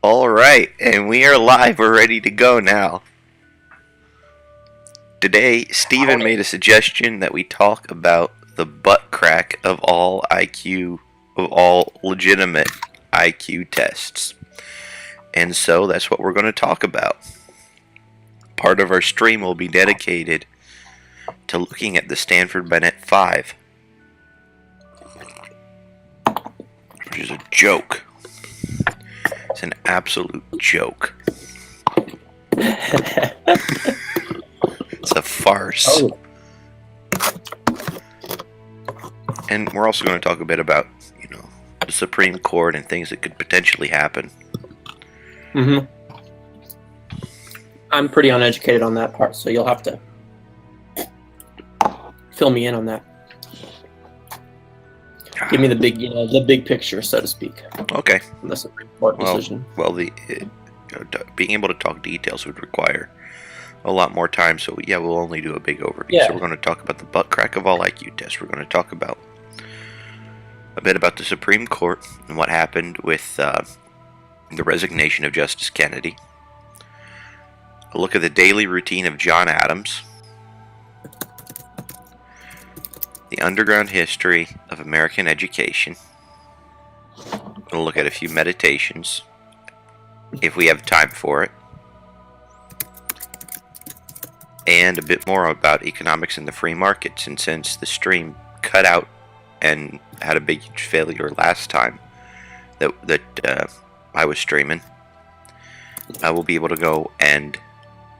All right, and we are live. We're ready to go now. Today, Steven made a suggestion that we talk about the butt crack of all legitimate IQ tests. And so that's what we're going to talk about. Part of our stream will be dedicated to looking at the Stanford-Binet 5, which is a joke. It's an absolute joke. It's a farce. Oh. And we're also going to talk a bit about, the Supreme Court and things that could potentially happen. Mm-hmm. I'm pretty uneducated on that part, so you'll have to fill me in on that. Give me the big picture, so to speak. Okay. On the Supreme Court decision. Well, being able to talk details would require a lot more time, so yeah, we'll only do a big overview. Yeah. So we're going to talk about the butt crack of all IQ tests. We're going to talk about a bit about the Supreme Court and what happened with the resignation of Justice Kennedy. A look at the daily routine of John Adams. The underground history of American education. We'll look at a few meditations, if we have time for it. And a bit more about economics and the free markets. And since the stream cut out and had a big failure last time that I was streaming, I will be able to go and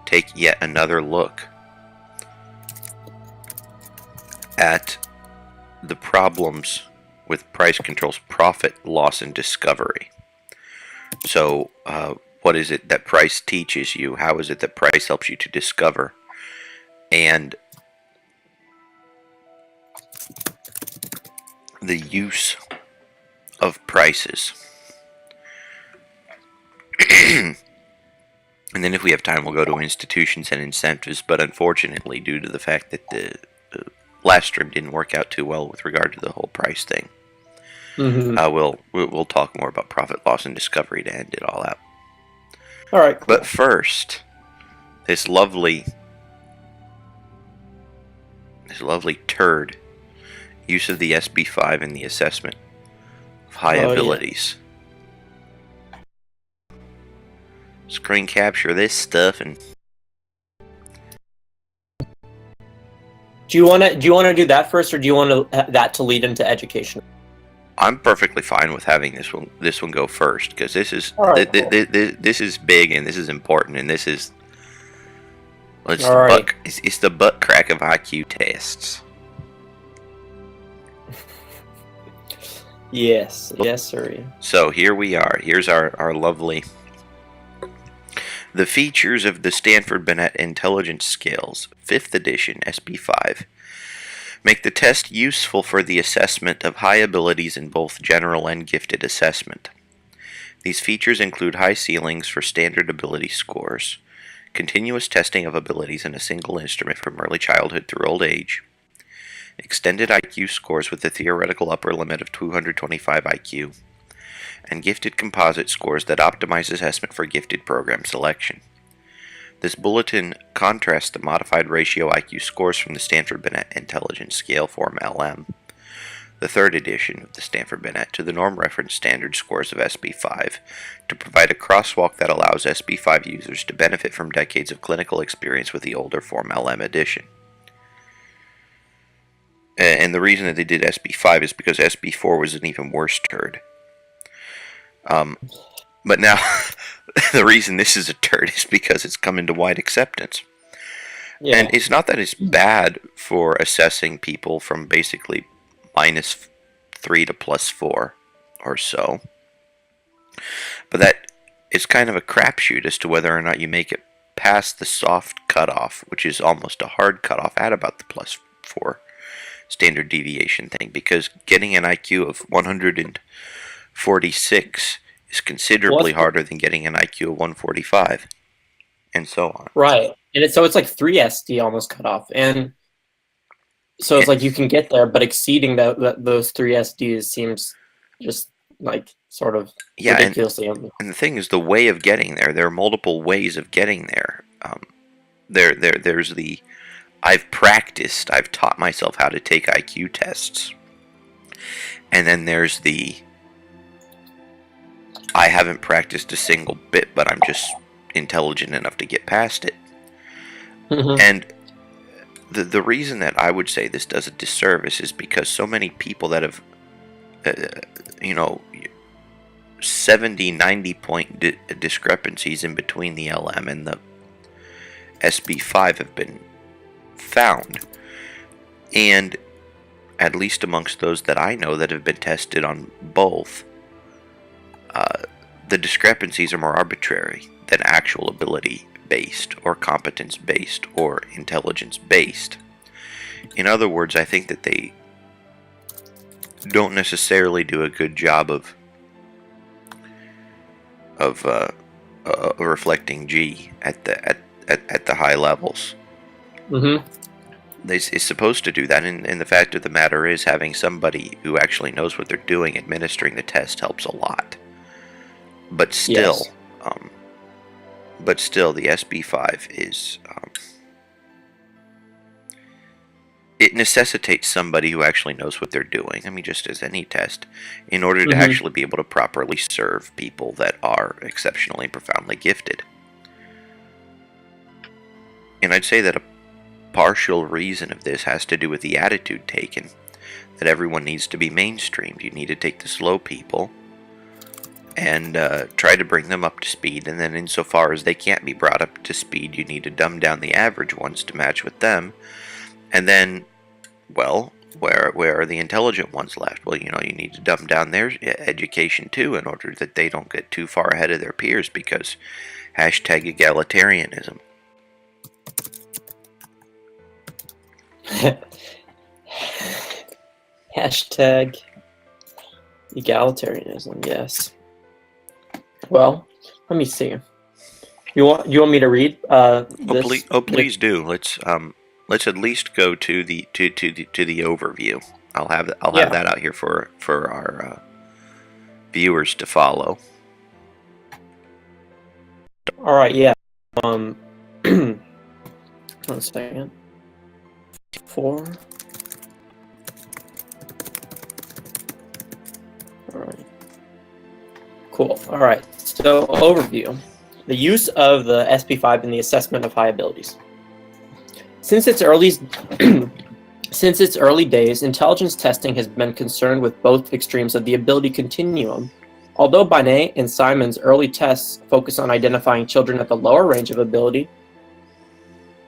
take yet another look at the problems with price controls, profit, loss, and discovery. So, what is it that price teaches you? How is it that price helps you to discover? And the use of prices. And then if we have time, we'll go to institutions and incentives. But unfortunately, due to the fact that the last stream didn't work out too well with regard to the whole price thing, we'll talk more about profit, loss, and discovery to end it all out. All right. Cool. But first, this lovely turd use of the SB5 in the assessment of high abilities. Screen capture this stuff and Do you want to do that first, or do you want that to lead into education? I'm perfectly fine with having this one go first, because this is right, cool. this is big and this is important, and this is it's the butt crack of IQ tests. Yes, sir. So here we are. Here's our lovely. The features of the Stanford-Binet Intelligence Scales, 5th edition, SB5, make the test useful for the assessment of high abilities in both general and gifted assessment. These features include high ceilings for standard ability scores, continuous testing of abilities in a single instrument from early childhood through old age, extended IQ scores with a theoretical upper limit of 225 IQ, and gifted composite scores that optimize assessment for gifted program selection. This bulletin contrasts the modified ratio IQ scores from the Stanford-Binet Intelligence Scale Form LM, the 3rd edition of the Stanford-Binet, to the norm reference standard scores of SB5 to provide a crosswalk that allows SB5 users to benefit from decades of clinical experience with the older Form LM edition. And the reason that they did SB5 is because SB4 was an even worse turd. But now, the reason this is a turd is because it's come into wide acceptance. Yeah. And it's not that it's bad for assessing people from basically -3 to +4 or so, but that is kind of a crapshoot as to whether or not you make it past the soft cutoff, which is almost a hard cutoff at about the +4 standard deviation thing, because getting an IQ of 146 is considerably harder than getting an IQ of 145, and so on. Right, and it's like 3 SD almost cut off, and so it's like you can get there, but exceeding those 3 SDs seems just like sort of Yeah, ridiculously. and the thing is, the way of getting there. There are multiple ways of getting there. There's the I've practiced. I've taught myself how to take IQ tests, and then there's the I haven't practiced a single bit, but I'm just intelligent enough to get past it. Mhm. And the reason that I would say this does a disservice is because so many people that have, you know, 70, 90 point discrepancies in between the LM and the SB5 have been found. And at least amongst those that I know that have been tested on both, the discrepancies are more arbitrary than actual ability based or competence based or intelligence based. In other words, I think that they don't necessarily do a good job of reflecting G at the high levels. Mhm. It's supposed to do that, and the fact of the matter is, having somebody who actually knows what they're doing administering the test helps a lot. But still, Yes. the SB5 is it necessitates somebody who actually knows what they're doing. I mean, just as any test, in order to Mhm. actually be able to properly serve people that are exceptionally and profoundly gifted. And I'd say that a partial reason of this has to do with the attitude taken, that everyone needs to be mainstreamed. You need to take the slow people and try to bring them up to speed, and then insofar as they can't be brought up to speed, you need to dumb down the average ones to match with them. And then, well, where are the intelligent ones left? Well, you need to dumb down their education too, in order that they don't get too far ahead of their peers, because #egalitarianism. Hashtag egalitarianism. Yes. Well, let me see. You want me to read this? Please do. Let's at least go to the overview. I'll have Yeah. that out here for our viewers to follow. All right. Yeah. 1 second. 4. All right. Cool. All right. So overview: the use of the SB5 in the assessment of high abilities. Since its early days, intelligence testing has been concerned with both extremes of the ability continuum. Although Binet and Simon's early tests focus on identifying children at the lower range of ability,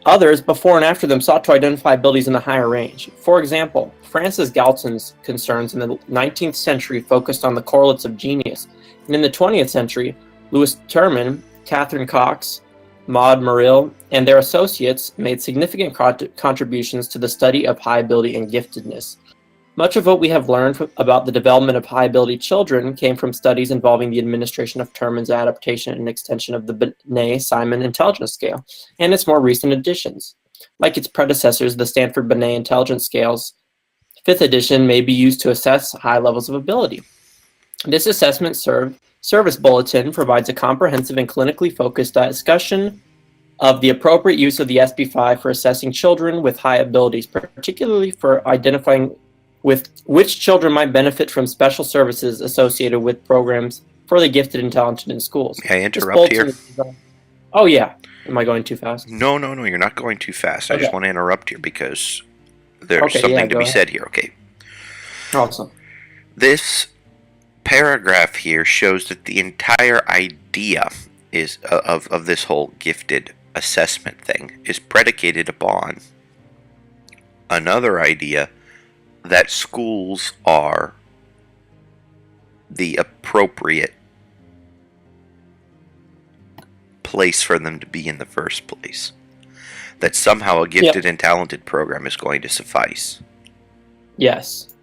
others, before and after them, sought to identify abilities in the higher range. For example, Francis Galton's concerns in the 19th century focused on the correlates of genius, and in the 20th century, Louis Terman, Catherine Cox, Maud Murrill, and their associates made significant contributions to the study of high ability and giftedness. Much of what we have learned about the development of high ability children came from studies involving the administration of Terman's adaptation and extension of the Binet-Simon intelligence scale, and its more recent additions. Like its predecessors, the Stanford-Binet intelligence scale's 5th edition may be used to assess high levels of ability. This assessment service bulletin provides a comprehensive and clinically focused discussion of the appropriate use of the SB5 for assessing children with high abilities, particularly for identifying with which children might benefit from special services associated with programs for the gifted and talented in schools. May I interrupt here? Oh yeah. Am I going too fast? No, you're not going too fast. I just want to interrupt here because there's Okay, something to be ahead. said here. Okay. Awesome. This paragraph here shows that the entire idea is of this whole gifted assessment thing is predicated upon another idea that schools are the appropriate place for them to be in the first place. That somehow a gifted and talented program is going to suffice. Yes.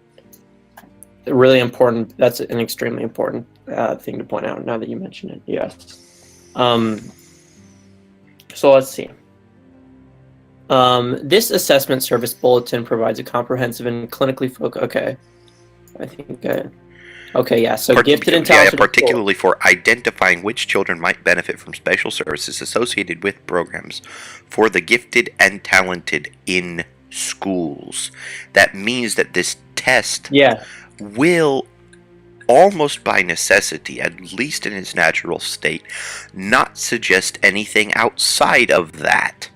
Really important. That's an extremely important thing to point out now that you mention it. Yes. So let's see. This assessment service bulletin provides a comprehensive and clinically focused. Okay. I think. Okay, yeah. So gifted and talented. particularly for identifying which children might benefit from special services associated with programs for the gifted and talented in schools. That means that this test Yeah. will, almost by necessity, at least in its natural state, not suggest anything outside of that.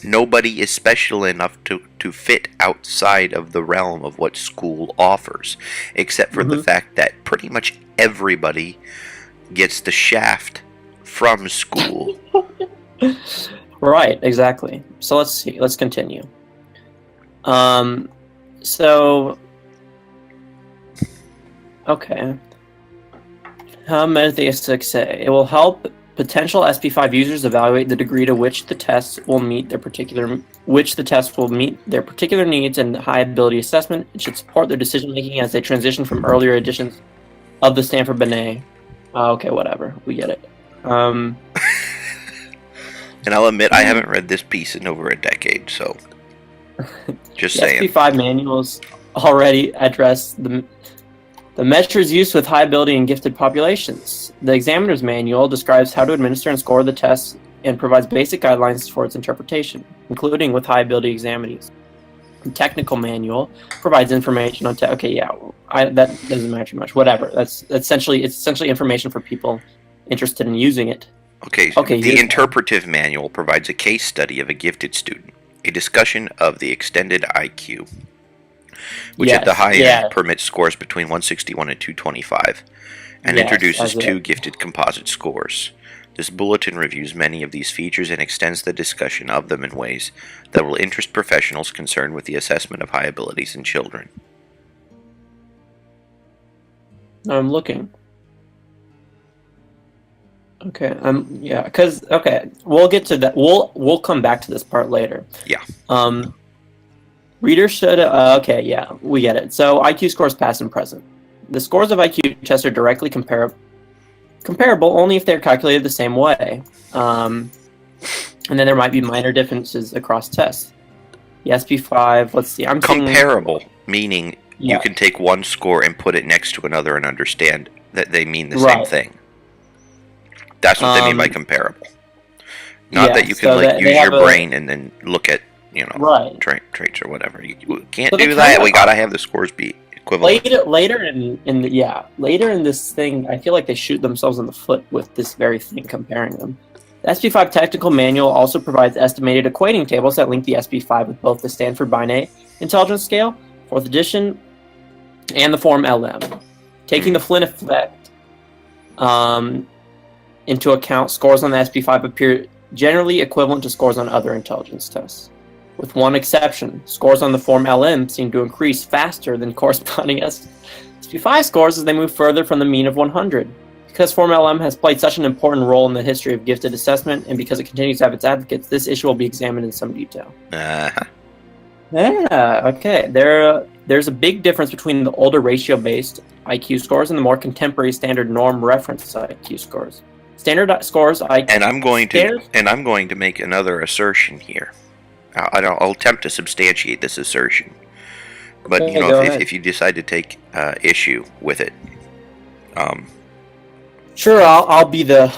Nobody is special enough to fit outside of the realm of what school offers, except for the fact that pretty much everybody gets the shaft from school. Right, exactly. So let's see. Let's continue. So okay. Metatheistic say it will help potential SP5 users evaluate the degree to which the test will meet their particular needs and high ability assessment. It should support their decision making as they transition from earlier editions of the Stanford-Binet. Okay, whatever. We get it. And I'll admit I haven't read this piece in over a decade, so just the saying. SP5 manuals already address the measures used with high ability and gifted populations. The examiner's manual describes how to administer and score the tests and provides basic guidelines for its interpretation, including with high ability examinees. The technical manual provides information on that doesn't matter much. Whatever. It's essentially information for people interested in using it. Okay, the interpretive manual provides a case study of a gifted student, a discussion of the extended IQ, which at the high end permits scores between 161 and 225, and introduces two gifted composite scores. This bulletin reviews many of these features and extends the discussion of them in ways that will interest professionals concerned with the assessment of high abilities in children. I'm looking. Okay, we'll get to that. We'll come back to this part later. Yeah. Readers should we get it. So IQ scores past and present. The scores of IQ tests are directly comparable only if they're calculated the same way. And then there might be minor differences across tests. The SP5, let's see. Comparable, meaning you can take one score and put it next to another and understand that they mean the same thing. That's what they mean by comparable. Not that you can use your brain and then look at traits or whatever. You can't do that. We gotta have the scores be equivalent. Later in this thing, I feel like they shoot themselves in the foot with this very thing, comparing them. The SP5 technical manual also provides estimated equating tables that link the SP5 with both the Stanford-Binet intelligence scale, 4th edition, and the form LM. Taking the Flynn effect into account, scores on the SP5 appear generally equivalent to scores on other intelligence tests. With one exception, scores on the form LM seem to increase faster than corresponding SP5 scores as they move further from the mean of 100. Because form LM has played such an important role in the history of gifted assessment, and because it continues to have its advocates, this issue will be examined in some detail. Yeah, okay. There's a big difference between the older ratio-based IQ scores and the more contemporary standard norm reference IQ scores. Standard scores and I'm going to make another assertion here. I'll attempt to substantiate this assertion, but if you decide to take issue with it, sure, I'll be the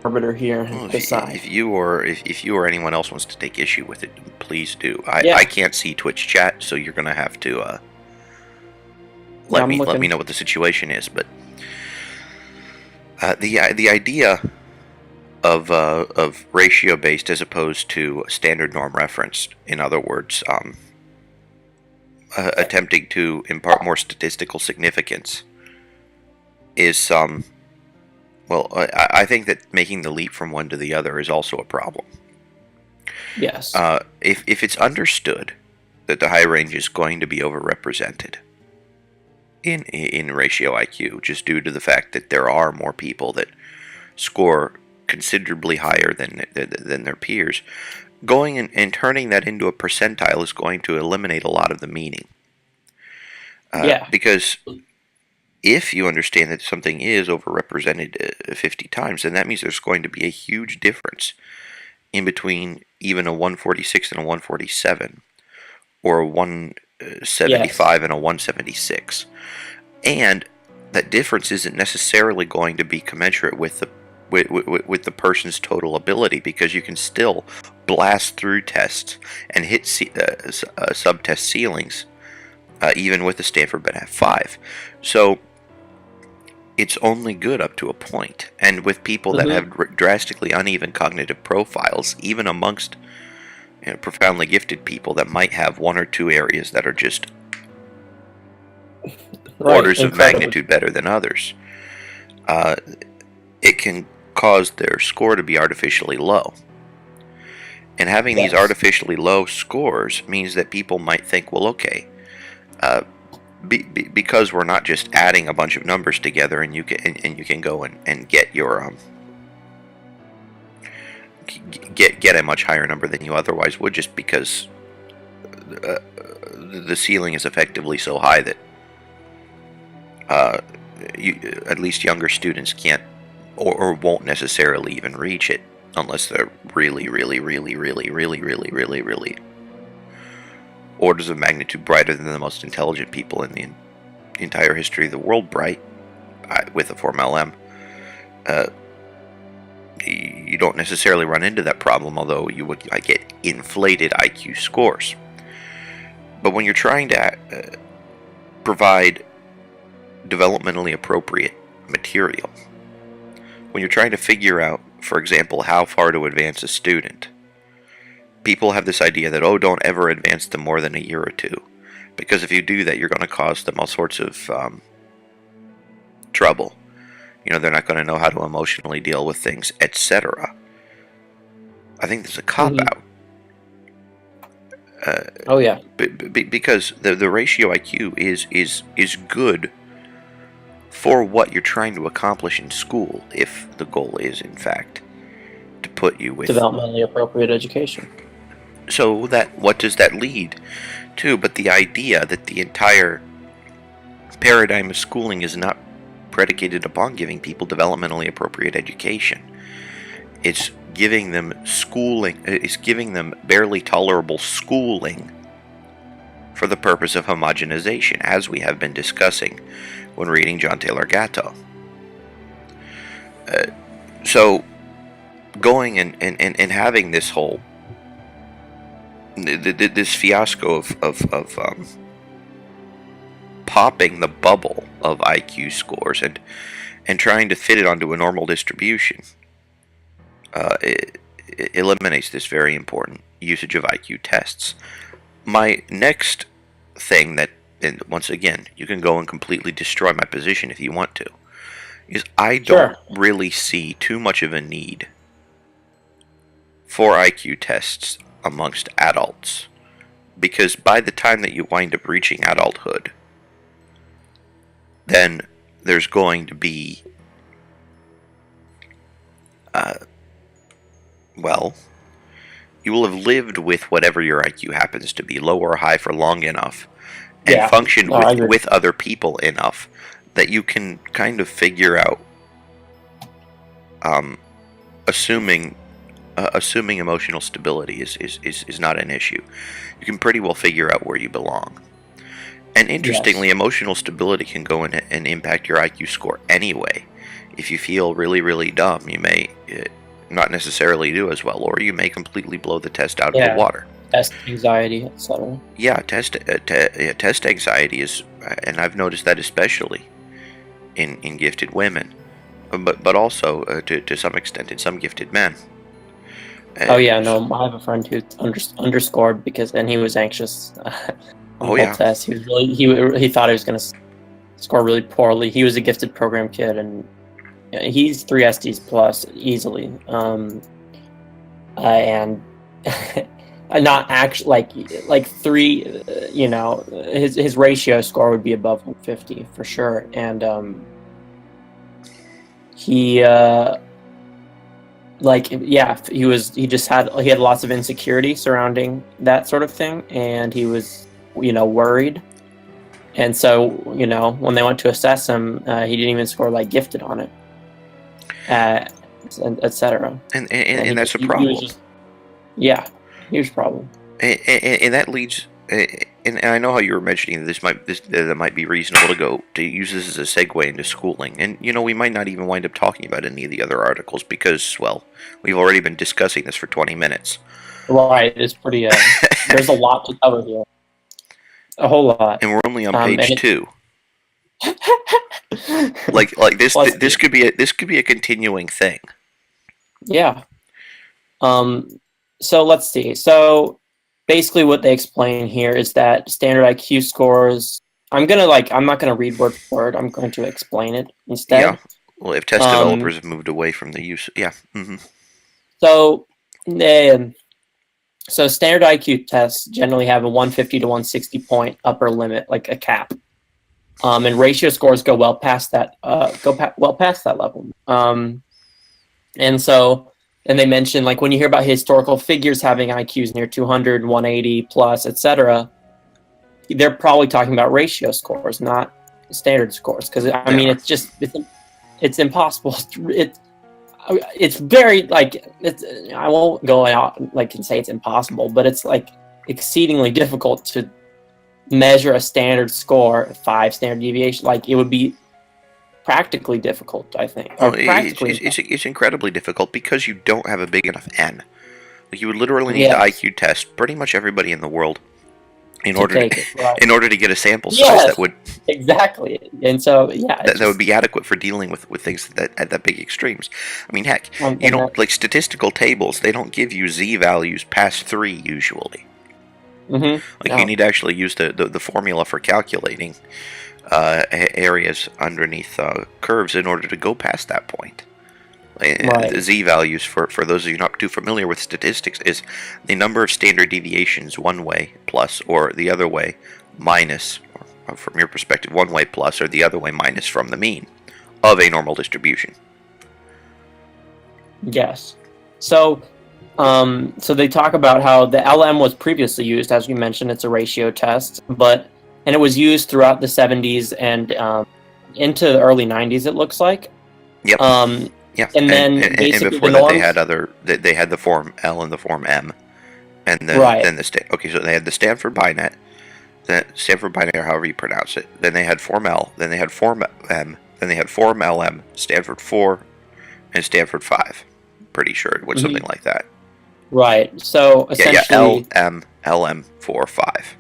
arbiter here. If you or anyone else wants to take issue with it, please do. I can't see Twitch chat, so you're gonna have to let me know what the situation is. But the idea of ratio based as opposed to standard norm referenced, in other words, attempting to impart more statistical significance, is I think that making the leap from one to the other is also a problem. Yes. If it's understood that the high range is going to be overrepresented in ratio IQ, just due to the fact that there are more people that score considerably higher than their peers, going and turning that into a percentile is going to eliminate a lot of the meaning. Because if you understand that something is overrepresented 50 times, then that means there's going to be a huge difference in between even a 146 and a 147, or a 175 and a 176. and that difference isn't necessarily going to be commensurate with the person's total ability, because you can still blast through tests and hit subtest ceilings, even with the Stanford-Binet 5. So it's only good up to a point. And with people that have drastically uneven cognitive profiles, even amongst profoundly gifted people that might have one or two areas that are just orders of magnitude better than others, it can cause their score to be artificially low. And having these artificially low scores means that people might think, well, okay, because we're not just adding a bunch of numbers together, and you can go and get your get a much higher number than you otherwise would, just because the ceiling is effectively so high that at least younger students can't or won't necessarily even reach it unless they're really orders of magnitude brighter than the most intelligent people in the entire history of the world bright, with a form LM. You don't necessarily run into that problem, although you would get inflated IQ scores. But when you're trying to provide developmentally appropriate material, when you're trying to figure out, for example, how far to advance a student, people have this idea that, don't ever advance them more than a year or two, because if you do that, you're going to cause them all sorts of trouble. They're not going to know how to emotionally deal with things, etc. I think there's a cop-out. Because the ratio IQ is good for what you're trying to accomplish in school, if the goal is, in fact, to put you with developmentally appropriate education. So what does that lead to? But the idea that the entire paradigm of schooling is not predicated upon giving people developmentally appropriate education. It's giving them schooling. It's giving them barely tolerable schooling for the purpose of homogenization, as we have been discussing when reading John Taylor Gatto. So going and having this whole this fiasco of popping the bubble of IQ scores and trying to fit it onto a normal distribution, it eliminates this very important usage of IQ tests. My next thing that, and once again, you can go and completely destroy my position if you want to, is I don't really see too much of a need for IQ tests amongst adults, because by the time that you wind up reaching adulthood, then there's going to be you will have lived with whatever your IQ happens to be, low or high, for long enough, and functioned with other people enough that you can kind of figure out, assuming emotional stability is not an issue, you can pretty well figure out where you belong. And interestingly, emotional stability can go in and impact your IQ score anyway. If you feel really dumb, you may not necessarily do as well, or you may completely blow the test out of the water. Test anxiety, etc. Test anxiety is, and I've noticed that especially in gifted women, but also to some extent in some gifted men. I have a friend who underscored and he was anxious on the test. He was he thought he was going to score really poorly. He was a gifted program kid, and he's 3 SDs plus easily, and not actually like 3. His ratio score would be above 150 for sure, and he had lots of insecurity surrounding that sort of thing, and he was worried. And so when they went to assess him, he didn't even score gifted on it, etc. And that's a problem. Huge problem. And that leads and I know how you were mentioning that might be reasonable to use this as a segue into schooling, and we might not even wind up talking about any of the other articles because, well, we've already been discussing this for 20 minutes. Right, it's pretty. There's a lot to cover here, a whole lot, and we're only on page 2. like this, Plus, this could be a continuing thing. Yeah. So let's see. So basically, what they explain here is that standard IQ scores. I'm not gonna read word for word. I'm going to explain it instead. Yeah. Well, if test developers have moved away from the use, yeah. Mm-hmm. So standard IQ tests generally have a 150 to 160 point upper limit, like a cap. And ratio scores go well past that. Well past that level. And they mention, like, when you hear about historical figures having IQs near 200, 180 plus, etc., they're probably talking about ratio scores, not standard scores. Because I mean, it's impossible. It's very I won't go out and say it's impossible, but it's exceedingly difficult to measure a standard score, 5 standard deviation. It would be practically difficult, I think. It's incredibly difficult because you don't have a big enough N. You would literally need to IQ test pretty much everybody in the world in order to get a sample size that would exactly. And so that would be adequate for dealing with things at that big extremes. I mean, heck, statistical tables, they don't give you z values past 3 usually. Mm-hmm. You need to actually use the formula for calculating areas underneath curves in order to go past that point. The z values, for those of you not too familiar with statistics, is the number of standard deviations one way plus, or the other way minus, or from your perspective, one way plus, or the other way minus from the mean of a normal distribution. Yes. So they talk about how the LM was previously used, as we mentioned. It's a ratio test, and it was used throughout the 70s and into the early 90s. It looks like. Yep. Yeah. And then basically before that, they had the form L and the form M, and then okay, so they had the Stanford-Binet, or however you pronounce it. Then they had form L. Then they had form M. Then they had form LM, Stanford 4, and Stanford 5. Pretty sure it was something like that. Right. So essentially, LM, LM 4, 5.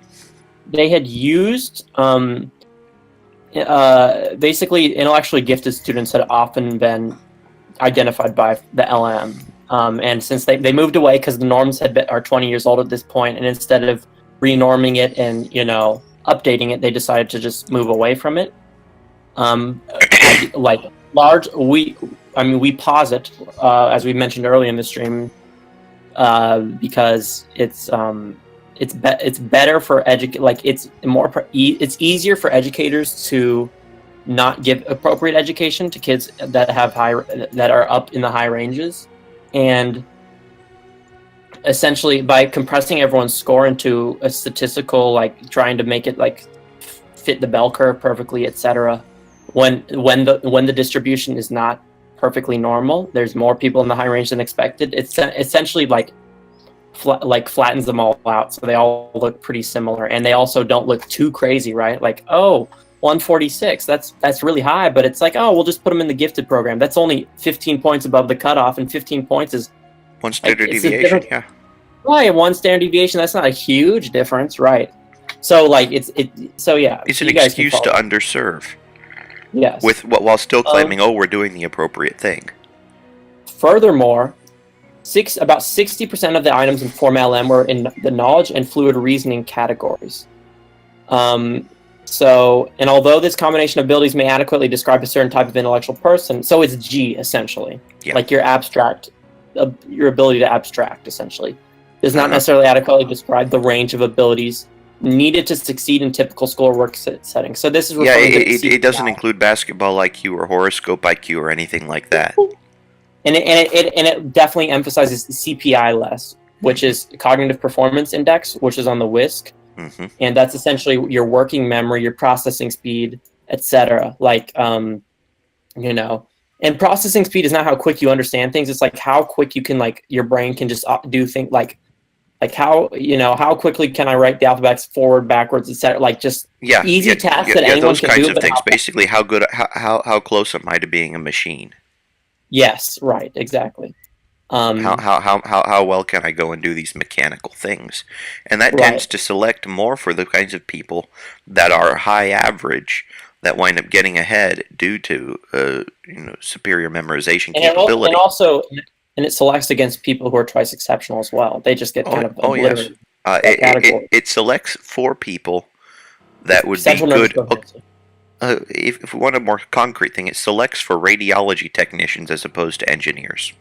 They had used basically intellectually gifted students had often been identified by the LM, and since they moved away because the norms are 20 years old at this point, and instead of renorming it and updating it, they decided to just move away from it. We posit, as we mentioned earlier in the stream, because it's better for it's easier for educators to not give appropriate education to kids that are up in the high ranges, and essentially by compressing everyone's score into a statistical, trying to make it fit the bell curve perfectly, etc. When the distribution is not perfectly normal, there's more people in the high range than expected. It's essentially flattens them all out, so they all look pretty similar, and they also don't look too crazy, right? 146, that's really high, but it's we'll just put them in the gifted program. That's only 15 points above the cutoff, and 15 points is one standard deviation. Yeah, right. One standard deviation. That's not a huge difference, right? So it's an excuse to underserve. Yes, while still claiming, we're doing the appropriate thing. Furthermore, about 60% of the items in Form LM were in the knowledge and fluid reasoning categories. And although this combination of abilities may adequately describe a certain type of intellectual person, so it's G essentially, your ability to abstract essentially, does not necessarily adequately describe the range of abilities needed to succeed in typical school or work settings. So this is it doesn't include basketball IQ or horoscope IQ or anything like that. And it definitely emphasizes the CPI less, which is Cognitive Performance Index, which is on the WISC. Mm-hmm. And that's essentially your working memory, your processing speed, etc. And processing speed is not how quick you understand things. It's how quick you can, your brain can just do things, Like how quickly can I write the alphabets forward, backwards, etc. Like just Yeah, easy yeah, tasks yeah, that yeah, anyone those can kinds do. of But things. Basically, how good, how close am I to being a machine? yes, right, exactly. Um, How well can I go and do these mechanical things? And that tends right. to select more for the kinds of people that are high average, that wind up getting ahead due to superior memorization And capability. also it selects against people who are twice exceptional as well. They just get Oh, kind of oh yes. obliterated in that category. It selects for people that With would be central nervous good. coherency. If we want a more concrete thing, it selects for radiology technicians as opposed to engineers.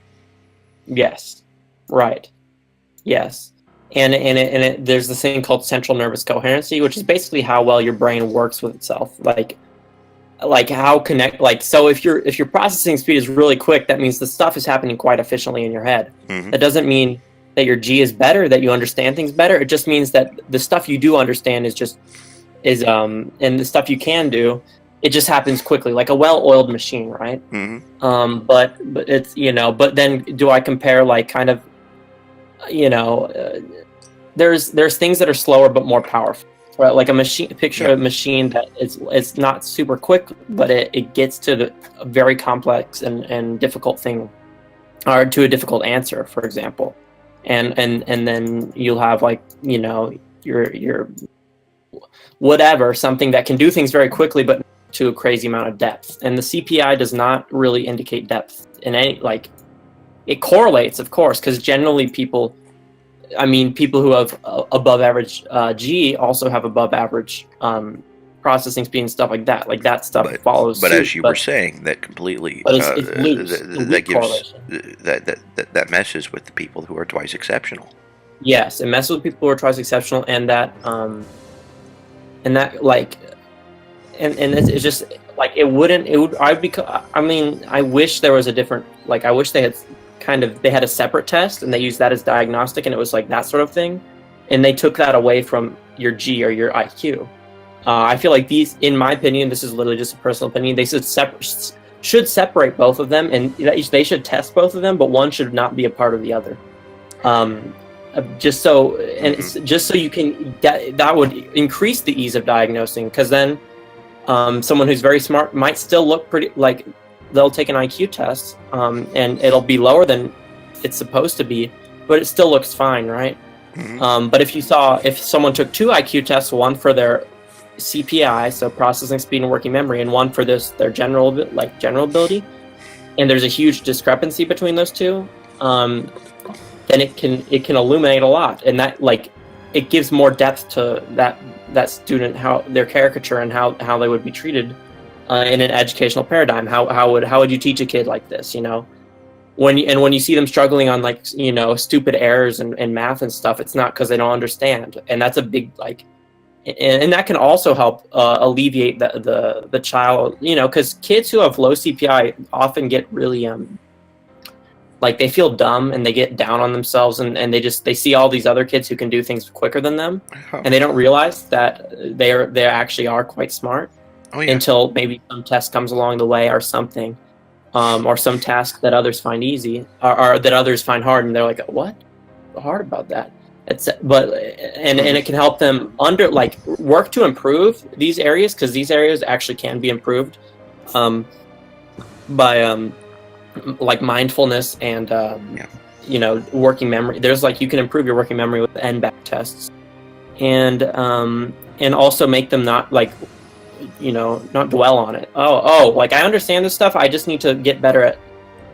Yes. Right. Yes. There's this thing called central nervous coherency, which is basically how well your brain works with itself. Like how connect like so if your processing speed is really quick, that means the stuff is happening quite efficiently in your head. Hmm. That doesn't mean that your G is better, that you understand things better. It just means that the stuff you do understand is and the stuff you can do, it just happens quickly, like a well-oiled machine, right? Hmm. But it's but then do I compare like kind of you know there's things that are slower but more powerful, right? Like a machine, picture Yeah. a machine that is not super quick, but it gets to a very complex and difficult thing, or to a difficult answer, for example. And then you'll have like your whatever, something that can do things very quickly but to a crazy amount of depth. And the CPI does not really indicate depth in any, like, it correlates, of course, because generally people who have above average G also have above average processing speed and stuff like that. Like that stuff But follows but as suit. you were saying, that completely But it's loose. It's a that weak gives correlation. that messes with the people who are twice exceptional. Yes, it messes with people who are twice exceptional, and that like and it's just like it would I'd be I mean I wish there was a different, like I wish they had they had a separate test and they used that as diagnostic, and it was like that sort of thing, and they took that away from your G or your IQ. I feel like these, in my opinion, this is literally just a personal opinion, they should separate both of them, and they should test both of them, but one should not be a part of the other. Um, just so just so you can get that would increase the ease of diagnosing, because then someone who's very smart might still look pretty, like they'll take an IQ test and it'll be lower than it's supposed to be, but it still looks fine, right? But if someone took two IQ tests, one for their CPI, so processing speed and working memory, and one for their general ability, and there's a huge discrepancy between those two, then it can illuminate a lot, and that it gives more depth to that student, how their caricature and how they would be treated in an educational paradigm. How would you teach a kid like this? When you see them struggling on stupid errors and math and stuff, it's not because they don't understand, and that's a big and that can also help alleviate the child, because kids who have low CPI often get really they feel dumb and they get down on themselves, and they see all these other kids who can do things quicker than them, Huh. and they don't realize that they actually are quite smart Oh yeah. until maybe some test comes along the way or something, or some task that others find easy or that others find hard, and they're like, what hard about that? And it can help them work to improve these areas, because these areas actually can be improved by mindfulness and working memory. There's you can improve your working memory with NBAC tests, and also make them not not dwell on it. I understand this stuff, I just need to get better at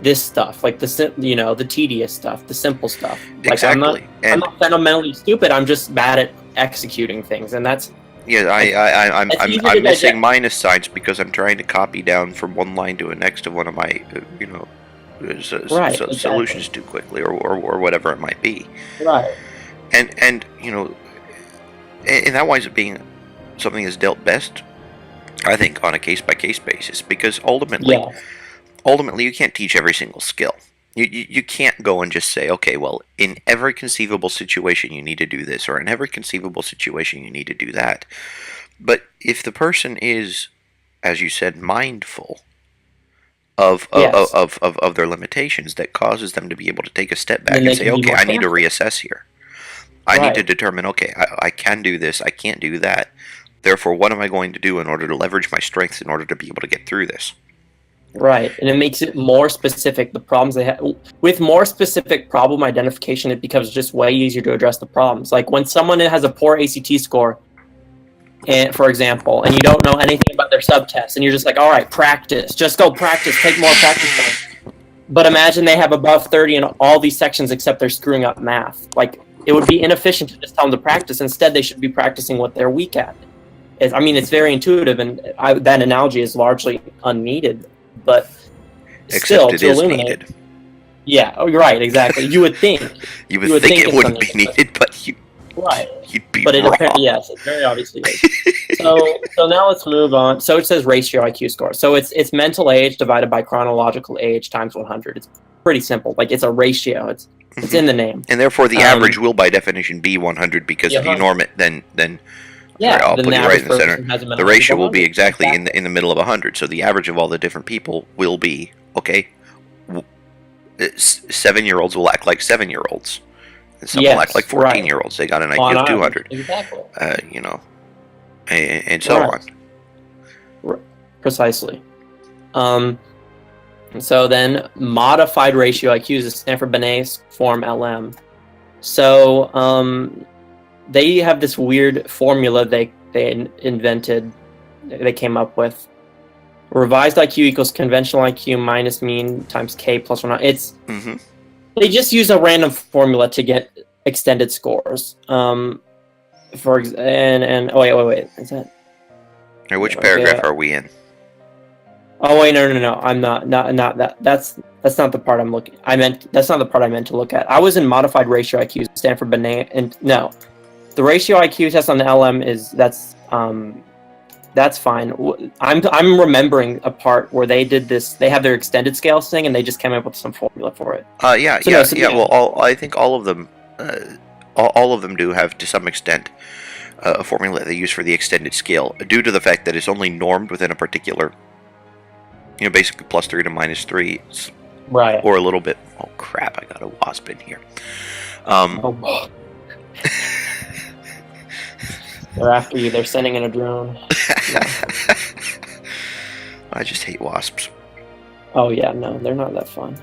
this stuff, the tedious stuff, the simple stuff. Exactly. I'm not fundamentally stupid, I'm just bad at executing things, and that's Yeah, I'm missing minus signs because I'm trying to copy down from one line to the next to one of my exactly. solutions too quickly, or whatever it might be. Right. And and that winds up being something that's dealt best, I think, on a case by case basis, because ultimately you can't teach every single skill. You can't go and just say, okay, well, in every conceivable situation you need to do this, or in every conceivable situation you need to do that. But if the person is, as you said, mindful of their limitations, that causes them to be able to take a step back and say, okay, I need to reassess here. I need to determine, okay, I can do this, I can't do that. Therefore, what am I going to do in order to leverage my strengths in order to be able to get through this? Right, and it makes it more specific. The problems they have with more specific problem identification, it becomes just way easier to address the problems. Like when someone has a poor ACT score, and for example, and you don't know anything about their subtests, and you're just like, all right, practice, just go practice, take more practice time. But imagine they have above 30 in all these sections except they're screwing up math. Like it would be inefficient to just tell them to practice. Instead, they should be practicing what they're weak at. I mean, it's very intuitive, and that analogy is largely unneeded. But still, Except it is needed. Yeah, oh, you're right, exactly. You would think. You would think it wouldn't be needed, but you'd be wrong. Yes, it very obviously is. So now let's move on. So it says ratio IQ score. So it's mental age divided by chronological age times 100. It's pretty simple. Like it's a ratio. It's in the name. And therefore, the average will, by definition, be 100 because if you norm it, then I'll put it right in the center. The ratio will be exactly in the middle of 100. So the average of all the different people will be, okay, 7-year-olds will act like 7-year-olds. And some will act like 14-year-olds. They got an IQ of 200. Exactly. And so on. Precisely. So then modified ratio IQ is a Stanford-Binet form LM. So they have this weird formula they invented, they came up with. Revised IQ equals conventional IQ minus mean times K plus 1. It's they just use a random formula to get extended scores. Wait, is that? Now, which paragraph are we in? Oh wait, no. I'm not that. That's not the part I'm looking. That's not the part I meant to look at. I was in modified ratio IQ, Stanford-Binet, and no. The ratio IQ test on the LM that's fine. I'm remembering a part where they did this. They have their extended scales thing, and they just came up with some formula for it. Yeah. Well, I think all of them do have to some extent a formula they use for the extended scale, due to the fact that it's only normed within a particular, basically +3 to -3, right? Or a little bit. Oh crap! I got a wasp in here. They're after you. They're sending in a drone. I just hate wasps. Oh yeah, no, they're not that fun.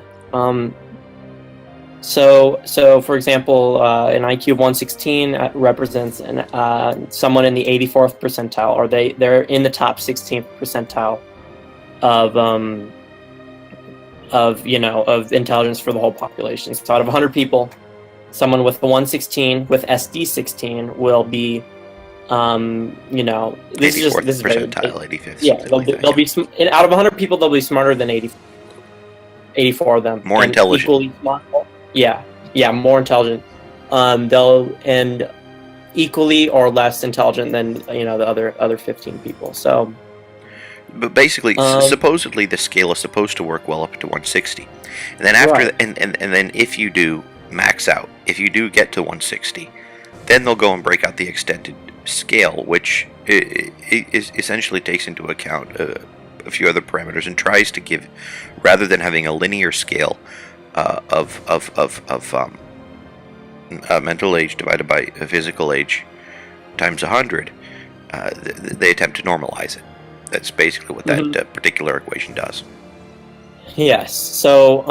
So for example, an IQ of 116 represents someone in the 84th percentile, or they're in the top 16th percentile of intelligence for the whole population. So out of 100 people, someone with the 116 with SD16 will be this is percentile, 85th. Yeah, they'll be out of 100 people, they'll be smarter than 84 of them. More intelligent. Equally smart. Yeah, more intelligent. And equally or less intelligent than the other 15 people. So, but basically, supposedly the scale is supposed to work well up to 160, and then after and then if you do max out, if you do get to 160, then they'll go and break out the extended scale, which essentially takes into account a few other parameters and tries to give, rather than having a linear scale of mental age divided by physical age times 100, they attempt to normalize it. That's basically what that particular equation does. Yes. So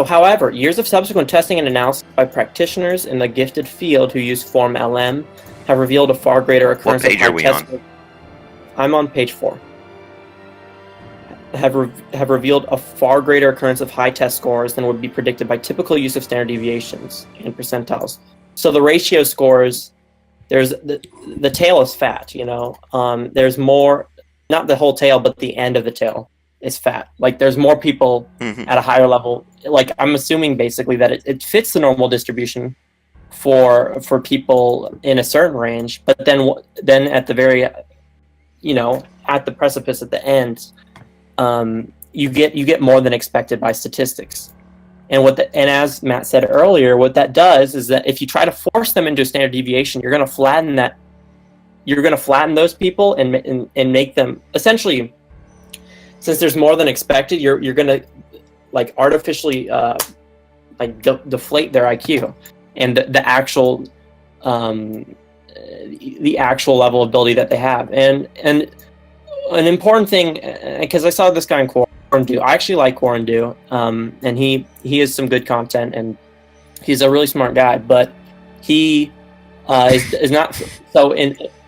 however, years of subsequent testing and analysis by practitioners in the gifted field who use form LM have revealed a far greater occurrence of high test. I'm on page 4. Have revealed a far greater occurrence of high test scores than would be predicted by typical use of standard deviations and percentiles. So the ratio scores, there's the tail is fat, there's more, not the whole tail, but the end of the tail is fat. Like there's more people at a higher level. Like I'm assuming basically that it fits the normal distribution for people in a certain range, but then at the very, at the precipice at the end, you get more than expected by statistics. And as Matt said earlier, what that does is that if you try to force them into a standard deviation, you're going to flatten that. You're going to flatten those people and make them essentially, since there's more than expected, you're going to like artificially like deflate their IQ, and the actual level of ability that they have. And an important thing, because I saw this guy in Quarandu. I actually like Quarandu, and he has some good content, and he's a really smart guy, but he is not so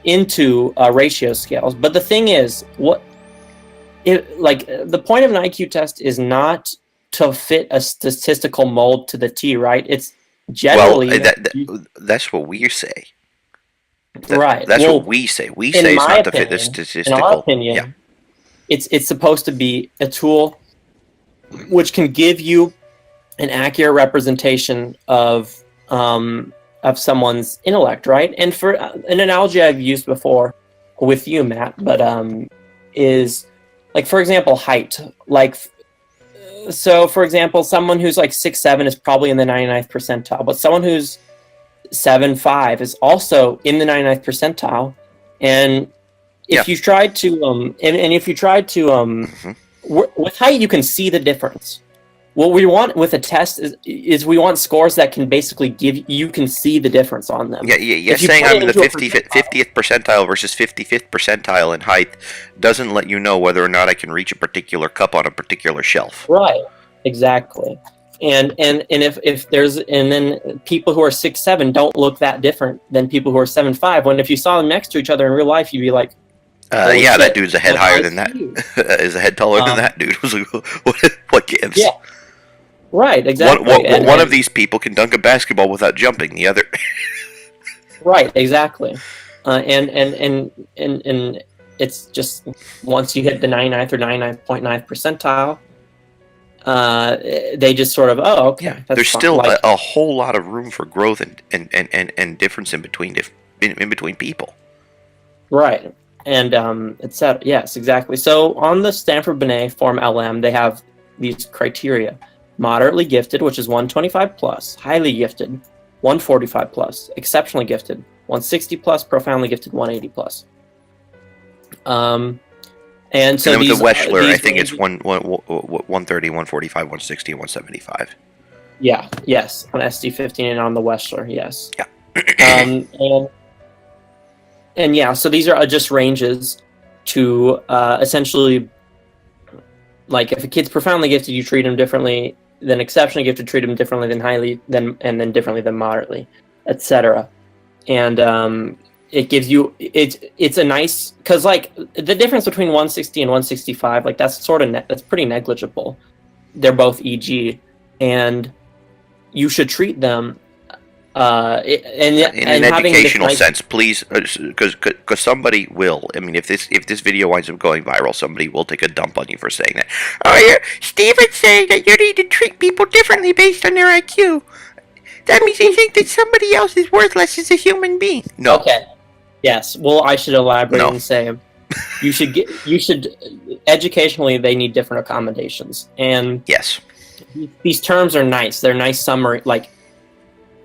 into ratio scales. But the thing is, the point of an IQ test is not to fit a statistical mold to the T, right? It's generally that's what we say. Right. That's what we say. We say it's not to fit the statistical. In our opinion, it's supposed to be a tool which can give you an accurate representation of someone's intellect, right? And for an analogy I've used before with you, Matt, but is like, for example, height. Like, so for example, someone who's like 6'7" is probably in the 99th percentile, but someone who's 7'5" is also in the 99th percentile. And if you tried to if you tried to with height, you can see the difference. What we want with a test is we want scores that can basically you can see the difference on them. Yeah. Saying I'm in the 50th percentile versus 55th percentile in height doesn't let you know whether or not I can reach a particular cup on a particular shelf. Right. Exactly. And if there's, and then people who are 6'7" don't look that different than people who are 7'5". When if you saw them next to each other in real life, you'd be like, yeah, that dude's a head higher than that. Is a head taller than that dude. What gives? Yeah. Right, exactly. One of these people can dunk a basketball without jumping. The other. Right, exactly. And it's just once you hit the 99th or 99.9th percentile, they just sort of, okay. Yeah, there's still a whole lot of room for growth and difference in between people. Right, and it's yes, exactly. So on the Stanford-Binet Form LM, they have these criteria: moderately gifted, which is 125 plus; highly gifted, 145 plus; exceptionally gifted, 160 plus; profoundly gifted, 180 plus. And so with the Wechsler, I think it's 130, 145, 160, 175. Yeah, yes, on SD15 and on the Wechsler, yes. Yeah. And yeah, so these are just ranges to essentially, like, if a kid's profoundly gifted, you treat them differently than exceptionally gifted, treat them differently than highly, and then differently than moderately, etc. And it gives you it's a nice, because like the difference between 160 and 165, like that's that's pretty negligible. They're both EG, and you should treat them in an educational sense, please, because somebody will. I mean, if this video winds up going viral, somebody will take a dump on you for saying that. Oh yeah, Steven's saying that you need to treat people differently based on their IQ. That means you think that somebody else is worthless as a human being. No. Okay. Yes. Well, I should elaborate and say you should educationally, they need different accommodations. And yes, these terms are nice. They're nice summary. Like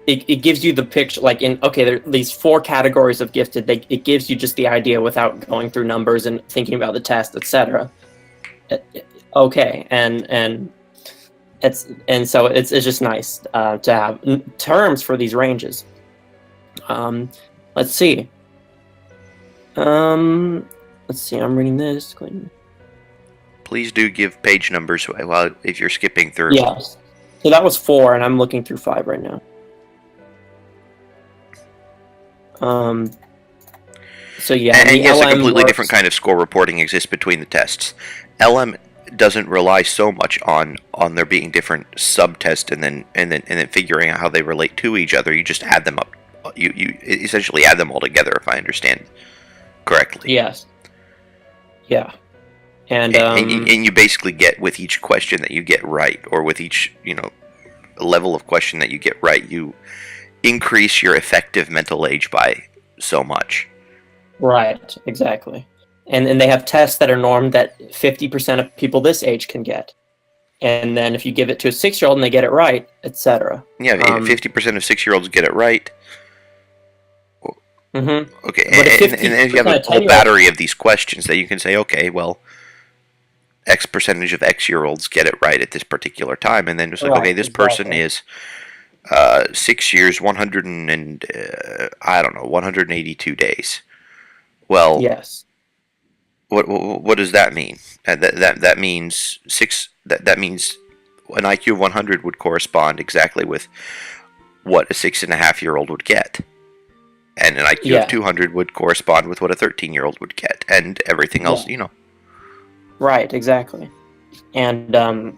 it gives you the picture. Like there are these 4 categories of gifted. It gives you just the idea without going through numbers and thinking about the test, etc. Okay, and so it's just nice to have terms for these ranges. Let's see. I'm reading this. Please do give page numbers while if you're skipping through. Yes. So that was 4, and I'm looking through 5 right now. So yeah, and yes, a completely different kind of score reporting exists between the tests. LM doesn't rely so much on there being different subtests and then figuring out how they relate to each other. You just add them up. You essentially add them all together, if I understand correctly. Yes. Yeah. And you basically get, with each question that you get right, or with each level of question that you get right, you increase your effective mental age by so much. Right. Exactly. And they have tests that are normed that 50% of people this age can get. And then if you give it to a 6-year-old and they get it right, etc. Yeah, 50% of 6-year-olds get it right. Mm-hmm. Okay, and if you have a whole battery of these questions that you can say, okay, well, X percentage of X-year-olds get it right at this particular time, and then it's like, okay, Right, this person exactly. is 6 years, 100 and I don't know, 182 days. Well, Yes. what does that mean? That means that means an IQ of 100 would correspond exactly with what a 6.5-year-old would get, and an IQ of Yeah. 200 would correspond with what a 13-year-old would get, and everything else, Yeah. Right, exactly. And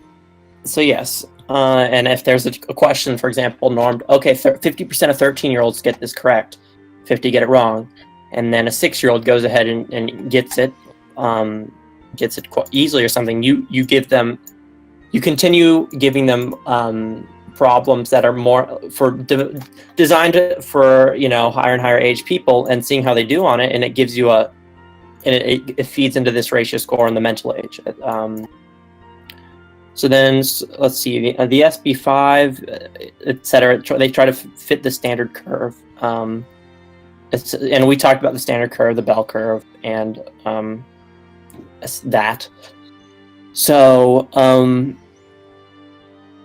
so yes, and if there's a question, for example, normed, okay, 50% of 13-year-olds get this correct, 50 get it wrong, and then a 6-year-old goes ahead and gets it quite easily or something. You give them, you continue giving them problems that are more designed for higher and higher age people, and seeing how they do on it, and it gives you it feeds into this ratio score on the mental age. So then, let's see, the SB5, etc. They try to fit the standard curve. And we talked about the standard curve, the bell curve, and that. So,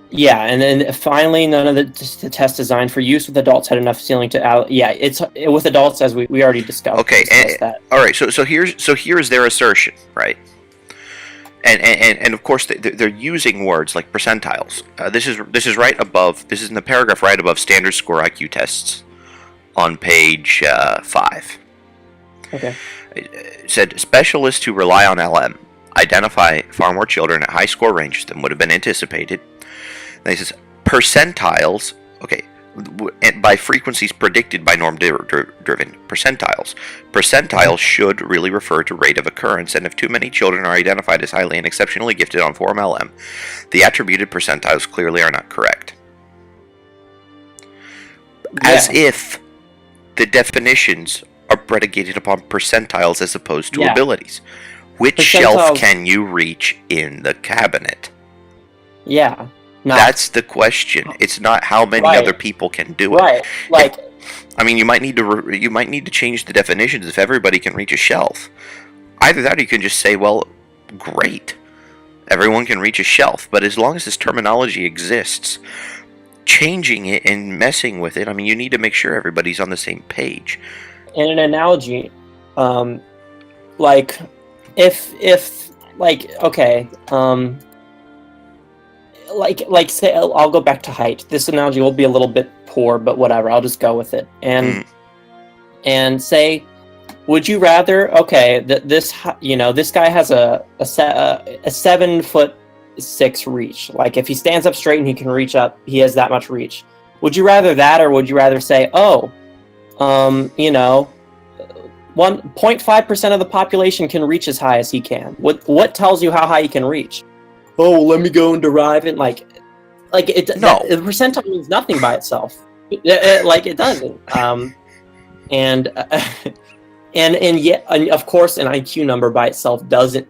yeah, and then finally, none of the tests designed for use with adults had enough ceiling to. It's with adults, as we already discussed. Okay, That. all right. So here's their assertion, right? And of course they're using words like percentiles. This is right above. This is in the paragraph right above standard score IQ tests on page 5. Okay. It said specialists who rely on LM identify far more children at high score ranges than would have been anticipated. And he says percentiles. Okay. And by frequencies predicted by norm-driven percentiles. Percentiles should really refer to rate of occurrence, and if too many children are identified as highly and exceptionally gifted on form LM, the attributed percentiles clearly are not correct. As if the definitions are predicated upon percentiles as opposed to abilities. Which shelf can you reach in the cabinet? Yeah. That's the question. It's not how many other people can do it. Right. Like, I mean, you might need to change the definitions if everybody can reach a shelf. Either that, or you can just say, well, great, everyone can reach a shelf. But as long as this terminology exists, changing it and messing with it, I mean, you need to make sure everybody's on the same page. In an analogy, like, if like, okay, like say, I'll go back to height. This analogy will be a little bit poor, but whatever, I'll just go with it. And say, would you rather, okay, this guy has a 7'6" reach. Like, if he stands up straight and he can reach up, he has that much reach. Would you rather that, or would you rather say, 1.5% of the population can reach as high as he can? What tells you how high he can reach? Oh, well, let me go and derive it. The percentile means nothing by itself. It doesn't. And yet, of course, an IQ number by itself doesn't.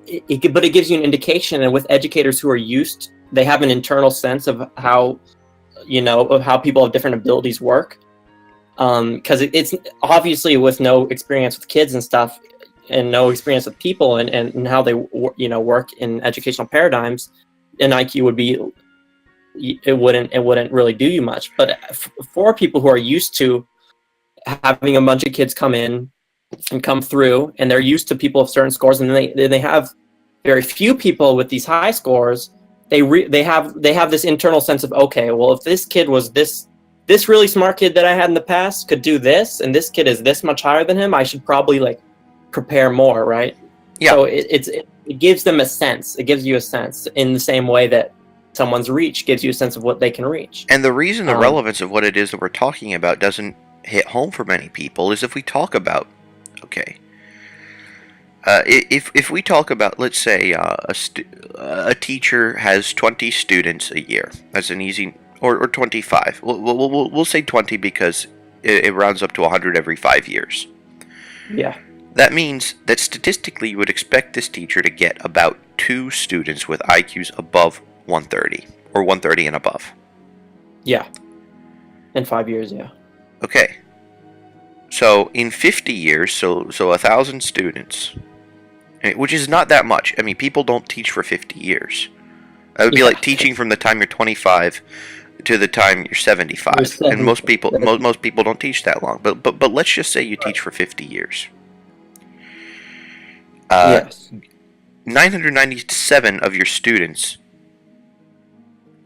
But it gives you an indication. And with educators who are used, they have an internal sense of how people of different abilities work. Because it's obviously, with no experience with kids and stuff, and no experience with people and how they work in educational paradigms, an IQ would be, it wouldn't really do you much. But for people who are used to having a bunch of kids come in and come through, and they're used to people of certain scores, and they have very few people with these high scores, they have this internal sense of, okay, well, if this kid was this really smart kid that I had in the past could do this, and this kid is this much higher than him, I should probably prepare more, right? Yeah. So it gives them a sense. It gives you a sense in the same way that someone's reach gives you a sense of what they can reach. And the reason the relevance of what it is that we're talking about doesn't hit home for many people is if we talk about, okay, if we talk about, let's say, a teacher has 20 students a year. That's an easy, or 25. We'll say 20 because it rounds up to 100 every 5 years. Yeah. That means that statistically you would expect this teacher to get about 2 students with IQs above 130, or 130 and above. Yeah. In 5 years, yeah. Okay. So in 50 years, so 1,000 students, which is not that much. I mean, people don't teach for 50 years. It would be Yeah. like teaching from the time you're 25 to the time you're 75, and most people don't teach that long. But let's just say you teach for 50 years. Yes. 997 of your students,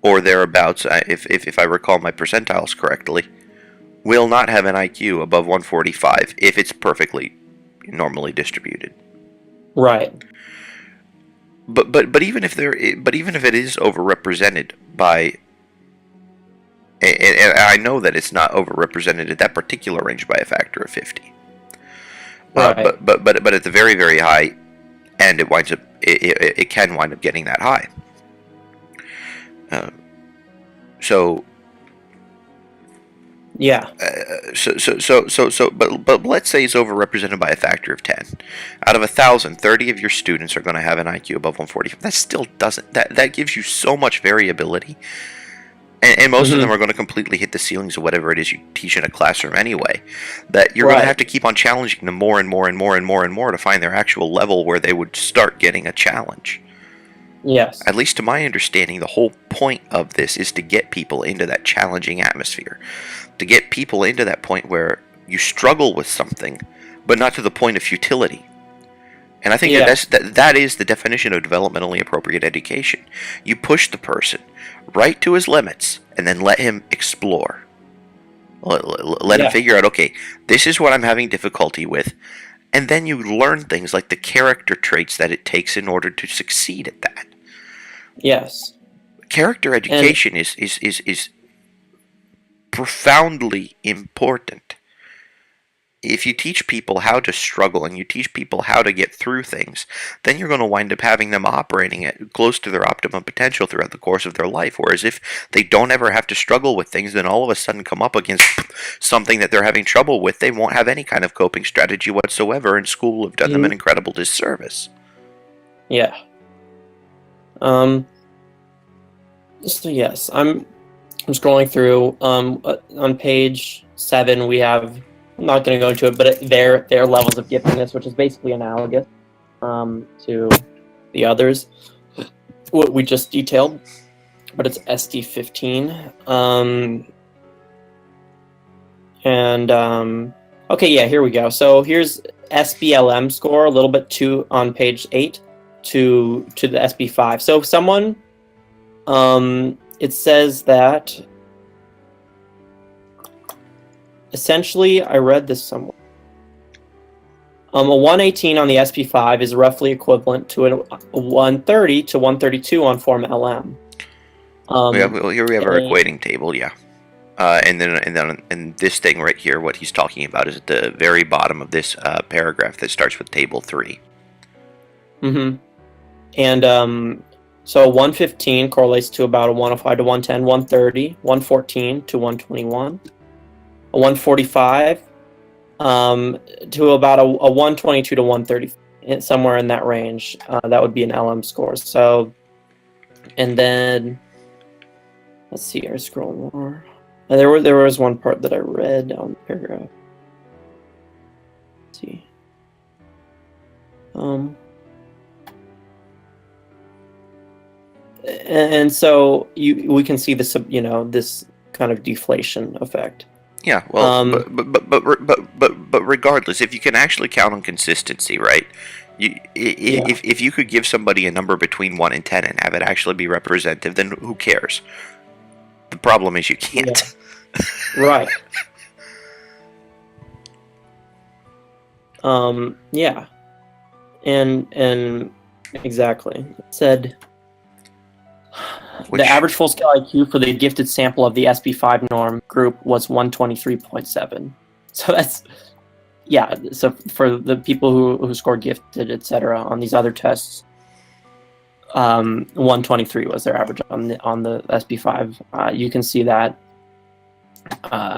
or thereabouts, if I recall my percentiles correctly, will not have an IQ above 145 if it's perfectly normally distributed. Right. But even if it is overrepresented by, and I know that it's not overrepresented at that particular range by a factor of 50. Right. But at the very, very high end, it can wind up getting that high. So Yeah. But let's say it's overrepresented by a factor of 10. Out of 1,000, 30 of your students are going to have an IQ above 140. That still doesn't. That gives you so much variability. And most of them are going to completely hit the ceilings of whatever it is you teach in a classroom anyway. That you're going to have to keep on challenging them more and more and more and more and more to find their actual level where they would start getting a challenge. Yes. At least to my understanding, the whole point of this is to get people into that challenging atmosphere. To get people into that point where you struggle with something, but not to the point of futility. And I think that is the definition of developmentally appropriate education. You push the person right to his limits, and then let him explore. Let him figure out, okay, this is what I'm having difficulty with, and then you learn things like the character traits that it takes in order to succeed at that. Yes. Character education is profoundly important. If you teach people how to struggle and you teach people how to get through things, then you're going to wind up having them operating at close to their optimum potential throughout the course of their life. Whereas if they don't ever have to struggle with things, then all of a sudden come up against something that they're having trouble with, they won't have any kind of coping strategy whatsoever, and school will have done them an incredible disservice. Yeah. So yes, I'm scrolling through. On page 7, we have. I'm not going to go into it, but their levels of giftedness, which is basically analogous to the others, what we just detailed, but it's SD15. Okay, yeah, here we go. So here's SBLM score, a little bit on page 8 to the SB5. So if someone, it says that. Essentially, I read this somewhere. A 118 on the SP5 is roughly equivalent to a 130 to 132 on Form LM. Here we have our equating table, yeah. And then this thing right here, what he's talking about is at the very bottom of this paragraph that starts with table 3. And so 115 correlates to about a 105 to 110, 130, 114 to 121. A 145 to about a 122 to 130, somewhere in that range. That would be an LM score. So, and then let's see here, scroll more. There was one part that I read on the paragraph. Let's see. And so we can see this, this kind of deflation effect. Yeah, well, but regardless, if you can actually count on consistency, right? If you could give somebody a number between 1 and 10 and have it actually be representative, then who cares? The problem is you can't. Yeah. Right. Yeah. And exactly. It said the average full-scale IQ for the gifted sample of the SB5 norm group was 123.7. So that's, yeah, so for the people who scored gifted, etc., on these other tests, 123 was their average on the SB5. You can see that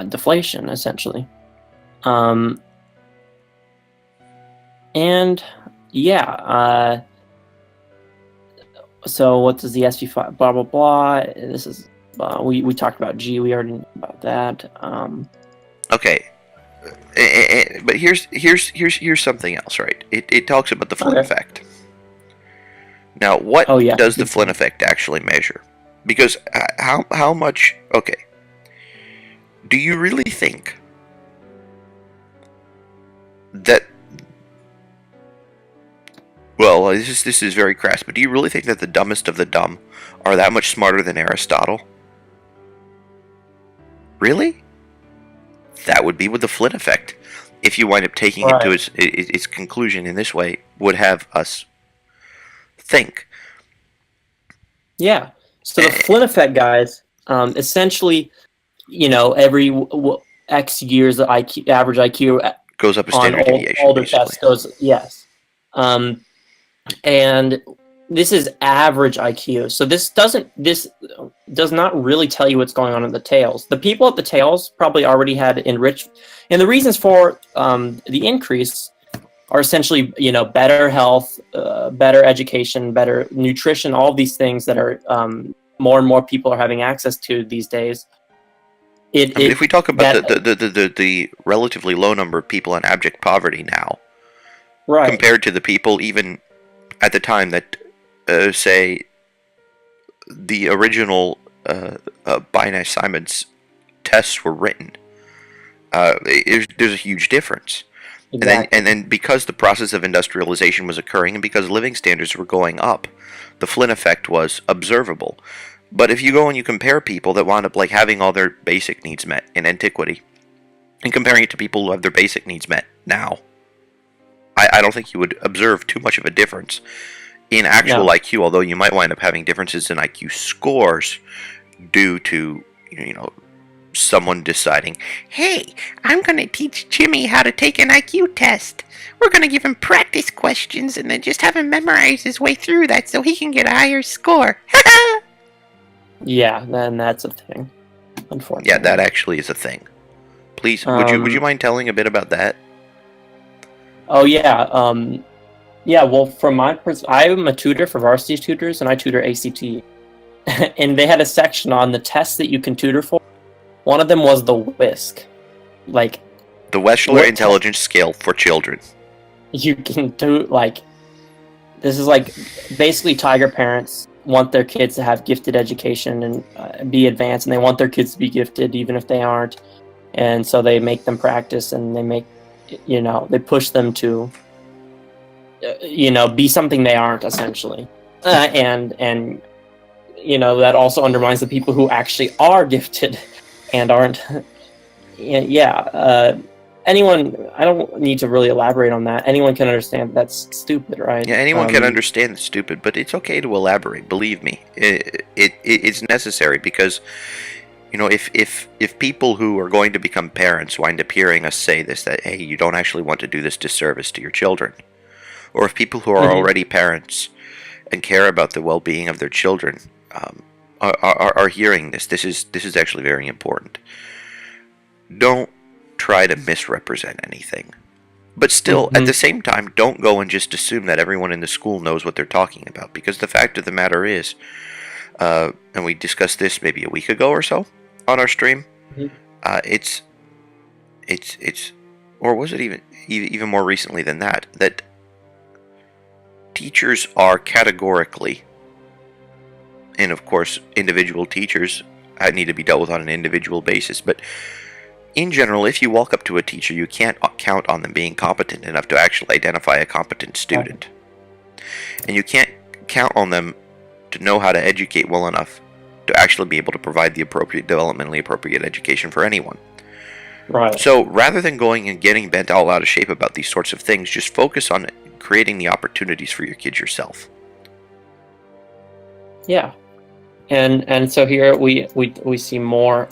deflation, essentially. And yeah, so what does the SV5 blah blah blah? This is we talked about G. We already knew about that. Okay, But here's something else, right? It talks about the Flynn Okay. effect. Now, what Oh yeah. does the Flynn effect actually measure? Because how much? Okay, do you really think that? Well, this is very crass, but do you really think that the dumbest of the dumb are that much smarter than Aristotle? Really? That would be with the Flynn effect. If you wind up taking it to Right. its conclusion in this way, would have us think. Yeah. So the Flynn effect, guys, essentially, every X years the IQ, average IQ Goes up a on standard deviation, older basically. tests goes, yes. And this is average IQ. So this does not really tell you what's going on in the tails. The people at the tails probably already had enriched, and the reasons for the increase are essentially, better health, better education, better nutrition, all these things that are more and more people are having access to these days. I mean, if we talk about That the relatively low number of people in abject poverty now, right, compared to the people even at the time that, say, the original Binet-Simons tests were written, there's a huge difference. exactly. And then because the process of industrialization was occurring and because living standards were going up, the Flynn effect was observable. But if you go and you compare people that wound up like having all their basic needs met in antiquity, and comparing it to people who have their basic needs met now, I don't think you would observe too much of a difference in actual No. IQ, although you might wind up having differences in IQ scores due to, someone deciding, hey, I'm going to teach Jimmy how to take an IQ test. We're going to give him practice questions and then just have him memorize his way through that so he can get a higher score. Yeah, then that's a thing, unfortunately. Yeah, that actually is a thing. Please, would you mind telling a bit about that? Oh yeah, yeah. Well, from my I'm a tutor for varsity tutors, and I tutor ACT. And they had a section on the tests that you can tutor for. One of them was the WISC, like The Wechsler Intelligence Scale for Children. you can do this is like basically tiger parents want their kids to have gifted education and be advanced, and they want their kids to be gifted even if they aren't, and so they make them practice, and they push them to be something they aren't, essentially, and that also undermines the people who actually are gifted and aren't. Anyone, I don't need to really elaborate on that. Anyone can understand that's stupid, right? Yeah, anyone can understand it's stupid, but it's okay to elaborate. Believe me, it's necessary because, if people who are going to become parents wind up hearing us say this, that hey, you don't actually want to do this disservice to your children, or if people who are already parents and care about the well-being of their children are hearing this is actually very important. Don't try to misrepresent anything. But still, at the same time, don't go and just assume that everyone in the school knows what they're talking about. Because the fact of the matter is, and we discussed this maybe a week ago or so on our stream, it's, or was it even more recently than that, that teachers are categorically, and of course, individual teachers need to be dealt with on an individual basis, but in general, if you walk up to a teacher, you can't count on them being competent enough to actually identify a competent student. And you can't count on them to know how to educate well enough to actually be able to provide the appropriate, developmentally appropriate education for anyone. Right. So rather than going and getting bent all out of shape about these sorts of things, just focus on creating the opportunities for your kids yourself. Yeah. And so here we see more.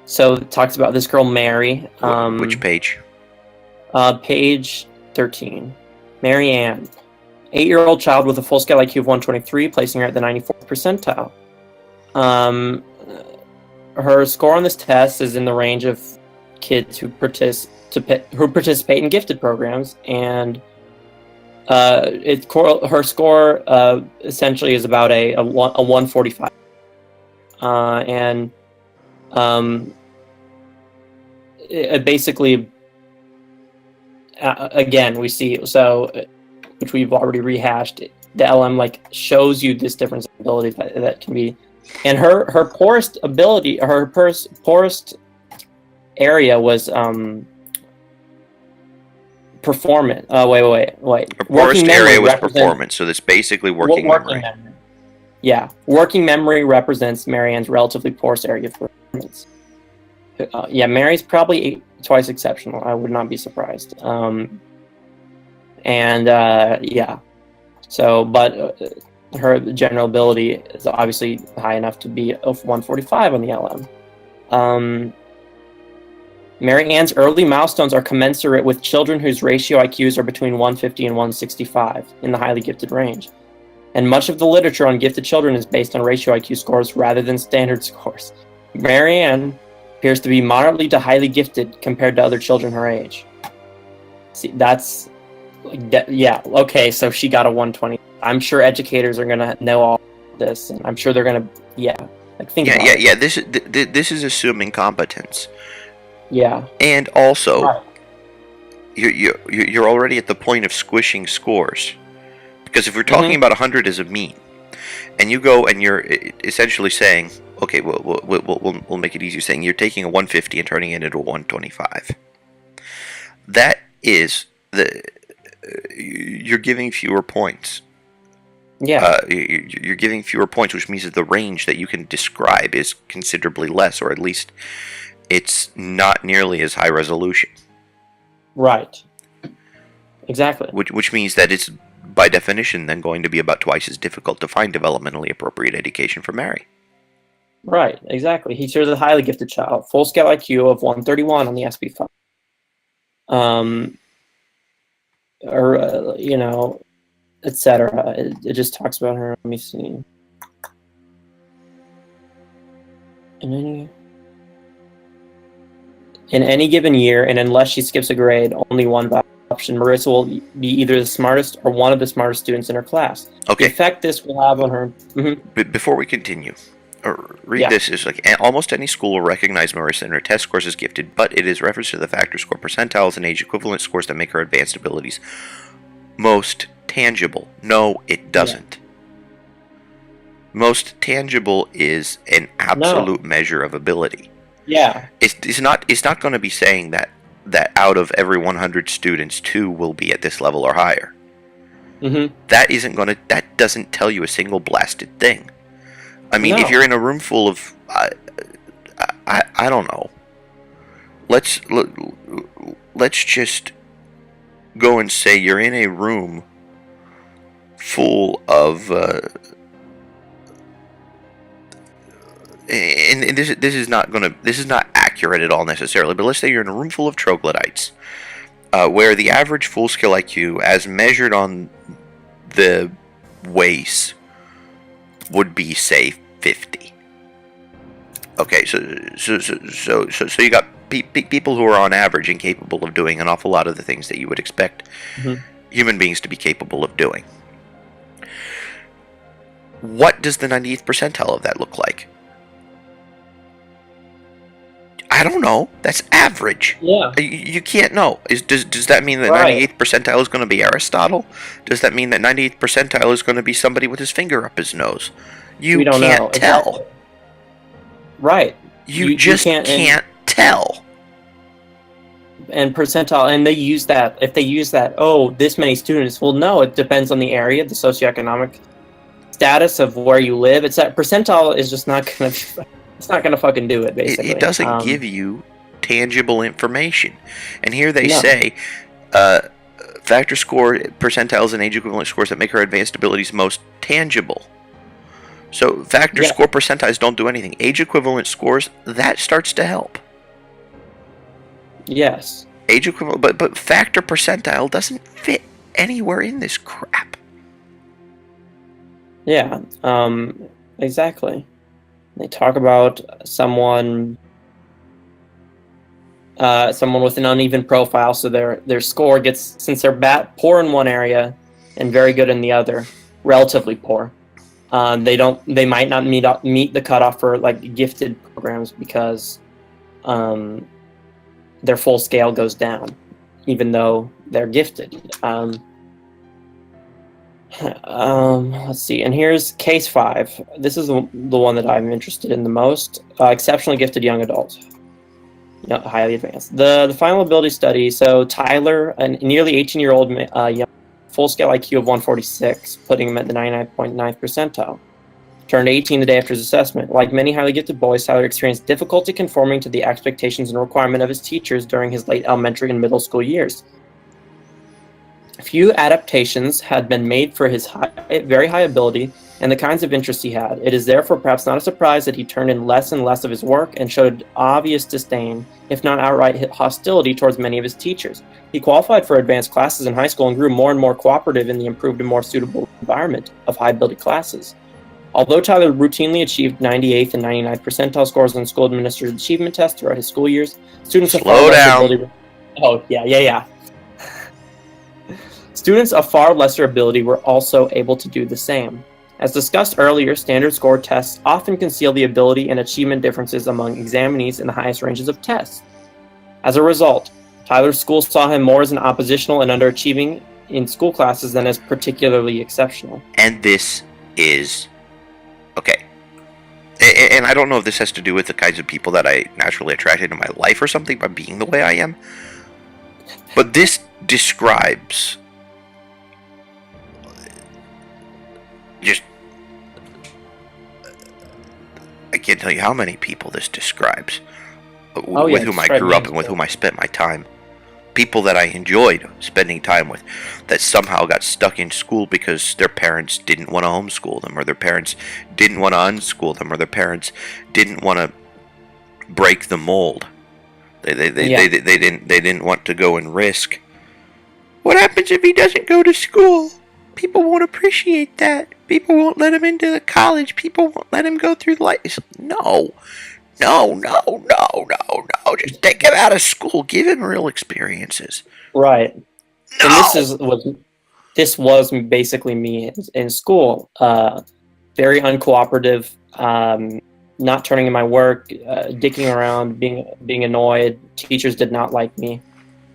So it talks about this girl Mary. Which page? Page 13. Mary Ann, 8-year-old child with a full scale IQ of 123, placing her at the 94th percentile. Her score on this test is in the range of kids who participate in gifted programs, and her score essentially is about a 145. basically, again, we see, so, which we've already rehashed, the LM like shows you this difference in ability that can be, and her poorest ability, her poorest area was performance. Wait. Her poorest area was performance, so that's basically working memory. Yeah, working memory represents Marianne's relatively poorest area for performance. Yeah, Mary's probably twice exceptional. I would not be surprised. Yeah. So, but her general ability is obviously high enough to be of 145 on the LM. Mary Ann's early milestones are commensurate with children whose ratio IQs are between 150 and 165 in the highly gifted range. And much of the literature on gifted children is based on ratio IQ scores rather than standard scores. Mary Ann appears to be moderately to highly gifted compared to other children her age. See, that's... yeah, okay, so she got a 120. I'm sure educators are going to know all this, and I'm sure they're going to... Yeah. Like, think about it. Yeah, this is assuming competence. Yeah. And also, right. you're already at the point of squishing scores, because if we're talking about 100 as a mean, and you go and you're essentially saying, okay, we'll make it easier, saying you're taking a 150 and turning it into a 125. That is you're giving fewer points. Yeah. You're giving fewer points, which means that the range that you can describe is considerably less, or at least it's not nearly as high resolution. Right. Exactly. Which means that it's, by definition, then going to be about twice as difficult to find developmentally appropriate education for Mary. Right, exactly. He shares a highly gifted child, full scale IQ of 131 on the SB5. Etc. It just talks about her. Let me see. In any given year, and unless she skips a grade, only one option, Marissa will be either the smartest or one of the smartest students in her class. Okay. The effect this will have on her... Before we continue, this is like, almost any school will recognize Marissa and her test scores as gifted, but it is reference to the factor score percentiles and age equivalent scores that make her advanced abilities most tangible. No, it doesn't. Yeah. Most tangible is an absolute measure of ability. Yeah. It's not going to be saying that out of every 100 students, 2 will be at this level or higher. That doesn't tell you a single blasted thing. I mean, if you're in a room full of I don't know. Let's just go and say you're in a room full of and this is not accurate at all necessarily, but let's say you're in a room full of troglodytes, where the average full skill IQ, as measured on the WACE, would be, say, 50. Okay, so you got people who are on average incapable of doing an awful lot of the things that you would expect human beings to be capable of doing. What does the 98th percentile of that look like? I don't know. That's average. Yeah. You can't know. Does that mean that 98th percentile is going to be Aristotle? Does that mean that 98th percentile is going to be somebody with his finger up his nose? You can't tell. Exactly. Right. You just can't tell. And percentile, and they use that. If they use that, this many students. Well, no, it depends on the area, the socioeconomic status of where you live. It's that percentile is just not going to. It's not going to fucking do it, basically. It doesn't give you tangible information. And here they say, factor score, percentiles, and age equivalent scores that make her advanced abilities most tangible. So factor score percentiles don't do anything. Age equivalent scores, that starts to help. Yes. Age equivalent, but factor percentile doesn't fit anywhere in this crap. Yeah, exactly. They talk about someone with an uneven profile, so their score gets, since they're poor in one area and very good in the other, relatively poor. They might not meet the cutoff for like gifted programs because their full scale goes down, even though they're gifted. Let's see, and here's case 5. This is the one that I'm interested in the most. Exceptionally gifted young adult. Highly advanced. The final ability study. So Tyler, a nearly 18-year-old young, full-scale IQ of 146, putting him at the 99.9th percentile. Turned 18 the day after his assessment. Like many highly gifted boys, Tyler experienced difficulty conforming to the expectations and requirement of his teachers during his late elementary and middle school years. Few adaptations had been made for his very high ability and the kinds of interests he had. It is therefore perhaps not a surprise that he turned in less and less of his work and showed obvious disdain, if not outright hostility, towards many of his teachers. He qualified for advanced classes in high school and grew more and more cooperative in the improved and more suitable environment of high-ability classes. Although Tyler routinely achieved 98th and 99th percentile scores on school administered achievement tests throughout his school years, students of far lesser ability... Oh, yeah. Students of far lesser ability were also able to do the same. As discussed earlier, standard score tests often conceal the ability and achievement differences among examinees in the highest ranges of tests. As a result, Tyler's school saw him more as an oppositional and underachieving in school classes than as particularly exceptional. And this is... okay. And I don't know if this has to do with the kinds of people that I naturally attracted in my life or something by being the way I am. But this describes... just... I can't tell you how many people this describes. With whom I grew up and with whom I spent my time. People that I enjoyed spending time with, that somehow got stuck in school because their parents didn't want to homeschool them, or their parents didn't want to unschool them, or their parents didn't want to break the mold. They didn't want to go and risk. What happens if he doesn't go to school? People won't appreciate that. People won't let him into the college. People won't let him go through life. No. Just take him out of school. Give him real experiences. Right. No. And this was basically me in school. Very uncooperative, not turning in my work, dicking around, being annoyed. Teachers did not like me.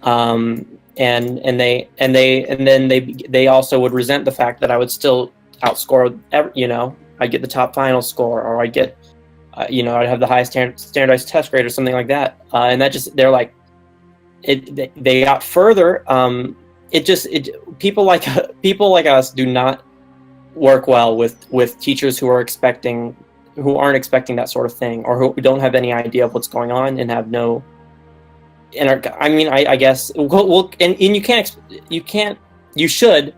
And then they also would resent the fact that I would still outscore. I'd get the top final score, or I'd get, I'd have the highest standardized test grade or something like that. And that just, they're like, they got further. People like us do not work well with teachers who aren't expecting that sort of thing, or who don't have any idea of what's going on and have no. I guess. Well, and you can't. You should.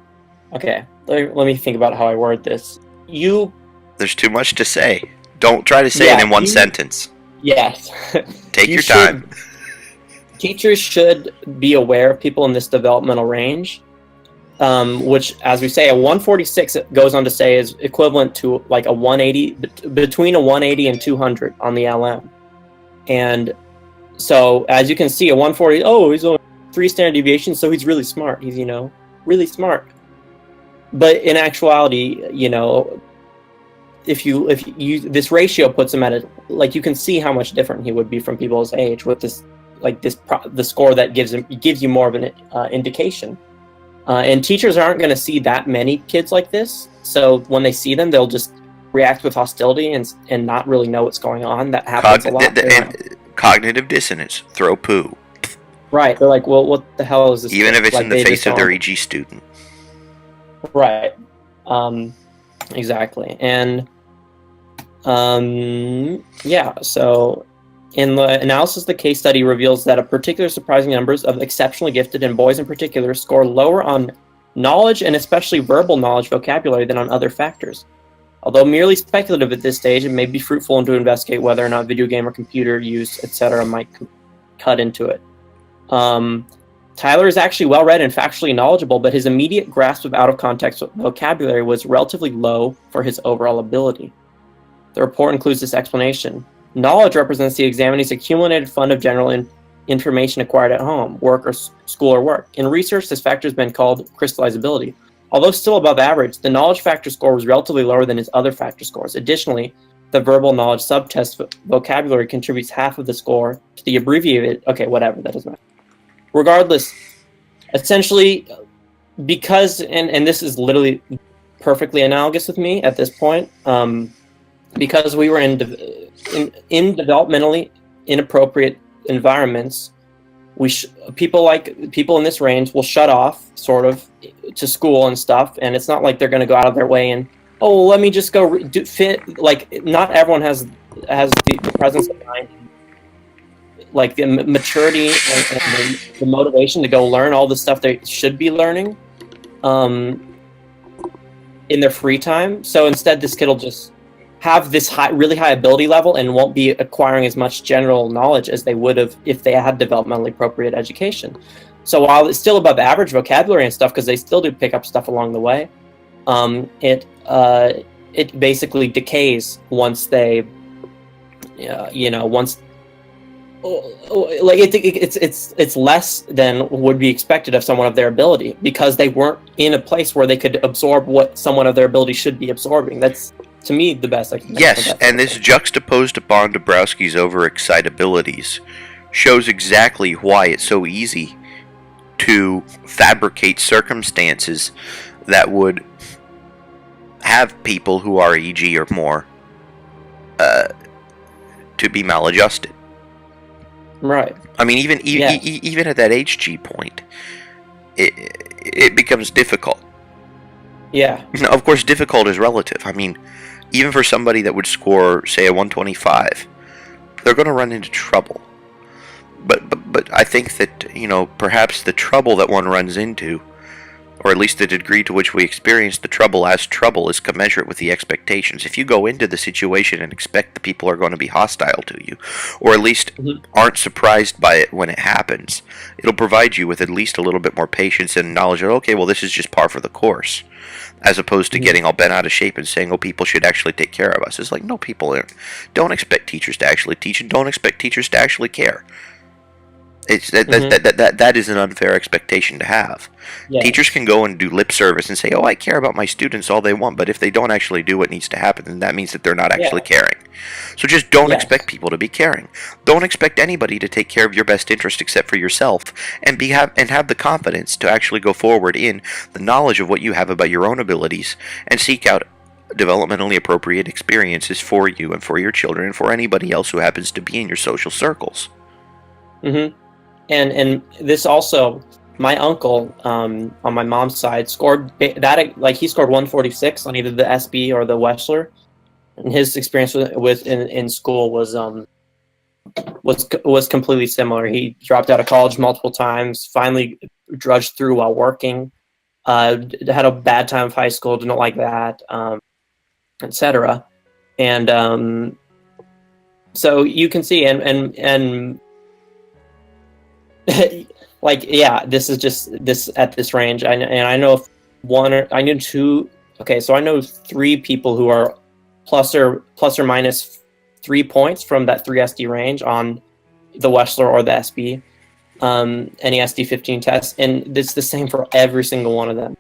Okay, let me think about how I word this. There's too much to say. Don't try to say it in one sentence. Yes. Take your time. Teachers should be aware of people in this developmental range, which, as we say, a 146, it goes on to say, is equivalent to like a 180, between a 180 and 200 on the LM. And so, as you can see, a 140, he's only 3 standard deviations, so he's really smart. He's, really smart. But in actuality, if you this ratio puts him at you can see how much different he would be from people his age with the score that gives you more of an indication. And teachers aren't going to see that many kids like this, so when they see them, they'll just react with hostility and not really know what's going on. That happens a lot. Cognitive dissonance. Throw poo. Right. They're like, well, what the hell is this? Even if it's in the face of their EG student. Right. Exactly. And so in the analysis, the case study reveals that a particular surprising numbers of exceptionally gifted, and boys in particular, score lower on knowledge, and especially verbal knowledge vocabulary, than on other factors. Although merely speculative at this stage, it may be fruitful to investigate whether or not video game or computer use, etc., might cut into it. Tyler is actually well-read and factually knowledgeable, but his immediate grasp of out-of-context vocabulary was relatively low for his overall ability. The report includes this explanation. Knowledge represents the examinee's accumulated fund of general information acquired at home, work, or school or work. In research, this factor has been called crystallizability. Although still above average, the knowledge factor score was relatively lower than his other factor scores. Additionally, the verbal knowledge subtest vocabulary contributes half of the score to the abbreviated. Okay, whatever, that doesn't matter. Regardless, essentially, because and this is literally perfectly analogous with me at this point, because we were in developmentally inappropriate environments, people in this range will shut off sort of to school and stuff, and it's not like they're going to go out of their way and, oh, let me just go fit. Like, not everyone has the presence of mind, like the maturity and the motivation to go learn all the stuff they should be learning in their free time. So instead, this kid will just have this really high ability level and won't be acquiring as much general knowledge as they would have if they had developmentally appropriate education. So while it's still above average vocabulary and stuff, because they still do pick up stuff along the way, it basically decays once they, once, like it's less than would be expected of someone of their ability, because they weren't in a place where they could absorb what someone of their ability should be absorbing. That's, to me, the best I can. Yes, and this juxtaposed upon Dabrowski's overexcitabilities shows exactly why it's so easy to fabricate circumstances that would have people who are EG or more to be maladjusted. Right. I mean, even at that HG point, it becomes difficult. Yeah. Now, of course, difficult is relative. I mean, even for somebody that would score, say, a 125, they're going to run into trouble. But I think that, perhaps the trouble that one runs into, or at least the degree to which we experience the trouble as trouble, is commensurate with the expectations. If you go into the situation and expect the people are going to be hostile to you, or at least aren't surprised by it when it happens, it'll provide you with at least a little bit more patience and knowledge of, okay, well, this is just par for the course, as opposed to getting all bent out of shape and saying, oh, people should actually take care of us. It's like, no, people don't expect teachers to actually teach, and don't expect teachers to actually care. It's that is an unfair expectation to have. Yes. Teachers can go and do lip service and say, oh, I care about my students all they want, but if they don't actually do what needs to happen, then that means that they're not actually caring. So just don't expect people to be caring. Don't expect anybody to take care of your best interest except for yourself, and have the confidence to actually go forward in the knowledge of what you have about your own abilities and seek out developmentally appropriate experiences for you and for your children and for anybody else who happens to be in your social circles. Mm-hmm. And this also, my uncle on my mom's side scored that, like, he scored 146 on either the SB or the Wechsler, and his experience in school was completely similar. He dropped out of college multiple times, finally drudged through while working, had a bad time of high school, didn't like that, etc. And so you can see, and like, yeah, this is just this at this range. I know I knew two. Okay, so I know 3 people who are plus or minus 3 points from that 3SD range on the Wechsler or the SB, any SD 15 test, and it's the same for every single one of them.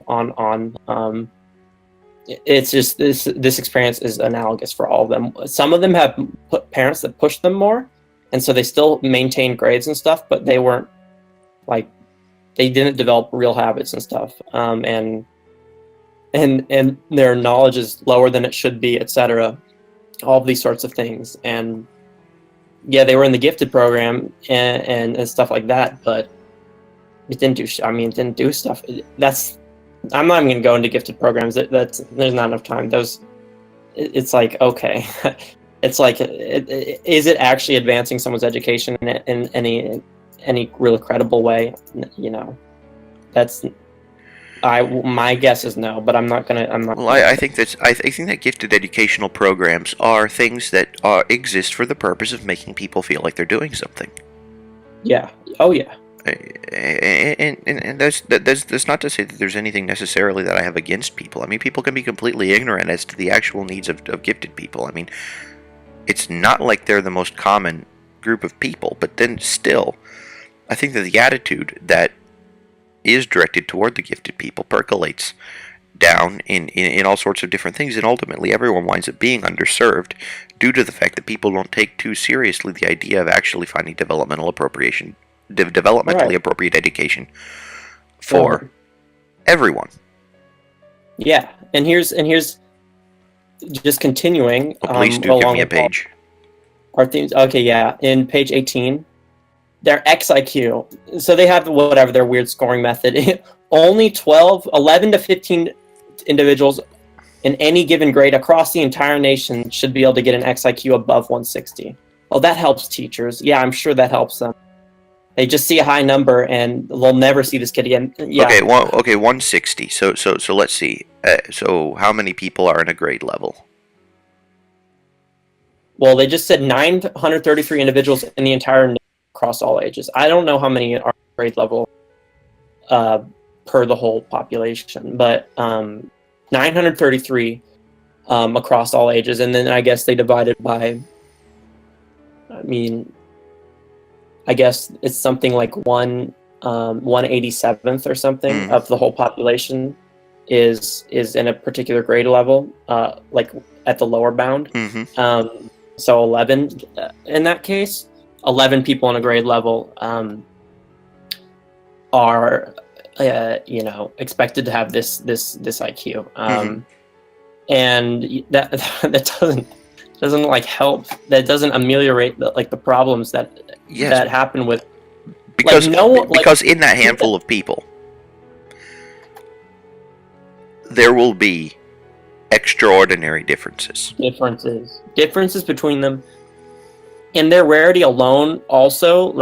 It's just this experience is analogous for all of them. Some of them have parents that push them more, and so they still maintain grades and stuff, but they weren't, like, they didn't develop real habits and stuff, and their knowledge is lower than it should be, etc. All of these sorts of things. And yeah, they were in the gifted program and stuff like that, but it didn't do. It didn't do stuff. I'm not even going to go into gifted programs. There's not enough time. It's like, okay, it's like, is it actually advancing someone's education in any really credible way? That's my guess is no, but I'm not. Well, I think that gifted educational programs are things that exist for the purpose of making people feel like they're doing something. Yeah. Oh yeah. And that's not to say that there's anything necessarily that I have against people. I mean, people can be completely ignorant as to the actual needs of gifted people. I mean, it's not like they're the most common group of people, but then still, I think that the attitude that is directed toward the gifted people percolates down in all sorts of different things, and ultimately everyone winds up being underserved due to the fact that people don't take too seriously the idea of actually finding developmentally appropriate education for everyone. Yeah, and here's just continuing. Well, please do give me a page. Our themes. Okay, yeah, in page 18, their XIQ. So they have whatever their weird scoring method. Only 11 to 15 individuals in any given grade across the entire nation should be able to get an XIQ above 160. Well, that helps teachers. Yeah, I'm sure that helps them. They just see a high number and they'll never see this kid again. Yeah. Okay, 160. So let's see. So how many people are in a grade level? Well, they just said 933 individuals in the entire nation across all ages. I don't know how many are grade level per the whole population, but 933 across all ages, and then I guess they divided by. I guess it's something like 187th or something of the whole population is in a particular grade level, like at the lower bound. So 11 in that case, 11 people in a grade level are expected to have this IQ, and that doesn't like help. That doesn't ameliorate the problems that happen with because in that handful of people there will be extraordinary differences between them, and their rarity alone also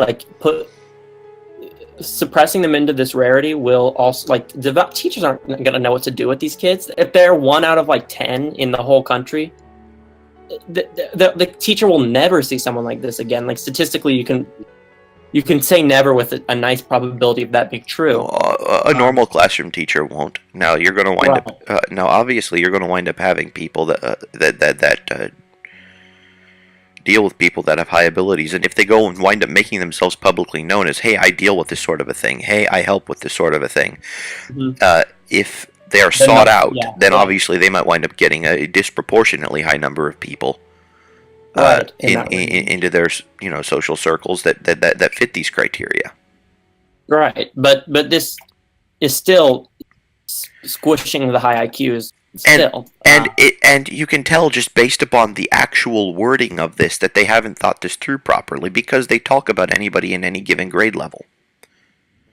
suppressing them into this rarity will also devout teachers aren't going to know what to do with these kids. If they're 1 out of 10 in the whole country, the teacher will never see someone like this again. Like statistically, you can say never with a nice probability of that being true. A normal classroom teacher won't. Now you're going to wind up. Now obviously you're going to wind up having people that deal with people that have high abilities, and if they go and wind up making themselves publicly known as, "Hey, I deal with this sort of a thing. Hey, I help with this sort of a thing," if they are sought out, then obviously they might wind up getting a disproportionately high number of people into their social circles that fit these criteria. Right, but this is still squishing the high IQs. And you can tell just based upon the actual wording of this that they haven't thought this through properly, because they talk about anybody in any given grade level.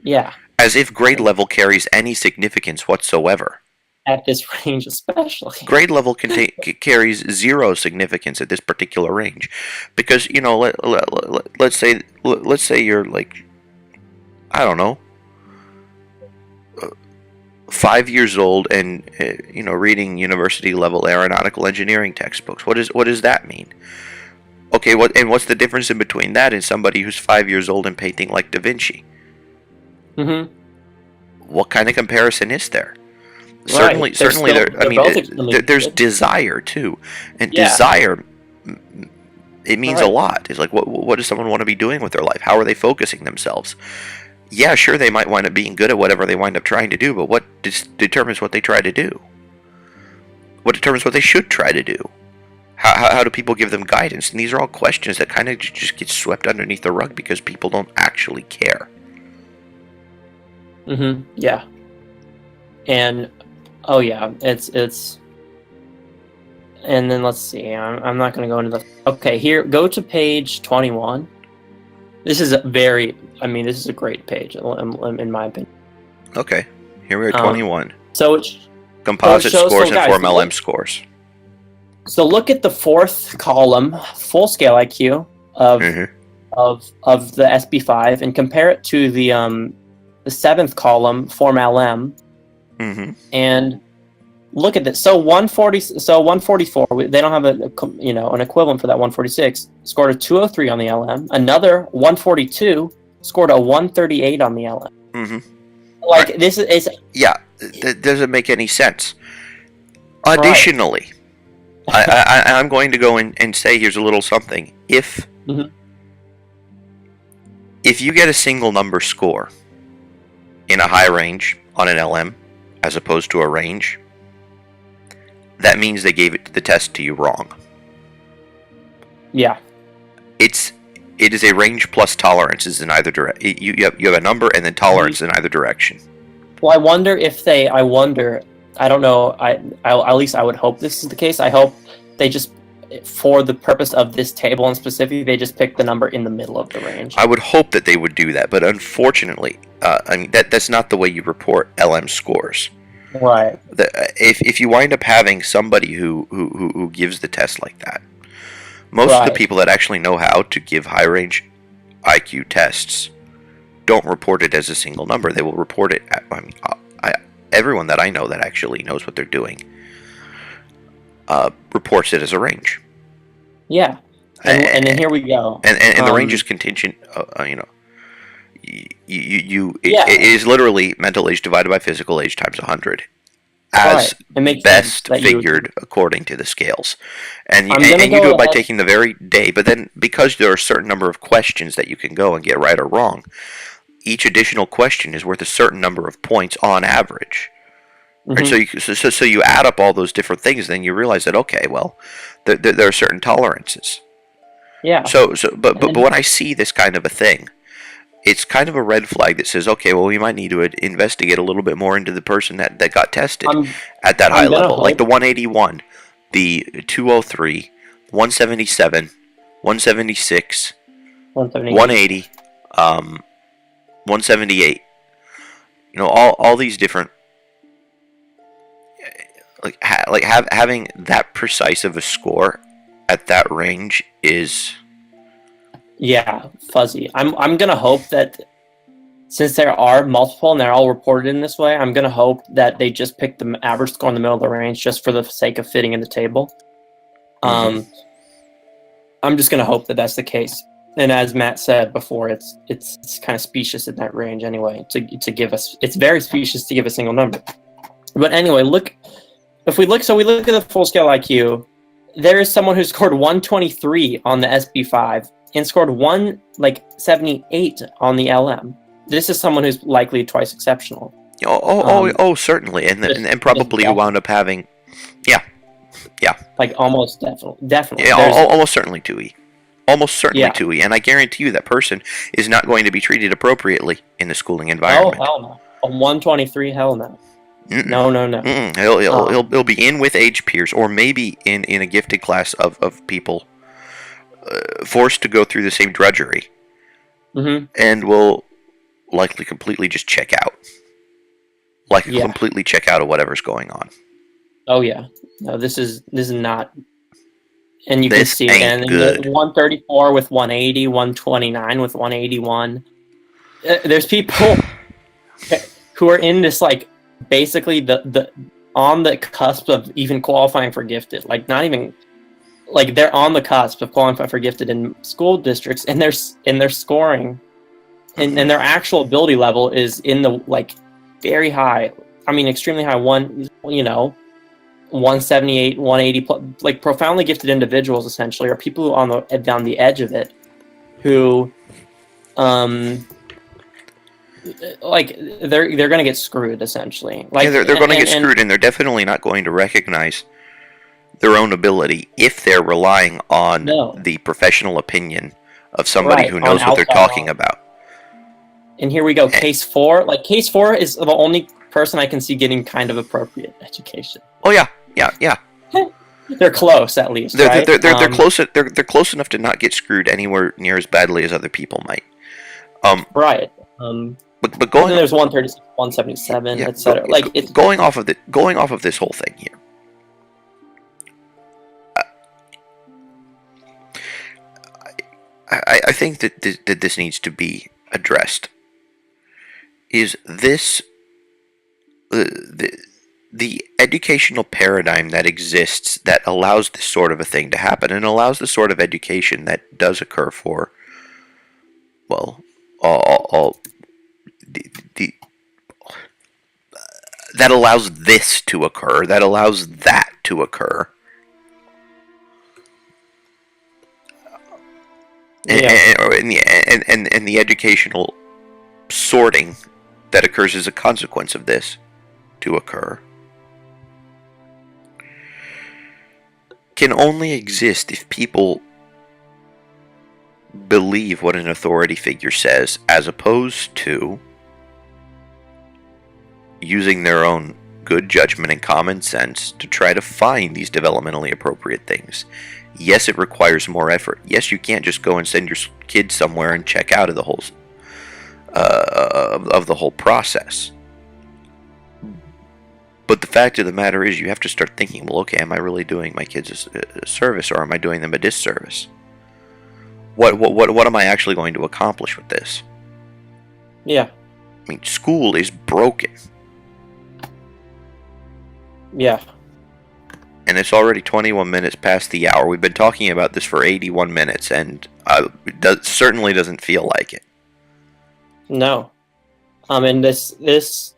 Yeah. As if grade level carries any significance whatsoever. At this range especially. Grade level carries zero significance at this particular range. Because, let's say you're I don't know, 5 years old and reading university level aeronautical engineering textbooks. What does that mean? Okay, what's the difference in between that and somebody who's 5 years old and painting like Da Vinci? What kind of comparison is there? Certainly there's desire too, and desire, it means a lot. It's like what does someone want to be doing with their life? How are they focusing themselves? Yeah, sure, they might wind up being good at whatever they wind up trying to do, but what determines what they try to do? What determines what they should try to do? How do people give them guidance? And these are all questions that kind of just get swept underneath the rug because people don't actually care. Yeah. And it's and then let's see. I'm not going to go into the. Okay, here, go to page 21. This is a great page in my opinion. Okay, here we are, 21. So it's composite scores and Form LM scores. So look at the fourth column, full scale IQ of the SB5, and compare it to the seventh column, Form LM, and look at this. So 144. They don't have an equivalent for that 146. Scored a 203 on the LM. Another 142 scored a 138 on the LM. This is that doesn't make any sense. Additionally, I'm going to go and say here's a little something. If you get a single number score in a high range on an LM as opposed to a range, that means they gave the test to you wrong. Yeah. It is a range plus tolerances in either direction. You have a number and then tolerance in either direction. Well, I wonder if they. I don't know. At least I would hope this is the case. I hope they just, for the purpose of this table in specific, they just pick the number in the middle of the range. I would hope that they would do that, but unfortunately, that's not the way you report LM scores. Right. If you wind up having somebody who gives the test like that, most of the people that actually know how to give high range IQ tests don't report it as a single number. They will report it. Everyone that I know that actually knows what they're doing reports it as a range. Yeah, and then here we go. And the range is contingent. It is literally mental age divided by physical age times 100, as best figured according to the scales. And you do it by taking the very day. But then, because there are a certain number of questions that you can go and get right or wrong, each additional question is worth a certain number of points on average. Mm-hmm. Right? So you add up all those different things, then you realize that, okay, well, there are certain tolerances. Yeah. But when I see this kind of a thing, it's kind of a red flag that says, okay, well, we might need to investigate a little bit more into the person that got tested at that high level. Like the 181, the 203, 177, 176, 180, 178. All these different, having that precise of a score at that range is... Yeah, fuzzy. I'm gonna hope that, since there are multiple and they're all reported in this way, I'm gonna hope that they just pick the average score in the middle of the range just for the sake of fitting in the table. I'm just gonna hope that that's the case. And as Matt said before, it's kind of specious in that range anyway. To give us, it's very specious to give a single number. But anyway, we look at the full scale IQ. There is someone who scored 123 on the SB5. And scored 178 on the LM. This is someone who's likely twice exceptional. Certainly, and probably who wound up having, yeah, like almost definitely. Yeah, almost certainly 2E, certainly 2E, and I guarantee you that person is not going to be treated appropriately in the schooling environment. Oh hell no! A 123, hell no. Mm-mm. No. He'll be in with age peers, or maybe in a gifted class of people. Forced to go through the same drudgery, and will likely completely just check out, completely check out of whatever's going on. Oh yeah, no, this is not, and you can see it. And good. 134 with 180, 129 with 181. There's people who are in this basically the on the cusp of even qualifying for gifted, not even. They're on the cusp of qualifying for gifted in school districts, and they're scoring, and their actual ability level is in the very high. I mean, extremely high. 178, 180. Profoundly gifted individuals essentially, or people who are on the edge of it, who, they're gonna get screwed essentially. They're going to get screwed, and they're definitely not going to recognize their own ability if they're relying on the professional opinion of somebody who knows what they're talking about. And here we go, case 4. Case 4 is the only person I can see getting kind of appropriate education. Oh yeah. They're close, at least. They're close. They're close enough to not get screwed anywhere near as badly as other people might. Right. But going, there's 136, 177, etc. Going off of this whole thing here. I think that this needs to be addressed. Is this the educational paradigm that exists that allows this sort of a thing to happen, and allows the sort of education that does occur for, well, that allows this to occur, that allows that to occur. And the educational sorting that occurs as a consequence of this to occur. can only exist if people believe what an authority figure says, as opposed to using their own good judgment and common sense to try to find these developmentally appropriate things. Yes, it requires more effort. Yes, you can't just go and send your kid somewhere and check out of the whole process. But the fact of the matter is, you have to start thinking, well, okay, am I really doing my kids a service, or am I doing them a disservice? What am I actually going to accomplish with this? Yeah. I mean, school is broken. Yeah. And it's already 21 minutes past the hour. We've been talking about this for 81 minutes, and it certainly doesn't feel like it. No. And this,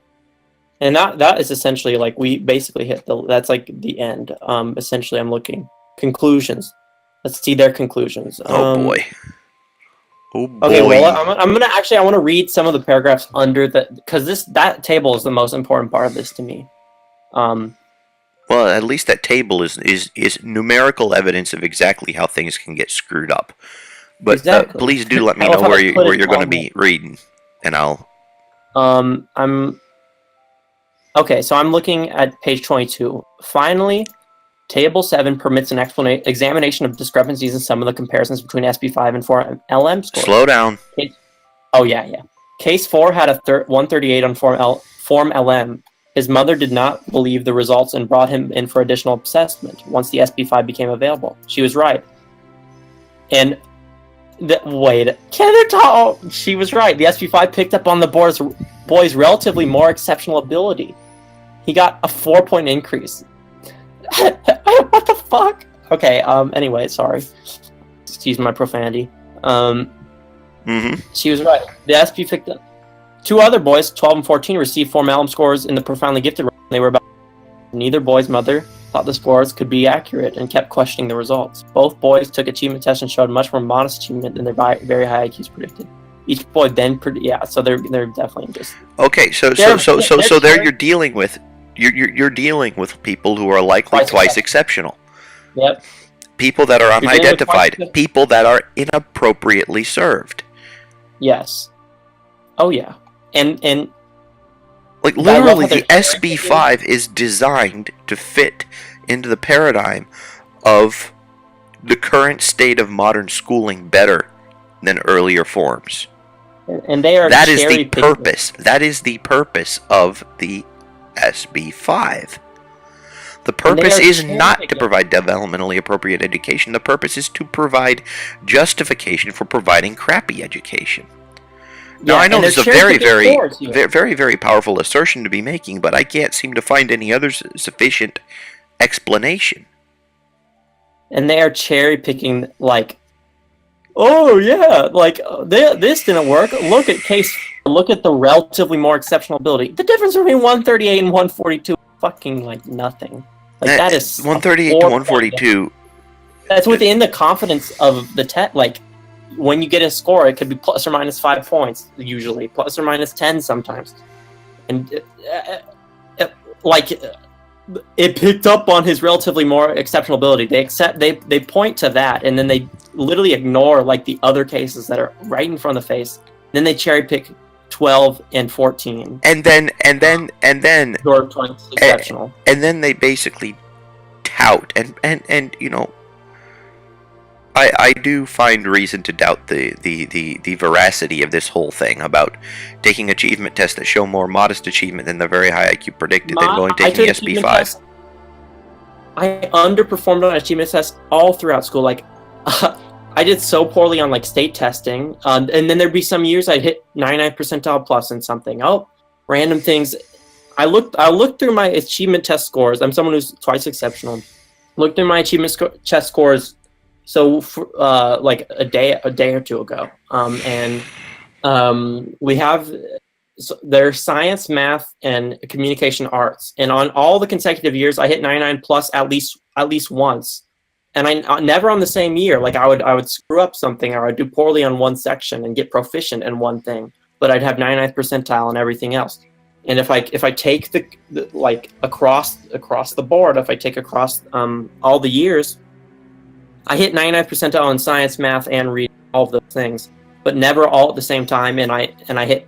and that is essentially like we basically hit that's like the end. Essentially, I'm looking conclusions. Let's see their conclusions. Oh boy. Oh boy. Okay, well, I'm gonna actually I want to read some of the paragraphs under because that table is the most important part of this to me. Well, at least that table is numerical evidence of exactly how things can get screwed up. But exactly. Please do let me know where you're going to be reading, and I'll. Okay, so I'm looking at page 22. Finally, Table 7 permits an examination of discrepancies in some of the comparisons between SB5 and 4 LM scores. Slow down. Case 4 had a 138 on Form LM. His mother did not believe the results and brought him in for additional assessment once the SB5 became available. She was right. And she was right. The SB5 picked up on the boy's relatively more exceptional ability. He got a 4-point increase. What the fuck? Okay, anyway, sorry. Excuse my profanity. She was right. The SP picked up. 2 other boys, 12 and 14, received Form LM scores in the profoundly gifted range. They were about. Neither boy's mother thought the scores could be accurate and kept questioning the results. Both boys took achievement tests and showed much more modest achievement than their very high IQs predicted. Each boy then, so they're definitely just. Okay, so there you're dealing with people who are likely twice exceptional. Yep. People that are unidentified. People that are inappropriately served. Yes. Oh yeah. And like literally the SB5 is designed to fit into the paradigm of the current state of modern schooling better than earlier forms. And they are that is the purpose. That is the purpose of the SB5. The purpose is not to provide developmentally appropriate education. The purpose is to provide justification for providing crappy education. Now, I know this is a very, very powerful assertion to be making, but I can't seem to find any other sufficient explanation. And they are cherry picking, like, oh yeah, like this didn't work. Look at the relatively more exceptional ability. The difference between 138 and 142, fucking like nothing. Like that is 138 to 142. That's within the confidence of the test. Like, when you get a score, it could be plus or minus 5 points, usually plus or minus 10 sometimes, and it picked up on his relatively more exceptional ability. They point to that, and then they literally ignore like the other cases that are right in front of the face. Then they cherry pick 12 and 14, and then you're twice exceptional, and then they basically tout and you know. I do find reason to doubt the veracity of this whole thing about taking achievement tests that show more modest achievement than the very high IQ predicted than going taking the SB5. I underperformed on achievement tests all throughout school. Like, I did so poorly on like state testing, and then there'd be some years I'd hit 99th percentile plus in something. Oh, random things. I looked through my achievement test scores. I'm someone who's twice exceptional. Looked through my achievement test scores. So, like a day or two ago, we have there's science, math, and communication arts, and on all the consecutive years, I hit 99 plus at least once, and I never on the same year. Like I would screw up something, or I'd do poorly on one section and get proficient in one thing, but I'd have 99th percentile and everything else. And if I take the like across the board, if I take across all the years. I hit 99th percentile in science, math, and reading, all of those things, but never all at the same time. And I hit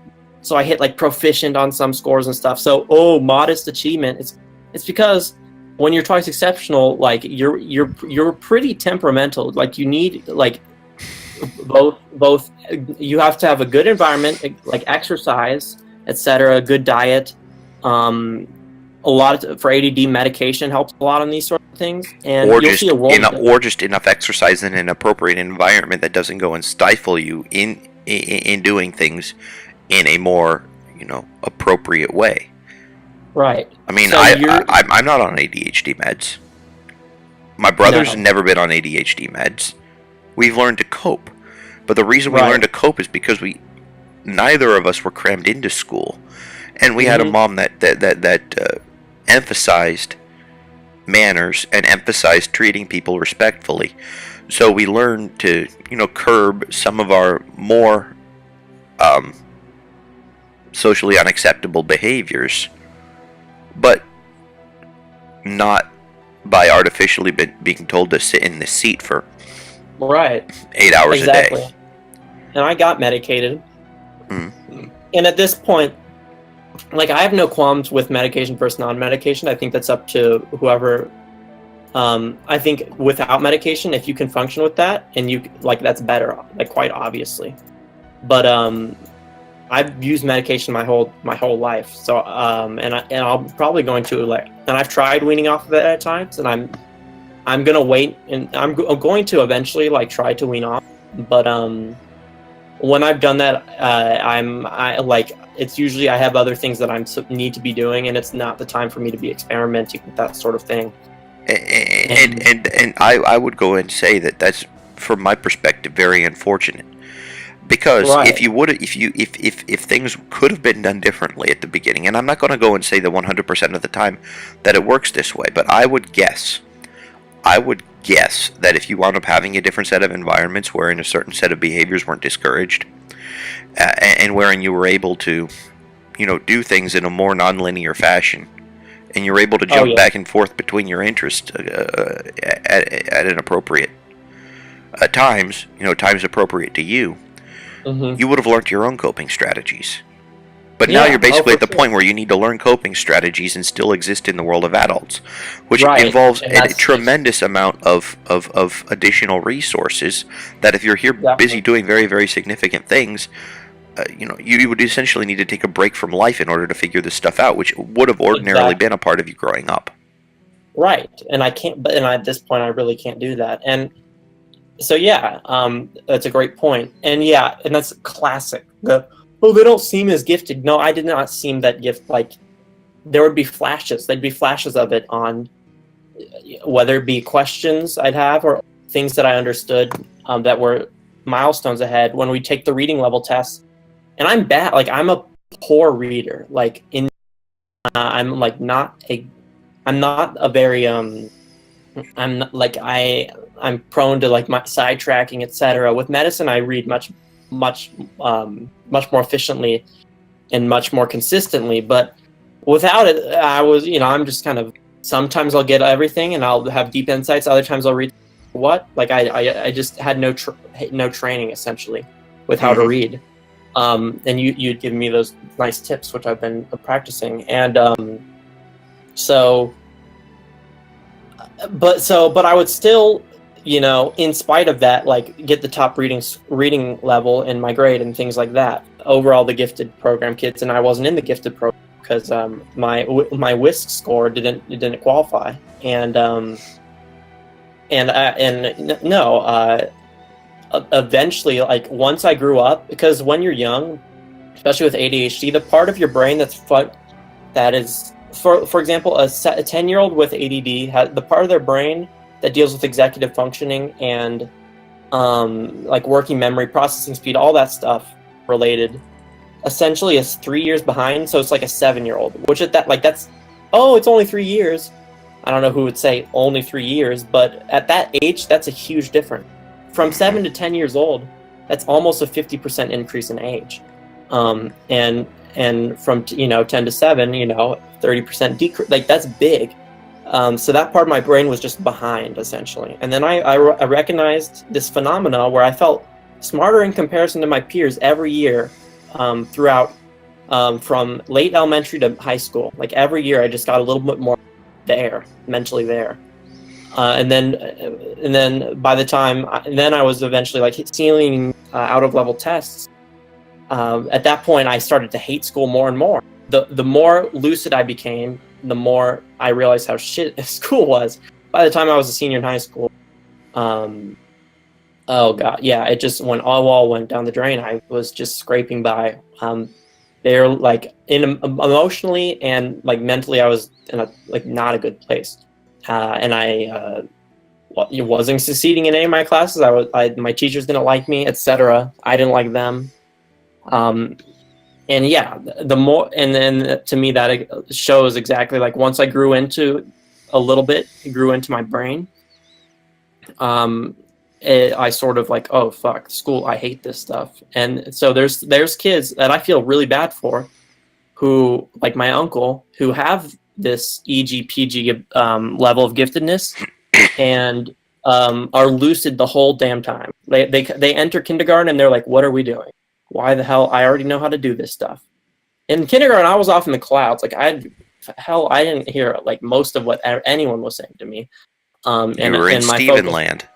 like proficient on some scores and stuff. So modest achievement. It's because when you're twice exceptional, like you're pretty temperamental. Like you need like both. You have to have a good environment, like exercise, etc. A good diet. A lot for ADD, medication helps a lot on these sort of things, and or you'll see a role. or just enough exercise in an appropriate environment that doesn't go and stifle you in doing things in a more appropriate way. Right. I mean, So I'm not on ADHD meds. My brother's never been on ADHD meds. We've learned to cope, but the reason we learned to cope is because neither of us were crammed into school, and we had a mom that emphasized manners and emphasized treating people respectfully. So we learned to curb some of our more socially unacceptable behaviors, but not by artificially being told to sit in the seat for 8 hours a day. And I got medicated. Mm-hmm. And at this point, like, I have no qualms with medication versus non-medication. I think that's up to whoever. I think without medication, if you can function with that, and that's better, like, quite obviously. But I've used medication my whole life. So and I'm probably going to and I've tried weaning off of it at times, and I'm gonna wait, and I'm going to eventually try to wean off. But when I've done that, it's usually I have other things that I need to be doing, and it's not the time for me to be experimenting with that sort of thing. And I would go and say that's, from my perspective, very unfortunate, because if things could have been done differently at the beginning, and I'm not going to go and say that 100% of the time that it works this way, but I would guess that if you wound up having a different set of environments wherein a certain set of behaviors weren't discouraged, and wherein you were able to, do things in a more nonlinear fashion, and you're able to jump back and forth between your interests at an appropriate times appropriate to you, you would have learned your own coping strategies. But now you're basically at the point where you need to learn coping strategies and still exist in the world of adults, which involves a tremendous amount of additional resources that if you're here busy doing very, very significant things, you would essentially need to take a break from life in order to figure this stuff out, which would have ordinarily been a part of you growing up. Right. And I can't, and at this point I really can't do that. And so that's a great point. And and that's classic. They don't seem as gifted. No, I did not seem that gift. Like, there would be flashes. There'd be flashes of it on, whether it be questions I'd have or things that I understood that were milestones ahead when we take the reading level tests. And I'm bad. Like, I'm a poor reader. Like, I'm not a very I'm prone to my sidetracking, etc. With medicine, I read much more efficiently and much more consistently. But without it, I'm just kind of, sometimes I'll get everything and I'll have deep insights. Other times I'll read I just had no training essentially with how to read. And you'd given me those nice tips, which I've been practicing. And but I would still, in spite of that, get the top reading level in my grade and things like that. Overall, the gifted program kids, and I wasn't in the gifted program because my WISC score didn't qualify. Eventually, once I grew up, because when you're young, especially with ADHD, the part of your brain that is, for example, a 10-year-old with ADD has the part of their brain that deals with executive functioning and working memory, processing speed, all that stuff related, essentially is 3 years behind. So it's like a 7-year-old, which at that, that's, it's only 3 years. I don't know who would say only 3 years, but at that age, that's a huge difference. From 7 to 10 years old, that's almost a 50% increase in age. And from 10 to 7, 30% decrease. That's big. So that part of my brain was just behind, essentially. And then I recognized this phenomena where I felt smarter in comparison to my peers every year throughout from late elementary to high school. Like every year, I just got a little bit more there, mentally there. And then by the time, then I was eventually like sealing out of level tests. At that point, I started to hate school more and more. The more lucid I became, the more I realized how shit school was. By the time I was a senior in high school, oh god, yeah, it just all went down the drain. I was just scraping by. They're like emotionally and like mentally, I was in a like not a good place, and I wasn't succeeding in any of my classes. My teachers didn't like me, etc. I didn't like them. And yeah, the more, and then to me that shows exactly like once I grew into a little bit, it grew into my brain. I sort of like, oh fuck, school, I hate this stuff. And so there's kids that I feel really bad for, who like my uncle, who have this EGPG level of giftedness, and are lucid the whole damn time. They enter kindergarten and they're like, what are we doing? Why the hell? I already know how to do this stuff. In kindergarten, I was off in the clouds. Like I didn't hear like most of what anyone was saying to me. You were in and my Steven focus, land.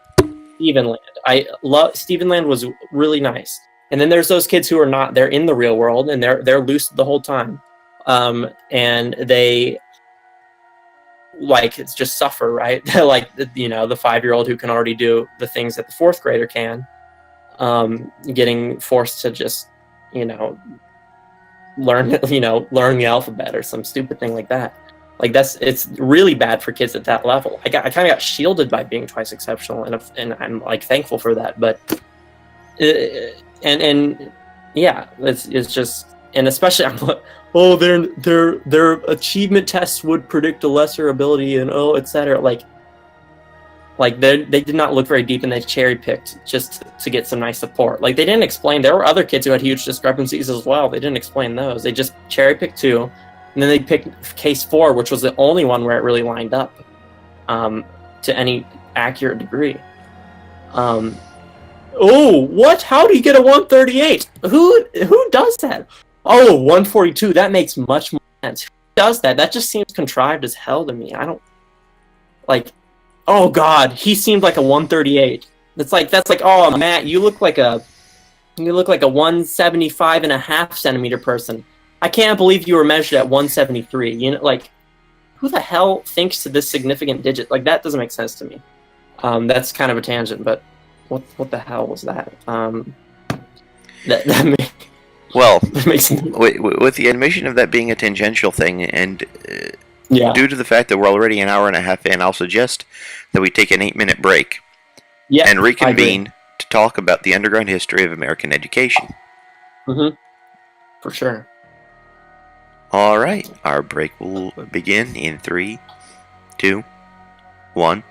Steven Land. I love Steven Land, was really nice. And then there's those kids who are not. They're in the real world and they're lucid the whole time, and they like it's just suffer, right? Like the 5-year-old who can already do the things that the 4th grader can, getting forced to just learn learn the alphabet or some stupid thing like that. Like it's really bad for kids at that level. I kind of got shielded by being twice exceptional, and I'm like thankful for that. But and yeah, it's just, and especially I'm like, oh, their achievement tests would predict a lesser ability, and etc. Like they did not look very deep, and they cherry picked just to get some nice support. Like they didn't explain. There were other kids who had huge discrepancies as well. They didn't explain those. They just cherry picked 2, and then they picked case 4, which was the only one where it really lined up to any accurate degree. Oh, what? How do you get a 138? Who does that? Oh, 142. That makes much more sense. Who does that? That just seems contrived as hell to me. I don't like. Oh God, he seemed like a 138. That's like, oh Matt, you look like a 175.5 centimeter person. I can't believe you were measured at 173. Like, who the hell thinks to this significant digit? Like, that doesn't make sense to me. That's kind of a tangent, but what the hell was that? That makes with the admission of that being a tangential thing, and yeah. due to the fact that we're already an hour and a half in, I'll suggest that we take an 8-minute break and reconvene to talk about the underground history of American education. Mm-hmm. For sure. All right, our break will begin in 3, 2, 1.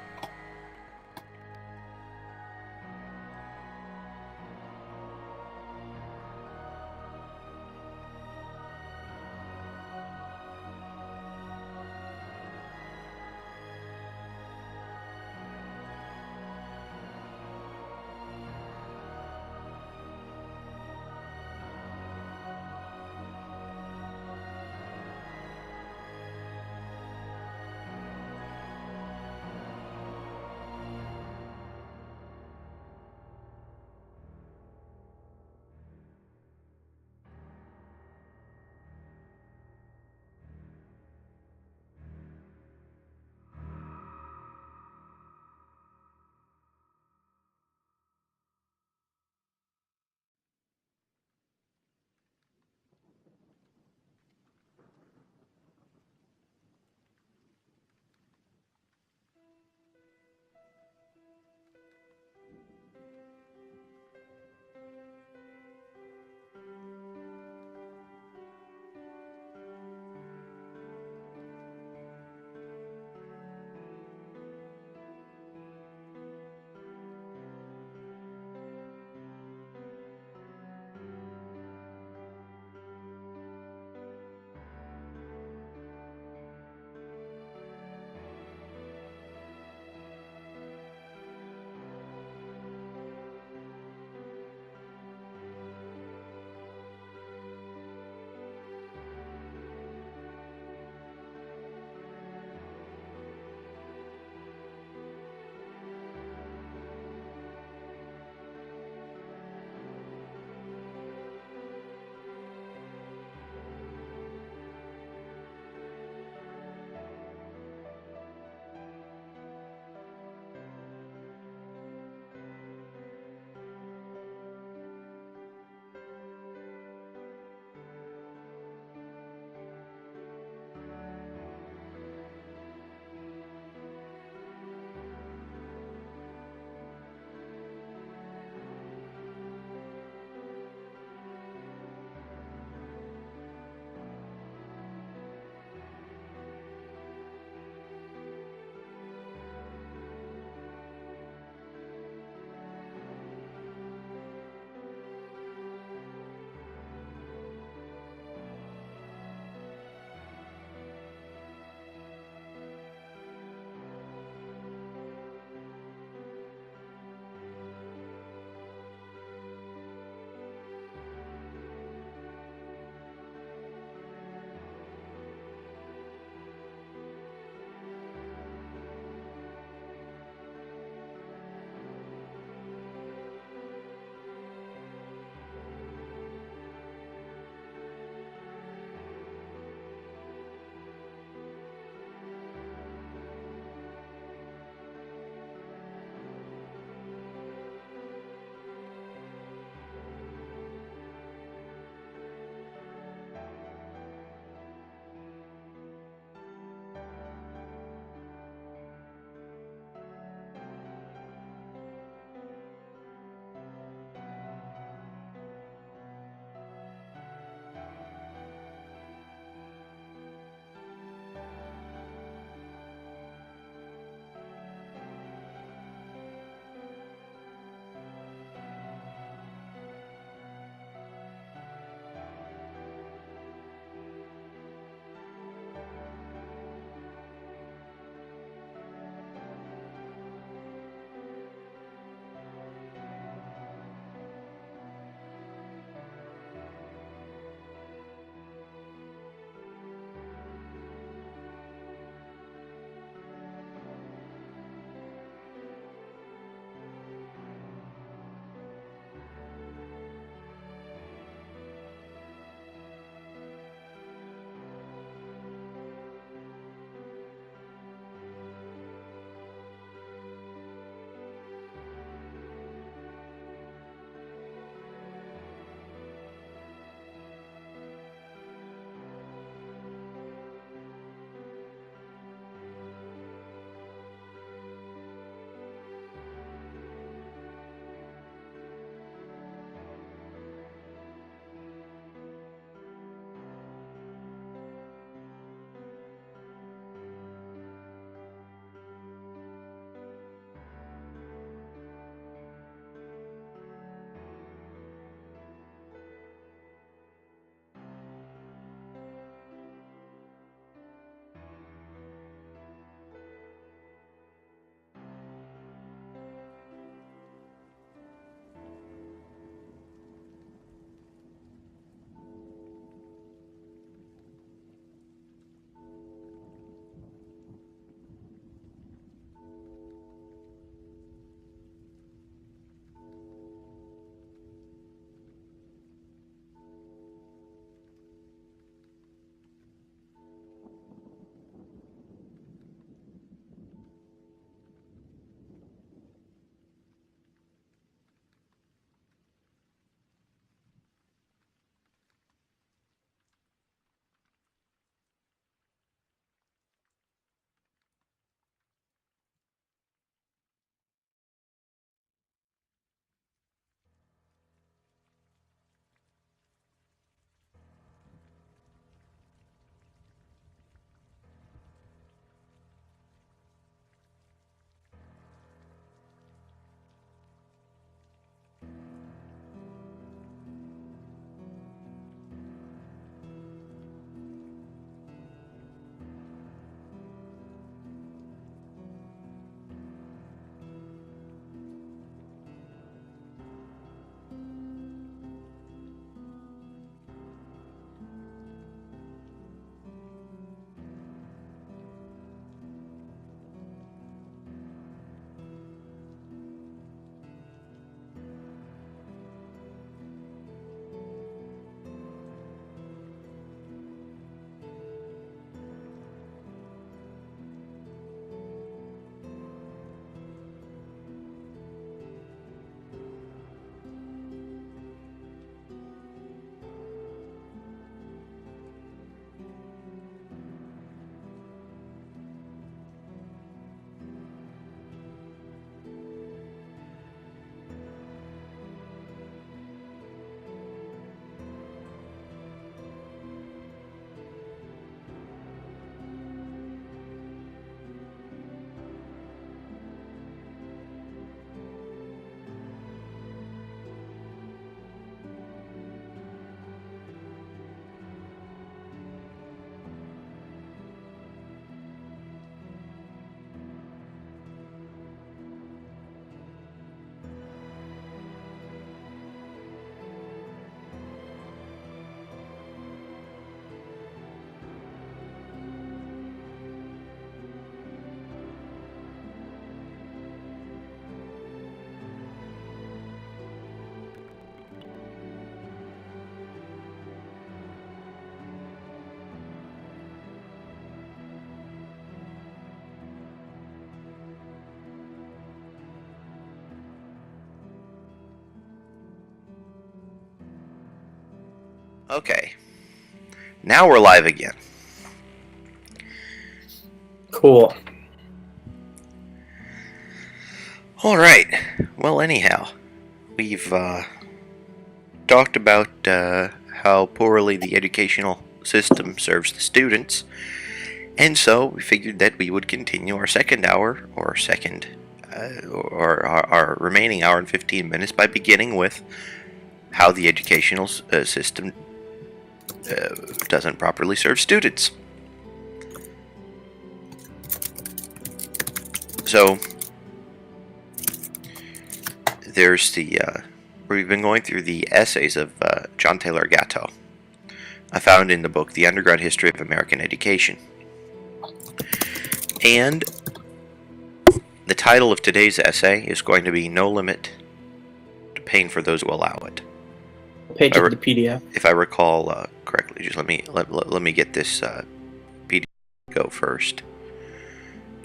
Okay. Now we're live again. Cool. Alright. Well, anyhow, we've talked about how poorly the educational system serves the students, and so we figured that we would continue our second hour, or our remaining hour and 15 minutes by beginning with how the educational system doesn't properly serve students. So, there's we've been going through the essays of John Taylor Gatto, found in the book The Underground History of American Education. And the title of today's essay is going to be No Limit to Pain for Those Who Allow It. Page of the PDF. If I recall correctly, just let me get this PDF go first,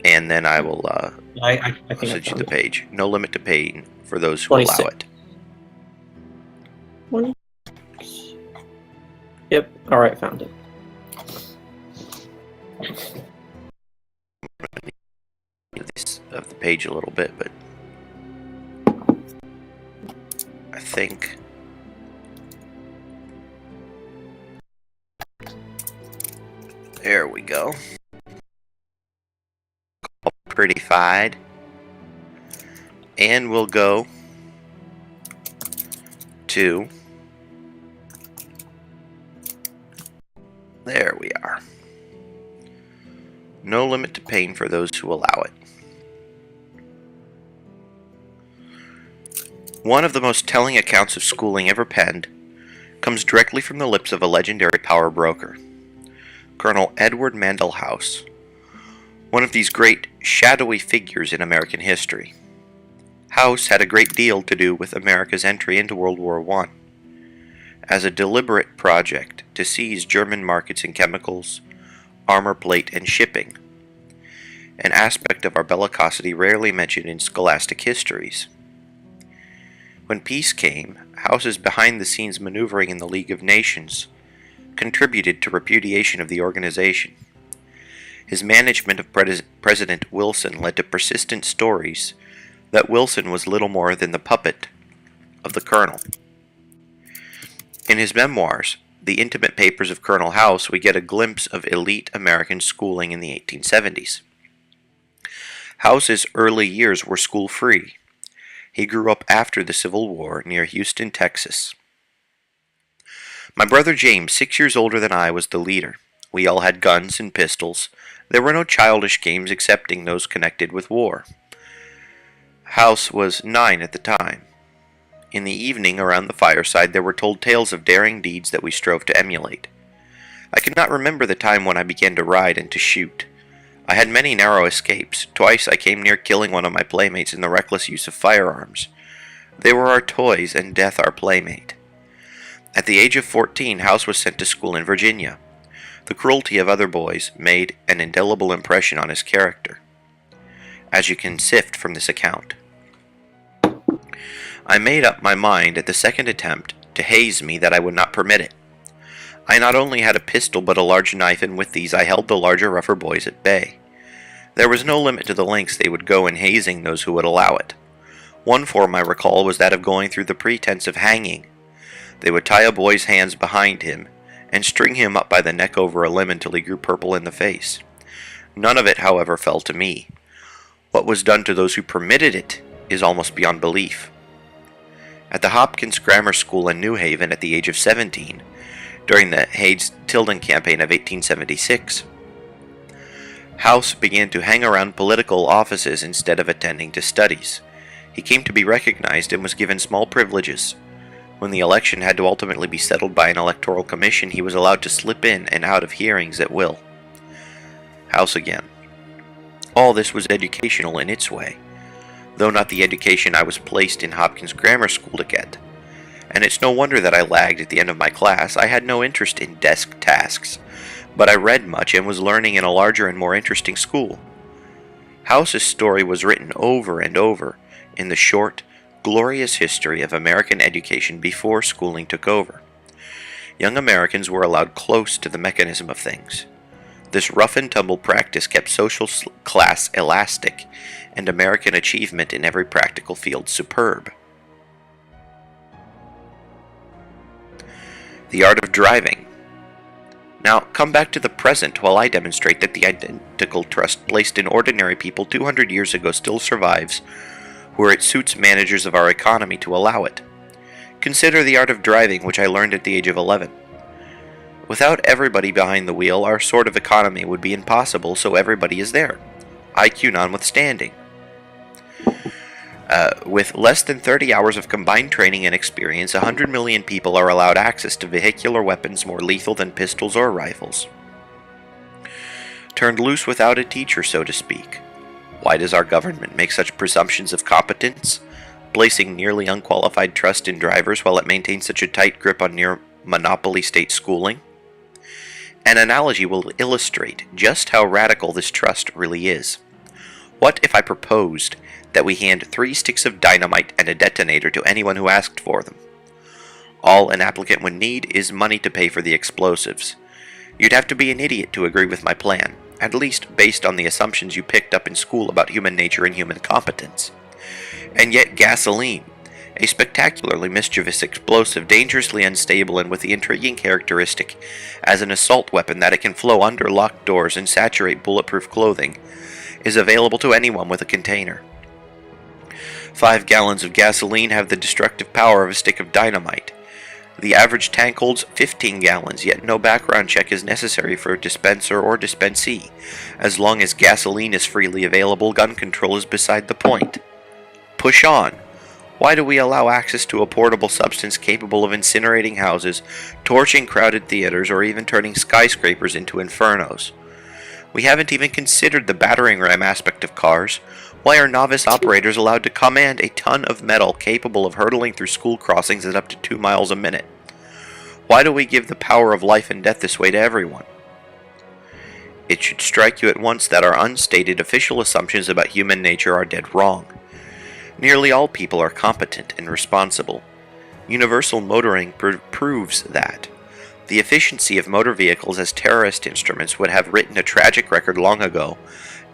and then I will I think send you the page. No limit to pain for those who 26. allow it. 20. Yep. All right, found it. This of the page a little bit, but I think there we go. Prettified, and we'll go to there we are. No limit to pain for those who allow it. One of the most telling accounts of schooling ever penned comes directly from the lips of a legendary power broker, Colonel Edward Mandell House, one of these great shadowy figures in American history. House had a great deal to do with America's entry into World War I, as a deliberate project to seize German markets in chemicals, armor plate, and shipping, an aspect of our bellicosity rarely mentioned in scholastic histories. When peace came, House's behind-the-scenes maneuvering in the League of Nations contributed to repudiation of the organization. His management of President Wilson led to persistent stories that Wilson was little more than the puppet of the Colonel. In his memoirs, The Intimate Papers of Colonel House, we get a glimpse of elite American schooling in the 1870s. House's early years were school-free. He grew up after the Civil War near Houston, Texas. My brother James, 6 years older than I, was the leader. We all had guns and pistols. There were no childish games excepting those connected with war. House was 9 at the time. In the evening, around the fireside, there were told tales of daring deeds that we strove to emulate. I cannot remember the time when I began to ride and to shoot. I had many narrow escapes. Twice I came near killing one of my playmates in the reckless use of firearms. They were our toys, and death our playmate. At the age of 14, House was sent to school in Virginia. The cruelty of other boys made an indelible impression on his character, as you can sift from this account. I made up my mind at the second attempt to haze me that I would not permit it. I not only had a pistol but a large knife, and with these I held the larger, rougher boys at bay. There was no limit to the lengths they would go in hazing those who would allow it. One form, I recall, was that of going through the pretense of hanging. They would tie a boy's hands behind him and string him up by the neck over a limb until he grew purple in the face. None of it, however, fell to me. What was done to those who permitted it is almost beyond belief. At the Hopkins Grammar School in New Haven at the age of 17, during the Hayes-Tilden campaign of 1876, House began to hang around political offices instead of attending to studies. He came to be recognized and was given small privileges. When the election had to ultimately be settled by an electoral commission, he was allowed to slip in and out of hearings at will. House again. All this was educational in its way, though not the education I was placed in Hopkins Grammar School to get. And it's no wonder that I lagged at the end of my class. I had no interest in desk tasks, but I read much and was learning in a larger and more interesting school. House's story was written over and over in the short, glorious history of American education before schooling took over. young Americans were allowed close to the mechanism of things. This rough-and-tumble practice kept social class elastic and American achievement in every practical field superb. The art of driving. Now, come back to the present while I demonstrate that the identical trust placed in ordinary people 200 years ago still survives, where it suits managers of our economy to allow it. Consider the art of driving, which I learned at the age of 11. Without everybody behind the wheel, our sort of economy would be impossible, so everybody is there. IQ notwithstanding. With less than 30 hours of combined training and experience, 100 million people are allowed access to vehicular weapons more lethal than pistols or rifles. Turned loose without a teacher, so to speak. Why does our government make such presumptions of competence, placing nearly unqualified trust in drivers while it maintains such a tight grip on near monopoly state schooling? An analogy will illustrate just how radical this trust really is. What if I proposed that we hand 3 sticks of dynamite and a detonator to anyone who asked for them? All an applicant would need is money to pay for the explosives. You'd have to be an idiot to agree with my plan, at least based on the assumptions you picked up in school about human nature and human competence. And yet gasoline, a spectacularly mischievous explosive, dangerously unstable and with the intriguing characteristic as an assault weapon that it can flow under locked doors and saturate bulletproof clothing, is available to anyone with a container. 5 gallons of gasoline have the destructive power of a stick of dynamite. The average tank holds 15 gallons, yet no background check is necessary for a dispenser or dispensee. As long as gasoline is freely available, gun control is beside the point. Push on. Why do we allow access to a portable substance capable of incinerating houses, torching crowded theaters, or even turning skyscrapers into infernos? We haven't even considered the battering ram aspect of cars. Why are novice operators allowed to command a ton of metal capable of hurtling through school crossings at up to 2 miles a minute? Why do we give the power of life and death this way to everyone? It should strike you at once that our unstated official assumptions about human nature are dead wrong. Nearly all people are competent and responsible. Universal motoring proves that. The efficiency of motor vehicles as terrorist instruments would have written a tragic record long ago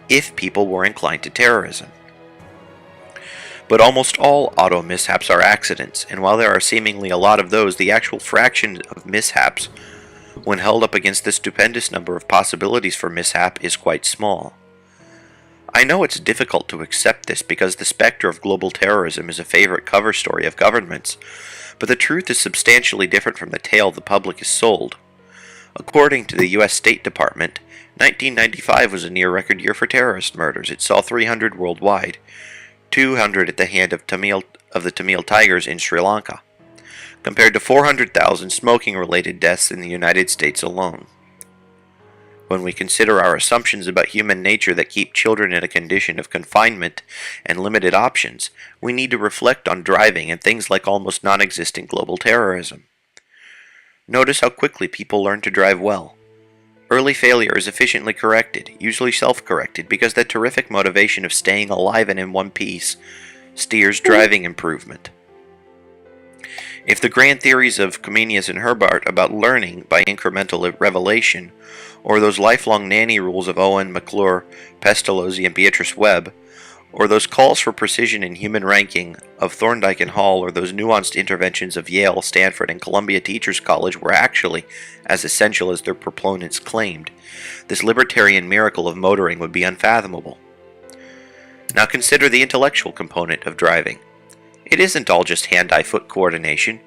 if people were inclined to terrorism. But almost all auto mishaps are accidents, and while there are seemingly a lot of those, the actual fraction of mishaps, when held up against the stupendous number of possibilities for mishap, is quite small. I know it's difficult to accept this because the specter of global terrorism is a favorite cover story of governments, but the truth is substantially different from the tale the public is sold. According to the U.S. State Department, 1995 was a near-record year for terrorist murders. It saw 300 worldwide, 200 at the hand of the Tamil Tigers in Sri Lanka, compared to 400,000 smoking-related deaths in the United States alone. When we consider our assumptions about human nature that keep children in a condition of confinement and limited options, we need to reflect on driving and things like almost non-existent global terrorism. Notice how quickly people learn to drive well. Early failure is efficiently corrected, usually self-corrected, because the terrific motivation of staying alive and in one piece steers driving improvement. If the grand theories of Comenius and Herbart about learning by incremental revelation, or those lifelong nanny rules of Owen, McClure, Pestalozzi, and Beatrice Webb, or those calls for precision in human ranking of Thorndike and Hall, or those nuanced interventions of Yale, Stanford, and Columbia Teachers College were actually as essential as their proponents claimed, this libertarian miracle of motoring would be unfathomable. Now consider the intellectual component of driving. It isn't all just hand-eye-foot coordination.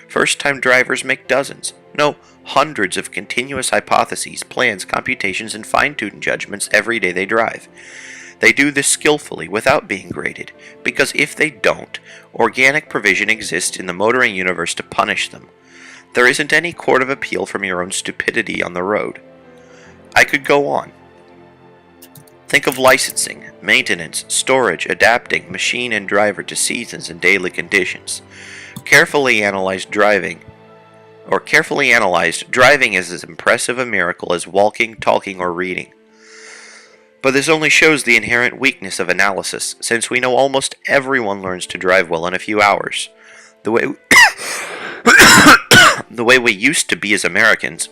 First-time drivers make dozens, no, hundreds of continuous hypotheses, plans, computations, and fine-tuned judgments every day they drive. They do this skillfully without being graded, because if they don't, organic provision exists in the motoring universe to punish them. There isn't any court of appeal from your own stupidity on the road. I could go on. Think of licensing, maintenance, storage, adapting machine and driver to seasons and daily conditions. Carefully analyzed, driving is as impressive a miracle as walking, talking, or reading. But this only shows the inherent weakness of analysis, since we know almost everyone learns to drive well in a few hours. The the way we used to be as Americans,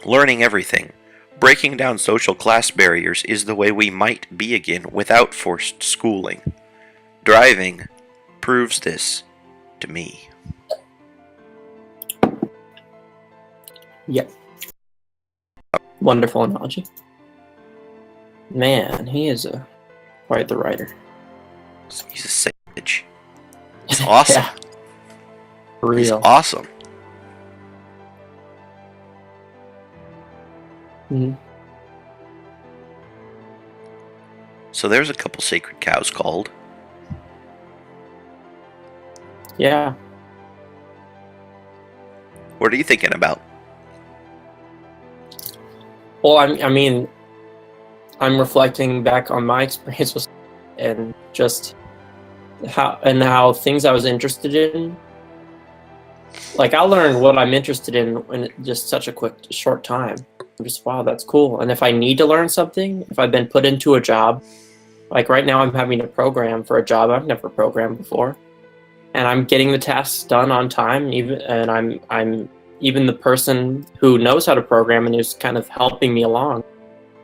learning everything, breaking down social class barriers is the way we might be again without forced schooling. Driving proves this to me. Yeah. Wonderful analogy. Man, he is quite the writer. He's a savage. He's awesome. Yeah. For real. He's awesome. Mhm. So there's a couple sacred cows called. Yeah. What are you thinking about? Well, I mean, I'm reflecting back on my experience with, and just how things I was interested in. Like, I'll learn what I'm interested in just such a short time. I'm just, wow, that's cool. And if I need to learn something, if I've been put into a job, like right now I'm having to program for a job I've never programmed before, and I'm getting the tasks done on time, and I'm even the person who knows how to program and who's kind of helping me along.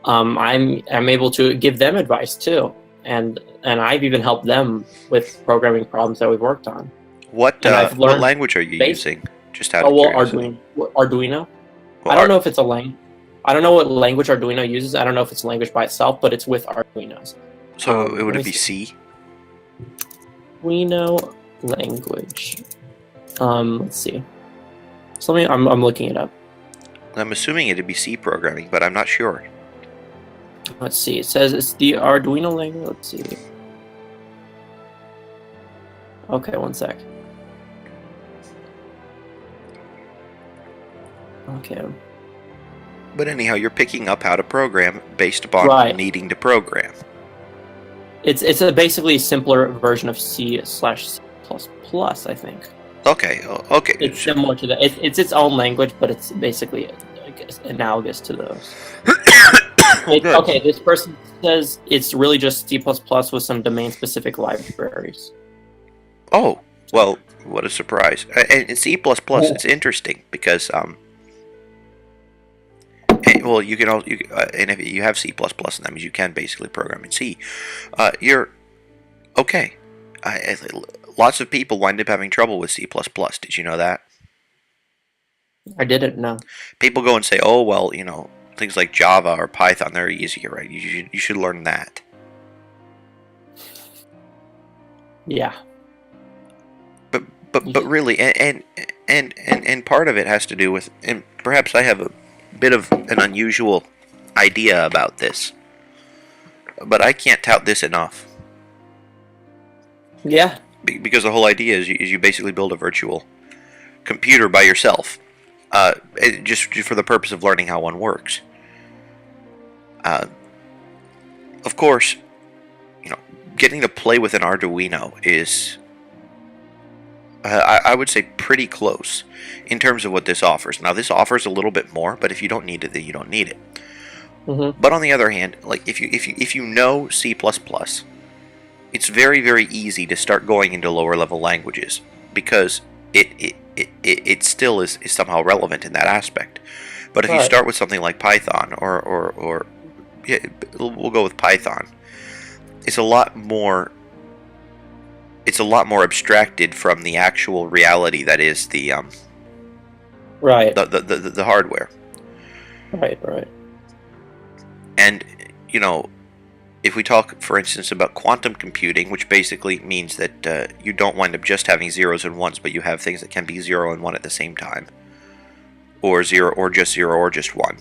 I'm able to give them advice too, and I've even helped them with programming problems that we've worked on. What language are you using? Just out of curiosity. Arduino. Well, I don't know if it's a language. I don't know what language Arduino uses. I don't know if it's a language by itself, but it's with Arduinos. So it would be C? Arduino language. Let's see. So I'm looking it up. I'm assuming it'd be C programming, but I'm not sure. Let's see. It says it's the Arduino language. Let's see. Okay, one sec. Okay. But anyhow, you're picking up how to program based upon needing to program. It's basically a simpler version of C/C++, I think. Okay. Okay. It's similar to that. It's its own language, but it's basically, I guess, analogous to those. Okay, this person says it's really just C++ with some domain-specific libraries. Oh, well, what a surprise. And in C++, it's interesting because, well, you can also, and if you have C++, and that means you can basically program in C. You're, okay. Lots of people wind up having trouble with C++. Did you know that? I didn't know. People go and say, oh, well, things like Java or Python, they're easier, right? You should learn that. Yeah. But really, and part of it has to do with, and perhaps I have a bit of an unusual idea about this, but I can't tout this enough. Yeah. Because the whole idea is you basically build a virtual computer by yourself, just for the purpose of learning how one works. Of course, getting to play with an Arduino is, I would say, pretty close in terms of what this offers. Now, this offers a little bit more, but if you don't need it, then you don't need it. Mm-hmm. But on the other hand, like if you know C++, it's very, very easy to start going into lower level languages because it still is somehow relevant in that aspect. But if you start with something like Python or we'll go with Python, it's a lot more abstracted from the actual reality that is the the hardware. Right. And if we talk, for instance, about quantum computing, which basically means that you don't wind up just having zeros and ones, but you have things that can be 0 and 1 at the same time, or 0 or just 0 or just 1,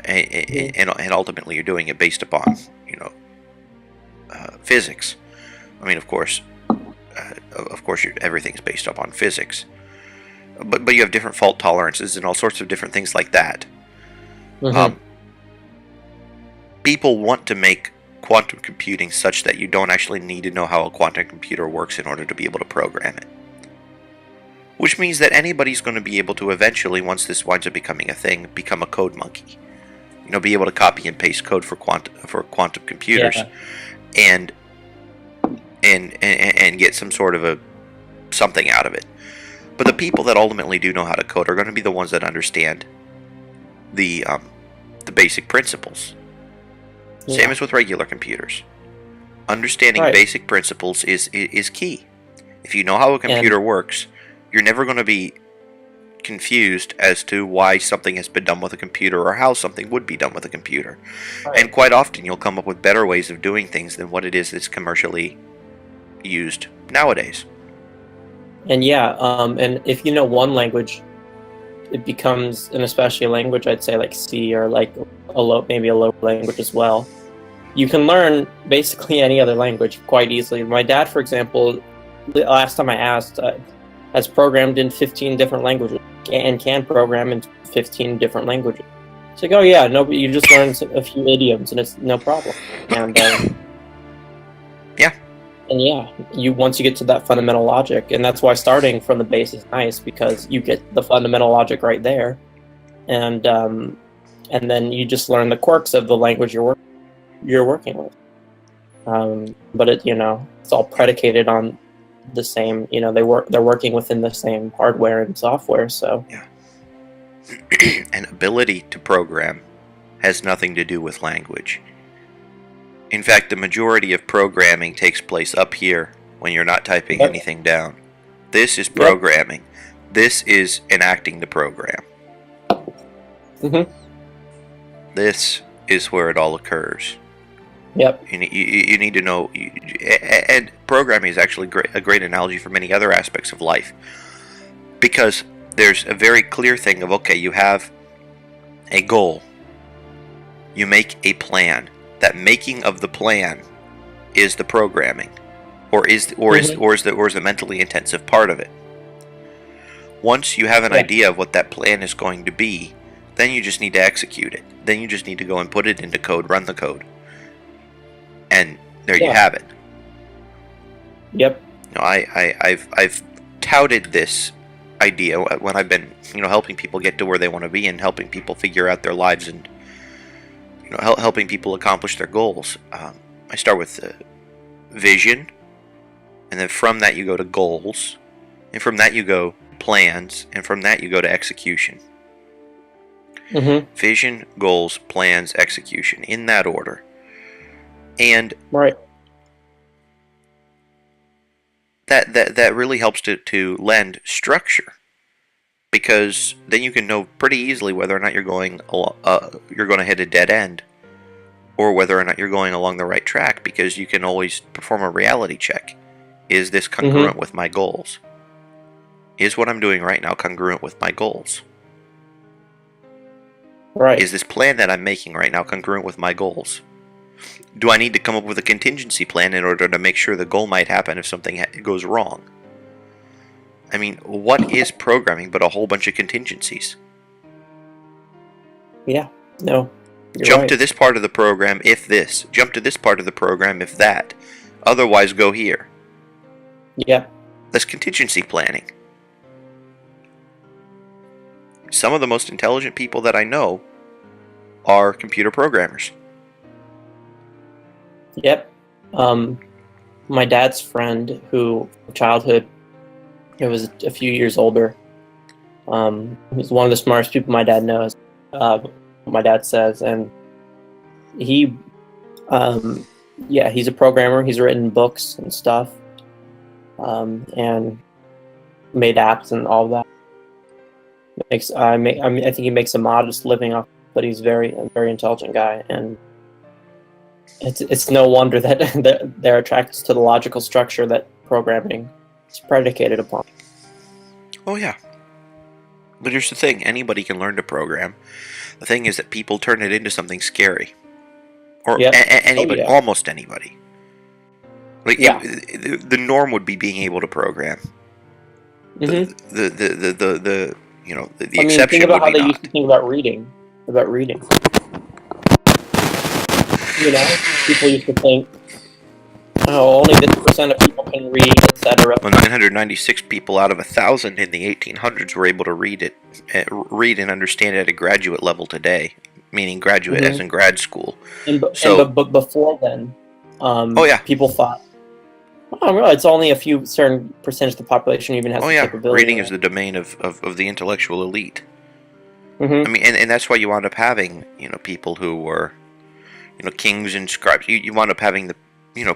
and ultimately you're doing it based upon physics. I mean, of course, everything's based upon physics, but you have different fault tolerances and all sorts of different things like that. Mm-hmm. People want to make quantum computing such that you don't actually need to know how a quantum computer works in order to be able to program it. Which means that anybody's going to be able to eventually, once this winds up becoming a thing, become a code monkey. Be able to copy and paste code for quantum computers, and get some sort of something out of it. But the people that ultimately do know how to code are going to be the ones that understand the basic principles. Yeah. Same as with regular computers. Understanding Right. basic principles is key. If you know how a computer works, you're never going to be confused as to why something has been done with a computer or how something would be done with a computer. Right. And quite often you'll come up with better ways of doing things than what it is that's commercially used nowadays. And yeah, and if you know one language, it becomes, and especially a language, I'd say like C or like maybe a low language as well. You can learn basically any other language quite easily. My dad, for example, the last time I asked, has programmed in 15 different languages and can program in 15 different languages. It's like, oh yeah, no, but you just learn a few idioms and it's no problem. And yeah. And yeah, once you get to that fundamental logic, and that's why starting from the base is nice, because you get the fundamental logic right there, and then you just learn the quirks of the language you're working with. But it's all predicated on the same. They're working within the same hardware and software. So yeah, an ability to program has nothing to do with language. In fact, the majority of programming takes place up here when you're not typing anything down. This is programming. This is enacting the program. Mm-hmm. This is where it all occurs. Yep. You need to know, and programming is actually a great analogy for many other aspects of life, because there's a very clear thing of, okay, you have a goal, you make a plan. That making of the plan is the programming, or is the mentally intensive part of it. Once you have an idea of what that plan is going to be, then you just need to execute it. Then you just need to go and put it into code, run the code, and there you have it. Yep. I've touted this idea when I've been helping people get to where they want to be and helping people figure out their lives and helping people accomplish their goals. I start with vision, and then from that you go to goals, and from that you go plans, and from that you go to execution. Mm-hmm. Vision, goals, plans, execution, in that order. And that really helps to lend structure, because then you can know pretty easily whether or not you're going to hit a dead end, or whether or not you're going along the right track, because you can always perform a reality check. Is this congruent with my goals? Is what I'm doing right now congruent with my goals? Right. Is this plan that I'm making right now congruent with my goals? Do I need to come up with a contingency plan in order to make sure the goal might happen if something goes wrong? I mean, what is programming but a whole bunch of contingencies? Yeah. No. Jump to this part of the program if this. Jump to this part of the program if that. Otherwise, go here. Yeah. That's contingency planning. Some of the most intelligent people that I know are computer programmers. Yep. My dad's friend, who childhood, it was a few years older. He's one of the smartest people my dad knows. My dad says, and he, he's a programmer. He's written books and stuff, and made apps and all that. I think he makes a modest living off, but he's a very intelligent guy, and it's no wonder that they're attracted to the logical structure that programming is predicated upon. Oh yeah. But here's the thing, anybody can learn to program. The thing is that people turn it into something scary. Or anybody, almost anybody. Like the norm would be being able to program. Mm-hmm. The exception think about would how be they not. used to think about reading. People used to think, oh, only this percent of people can read, etc. Well, 996 people out of 1,000 in the 1800s were able to read and understand it at a graduate level today, meaning graduate as in grad school. But before then, people thought Oh, really? It's only a few certain percentage of the population even has Oh the yeah, capability. reading is the domain of the intellectual elite. I Mm-hmm. mean, and that's why you wound up having, people who were, kings and scribes. You wound up having the,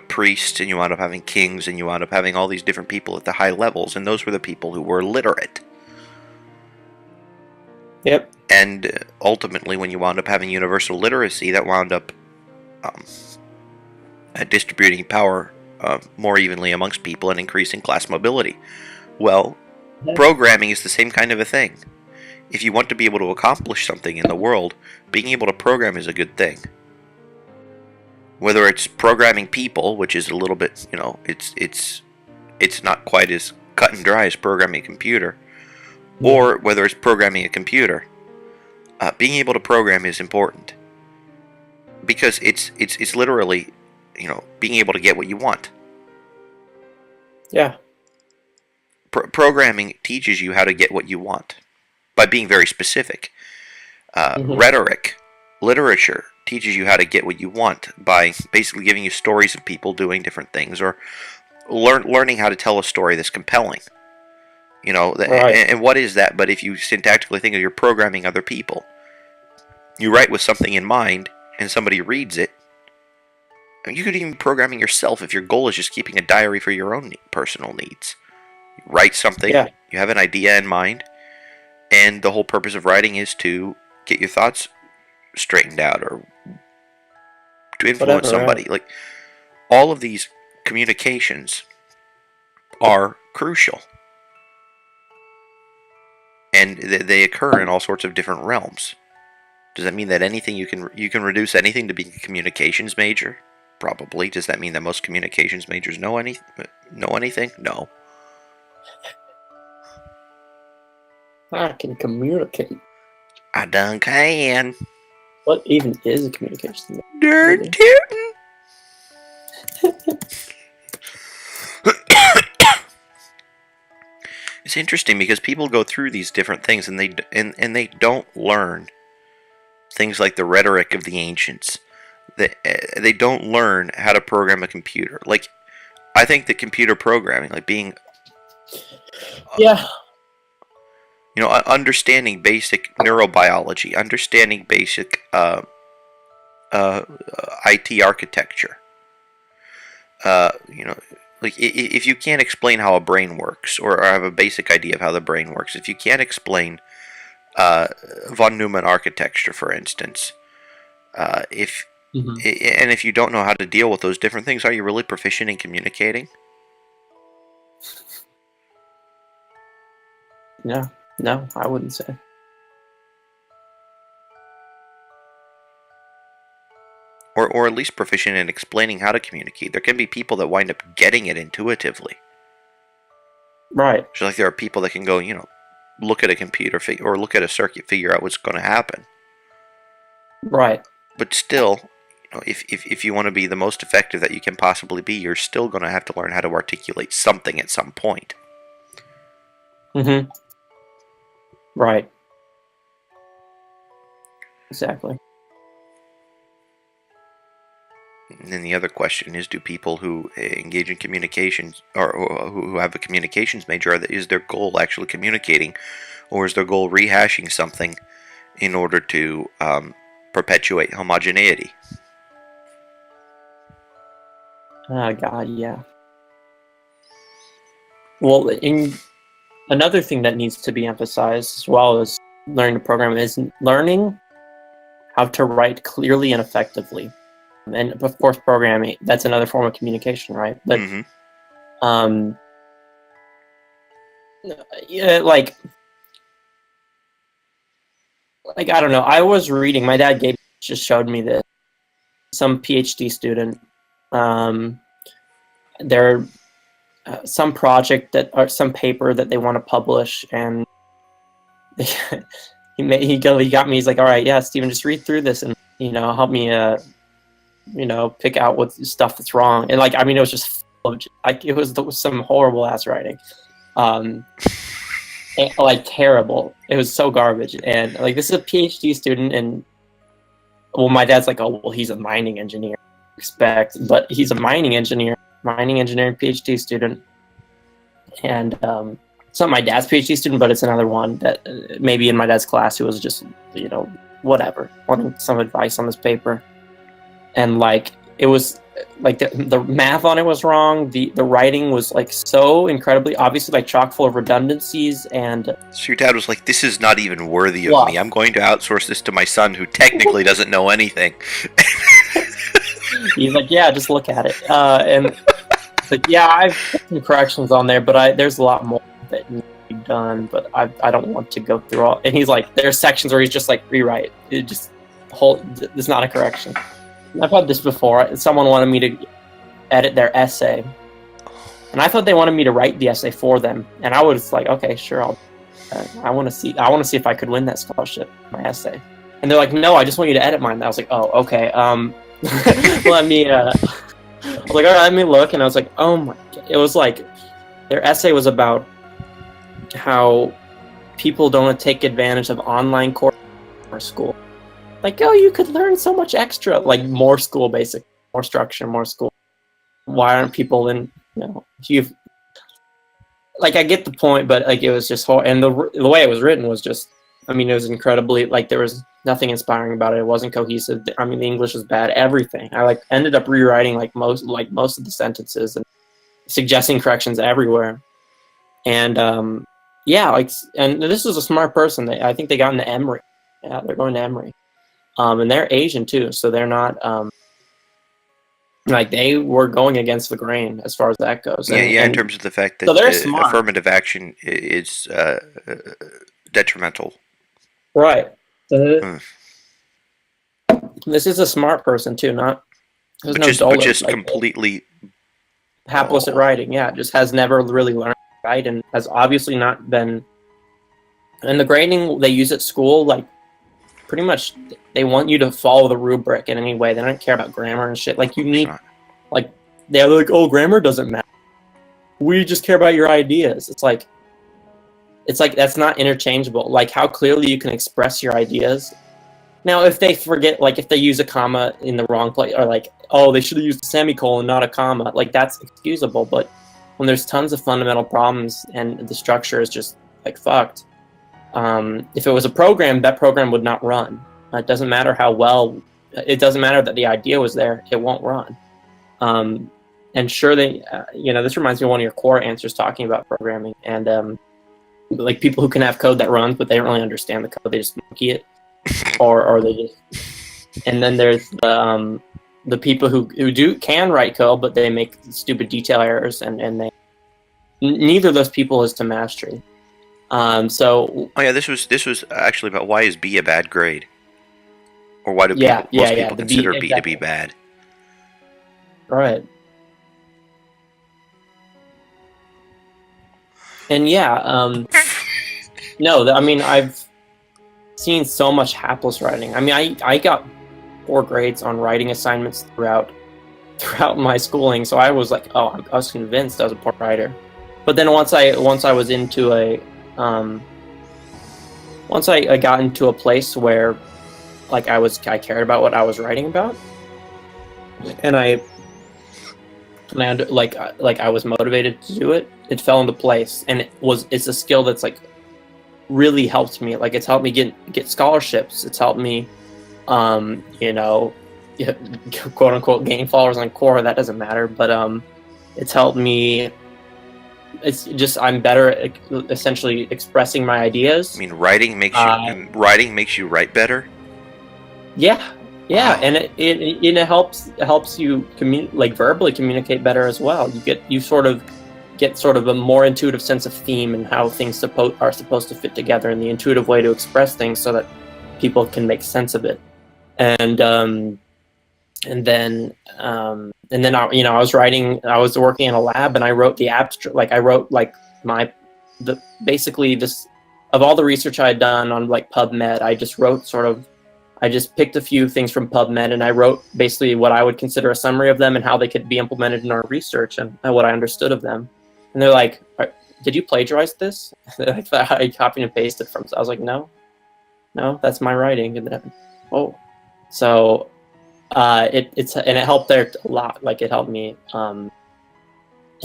priests, and you wound up having kings, and you wound up having all these different people at the high levels, and those were the people who were literate. Yep. And ultimately, when you wound up having universal literacy, that wound up um, distributing power more evenly amongst people and increasing class mobility. Well, programming is the same kind of a thing. If you want to be able to accomplish something in the world, being able to program is a good thing. Whether it's programming people, which is a little bit, it's not quite as cut and dry as programming a computer, or whether it's programming a computer, being able to program is important because it's literally, being able to get what you want. Yeah. Programming teaches you how to get what you want by being very specific. Mm-hmm. Rhetoric, literature teaches you how to get what you want by basically giving you stories of people doing different things, or learning how to tell a story that's compelling. Right. And what is that? But if you syntactically think of, you're programming other people. You write with something in mind, and somebody reads it. I mean, you could even be programming yourself if your goal is just keeping a diary for your own personal needs. You write something. Yeah. You have an idea in mind, and the whole purpose of writing is to get your thoughts straightened out, or to influence Whatever. somebody. Right. Like, all of these communications are crucial, and they occur in all sorts of different realms. Does that mean that anything you can reduce anything to being a communications major? Probably. Does that mean that most communications majors know anything? No. I can communicate. I done can. What even is a communication? Darn Really? tootin'. It's interesting because people go through these different things, and they don't learn things like the rhetoric of the ancients. They don't learn how to program a computer. Like, I think that computer programming, like being, Yeah. Understanding basic neurobiology, understanding basic IT architecture. Like, if you can't explain how a brain works, or have a basic idea of how the brain works, if you can't explain von Neumann architecture, for instance, if Mm-hmm. and if you don't know how to deal with those different things, are you really proficient in communicating? Yeah. No, I wouldn't say. Or at least proficient in explaining how to communicate? There can be people that wind up getting it intuitively. Right. Just like there are people that can go, look at a computer or look at a circuit, figure out what's going to happen. Right. But still, if you want to be the most effective that you can possibly be, you're still going to have to learn how to articulate something at some point. Mm-hmm. Right. Exactly. And then the other question is, do people who engage in communications, or who have a communications major, is their goal actually communicating, or is their goal rehashing something in order to perpetuate homogeneity? Oh God, yeah. Well, another thing that needs to be emphasized, as well as learning to program, is learning how to write clearly and effectively. And of course, programming, that's another form of communication, right? But Mm-hmm. um, yeah, like I don't know. I was reading. My dad just showed me this. Some PhD student, there some project that, or some paper that they want to publish, and he got me. He's like, all right, yeah, Steven, just read through this and help me pick out what stuff that's wrong. And like, I mean, it was just like it was some horrible ass writing, like terrible. It was so garbage. And like, this is a PhD student, and well, my dad's like, oh well, he's a mining engineer. Expect, but he's a mining engineer. mining engineering PhD student, and it's not my dad's PhD student, but it's another one that maybe in my dad's class who was just, whatever, wanting some advice on this paper. And like it was like the math on it was wrong. The writing was like so incredibly obviously like chock full of redundancies and. So your dad was like, "This is not even worthy of Fluff. me. I'm going to outsource this to my son, who technically doesn't know anything." He's like, "Yeah, just look at it." And like, yeah, I've put some corrections on there, but there's a lot more that needs to be done. But I don't want to go through all. And he's like, there's sections where he's just like, rewrite it. Just it's not a correction. I've had this before. Someone wanted me to edit their essay, and I thought they wanted me to write the essay for them. And I was like, okay, sure, I want to see if I could win that scholarship, my essay. And they're like, no, I just want you to edit mine. And I was like, oh, okay. Let me. I was like, all right, let me look. And I was like, oh my god, it was like their essay was about how people don't take advantage of online courses or school. Like, oh, you could learn so much extra, like more school, basically, more structure, more school. Why aren't people in, like, I get the point, but like, it was just horrible. And the way it was written was just, I mean, it was incredibly, like, there was nothing inspiring about it. It wasn't cohesive. I mean, the English was bad, everything. I like ended up rewriting most of the sentences and suggesting corrections everywhere. And yeah, like, and this was a smart person. I think they got into Emory. Yeah, they're going to Emory. And they're Asian too, so they're not like they were going against the grain as far as that goes. In terms of the fact that affirmative action is detrimental. Right. This is a smart person too, not. There's but just like, completely hapless at writing. Yeah, just has never really learned to write and has obviously not been. And the grading they use at school, like. Pretty much, they want you to follow the rubric in any way. They don't care about grammar and shit. Like, you need, like, they're like, oh, grammar doesn't matter. We just care about your ideas. It's like that's not interchangeable. Like, how clearly you can express your ideas. Now, if they forget, like, if they use a comma in the wrong place, or like, oh, they should have used a semicolon, not a comma, like, that's excusable. But when there's tons of fundamental problems and the structure is just, like, fucked, if it was a program, that program would not run. It doesn't matter how well. It doesn't matter that the idea was there. It won't run. And sure, this reminds me of one of your core answers talking about programming and like people who can have code that runs, but they don't really understand the code. They just monkey it, or they just. And then there's the people who can write code, but they make stupid detail errors, and they. Neither of those people is to mastery. This was actually about why is B a bad grade, or why do most people consider B to be bad? Right. And I mean, I've seen so much hapless writing. I mean, I got 4 grades on writing assignments throughout my schooling, so I was like, I was convinced I was a poor writer. But then once I was into once I got into a place where like I cared about what I was writing about, and I was motivated to do it, it fell into place, and it's a skill that's like really helped me. Like, it's helped me get scholarships. It's helped me quote unquote gain followers on core. That doesn't matter, but it's helped me. It's just I'm better at essentially expressing my ideas. I mean, writing makes you write better. Yeah, and it helps you verbally communicate better as well. You sort of get a more intuitive sense of theme and how things are supposed to fit together, and the intuitive way to express things so that people can make sense of it. And then I was working in a lab, and I wrote the abstract. Like, I wrote basically this of all the research I had done on like PubMed. I just picked a few things from PubMed, and I wrote basically what I would consider a summary of them and how they could be implemented in our research and what I understood of them. And they're like, "Did you plagiarize this?" I copied and pasted from. So I was like, "No, that's my writing." And then, so. It helped there a lot. Like, it helped me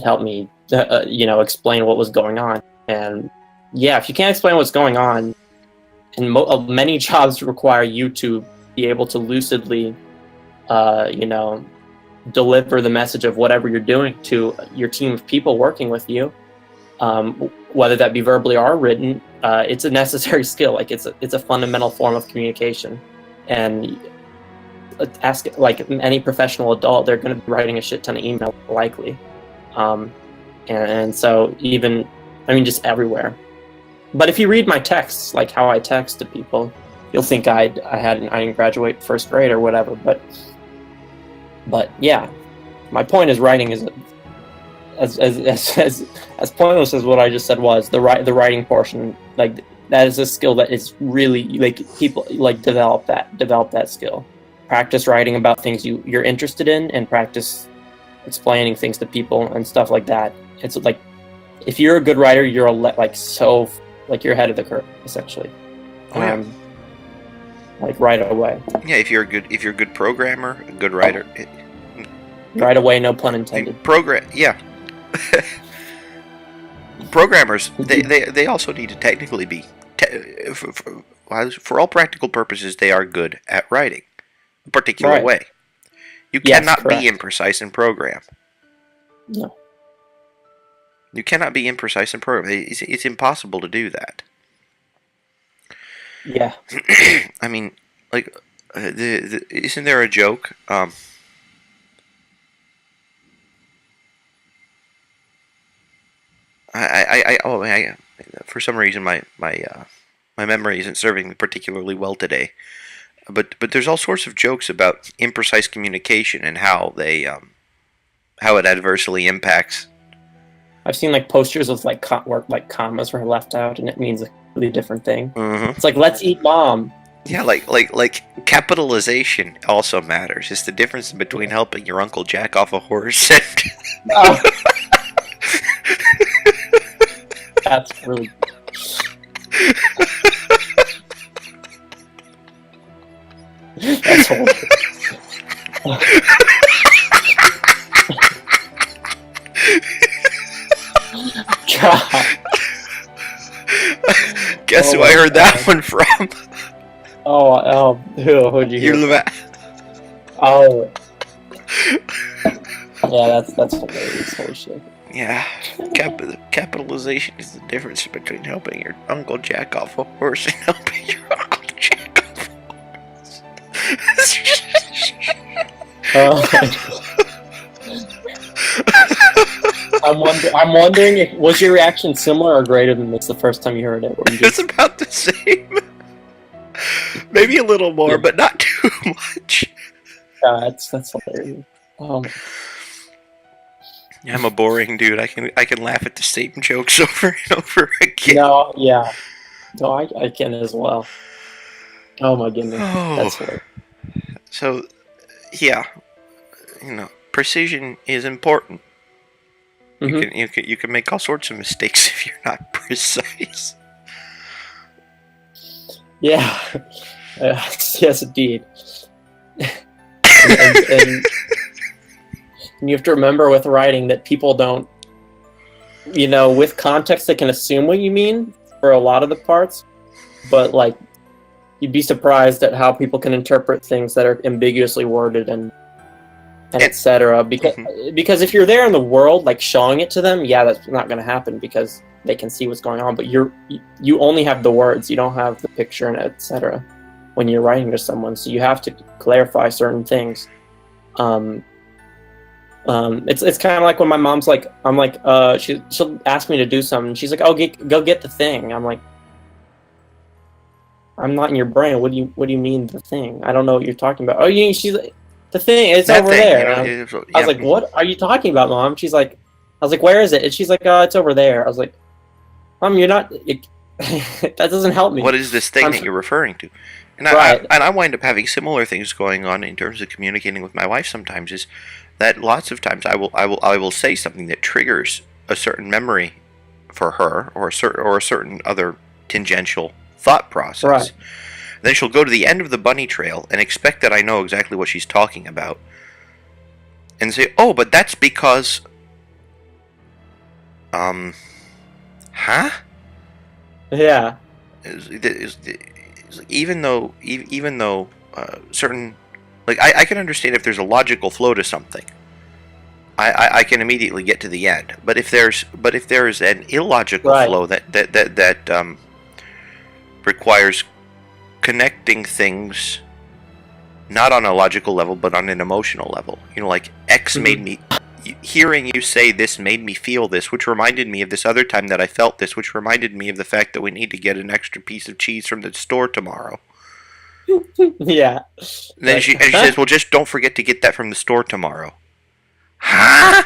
help me, explain what was going on. And yeah, if you can't explain what's going on, and many jobs require you to be able to lucidly, deliver the message of whatever you're doing to your team of people working with you, whether that be verbally or written. It's a necessary skill. Like it's a fundamental form of communication. And ask like any professional adult, they're going to be writing a shit ton of email likely, and so just everywhere. But if you read my texts, like how I text to people, you'll think I didn't graduate first grade or whatever. But yeah, my point is writing is as pointless as what I just said was. The writing portion, like that is a skill that is really like people like develop that skill. Practice writing about things you're interested in, and practice explaining things to people and stuff like that. It's like if you're a good writer, you're you're ahead of the curve essentially. Like right away. Yeah, if you're a good programmer, a good writer. Right away, no pun intended. Yeah. Programmers, they also need to technically be, for all practical purposes, they are good at writing a particular way. You cannot be imprecise in program. No. You cannot be imprecise in program. It's impossible to do that. Yeah. I mean, like, isn't there a joke? For some reason, my memory isn't serving me particularly well today. But there's all sorts of jokes about imprecise communication and how how it adversely impacts. I've seen like posters with like commas were left out, and it means a completely different thing. Mm-hmm. It's like let's eat mom. Yeah, like capitalization also matters. It's the difference between helping your uncle jack off a horse and. That's really. That's horrible. God. Guess who I heard that one from? Who'd you hear? Oh. Yeah, that's hilarious. Holy shit. Yeah, capitalization is the difference between helping your uncle jack off a horse and helping your uncle jack off a horse. I'm wondering, was your reaction similar or greater than this the first time you heard it? It's about the same. Maybe a little more, but not too much. That's hilarious. I'm a boring dude. I can laugh at the same jokes over and over again. No, yeah. No, I can as well. Oh my goodness. That's hilarious. So, yeah, precision is important. Mm-hmm. You can make all sorts of mistakes if you're not precise. Yeah. Yes, indeed. and you have to remember with writing that people don't, with context, they can assume what you mean for a lot of the parts, but like, you'd be surprised at how people can interpret things that are ambiguously worded and etc. Because if you're there in the world, like showing it to them, yeah, that's not going to happen because they can see what's going on. But you only have the words, you don't have the picture and etc. when you're writing to someone, so you have to clarify certain things. It's kind of like when my mom's like, she'll ask me to do something. She's like, "Oh, go get the thing." I'm like, "I'm not in your brain. What do you mean the thing? I don't know what you're talking about." Oh, she's like, "The thing, it's over there." I was like, "What are you talking about, Mom?" She's like, "I was like, where is it?" And she's like, "Oh, it's over there." I was like, "Mom, you're not. That doesn't help me." What is this thing that you're referring to? And right. I wind up having similar things going on in terms of communicating with my wife. Sometimes is that lots of times I will say something that triggers a certain memory for her or a certain other tangential thought process. Right. Then she'll go to the end of the bunny trail and expect that I know exactly what she's talking about, and say, "Oh, but that's because," Um, huh? Yeah. Even though certain, like, I can understand if there's a logical flow to something. I can immediately get to the end. But if there is an illogical Right. flow that requires connecting things not on a logical level but on an emotional level, like X made me, hearing you say this made me feel this, which reminded me of this other time that I felt this, which reminded me of the fact that we need to get an extra piece of cheese from the store tomorrow. Yeah. And then Like, she says, well, just don't forget to get that from the store tomorrow. Huh?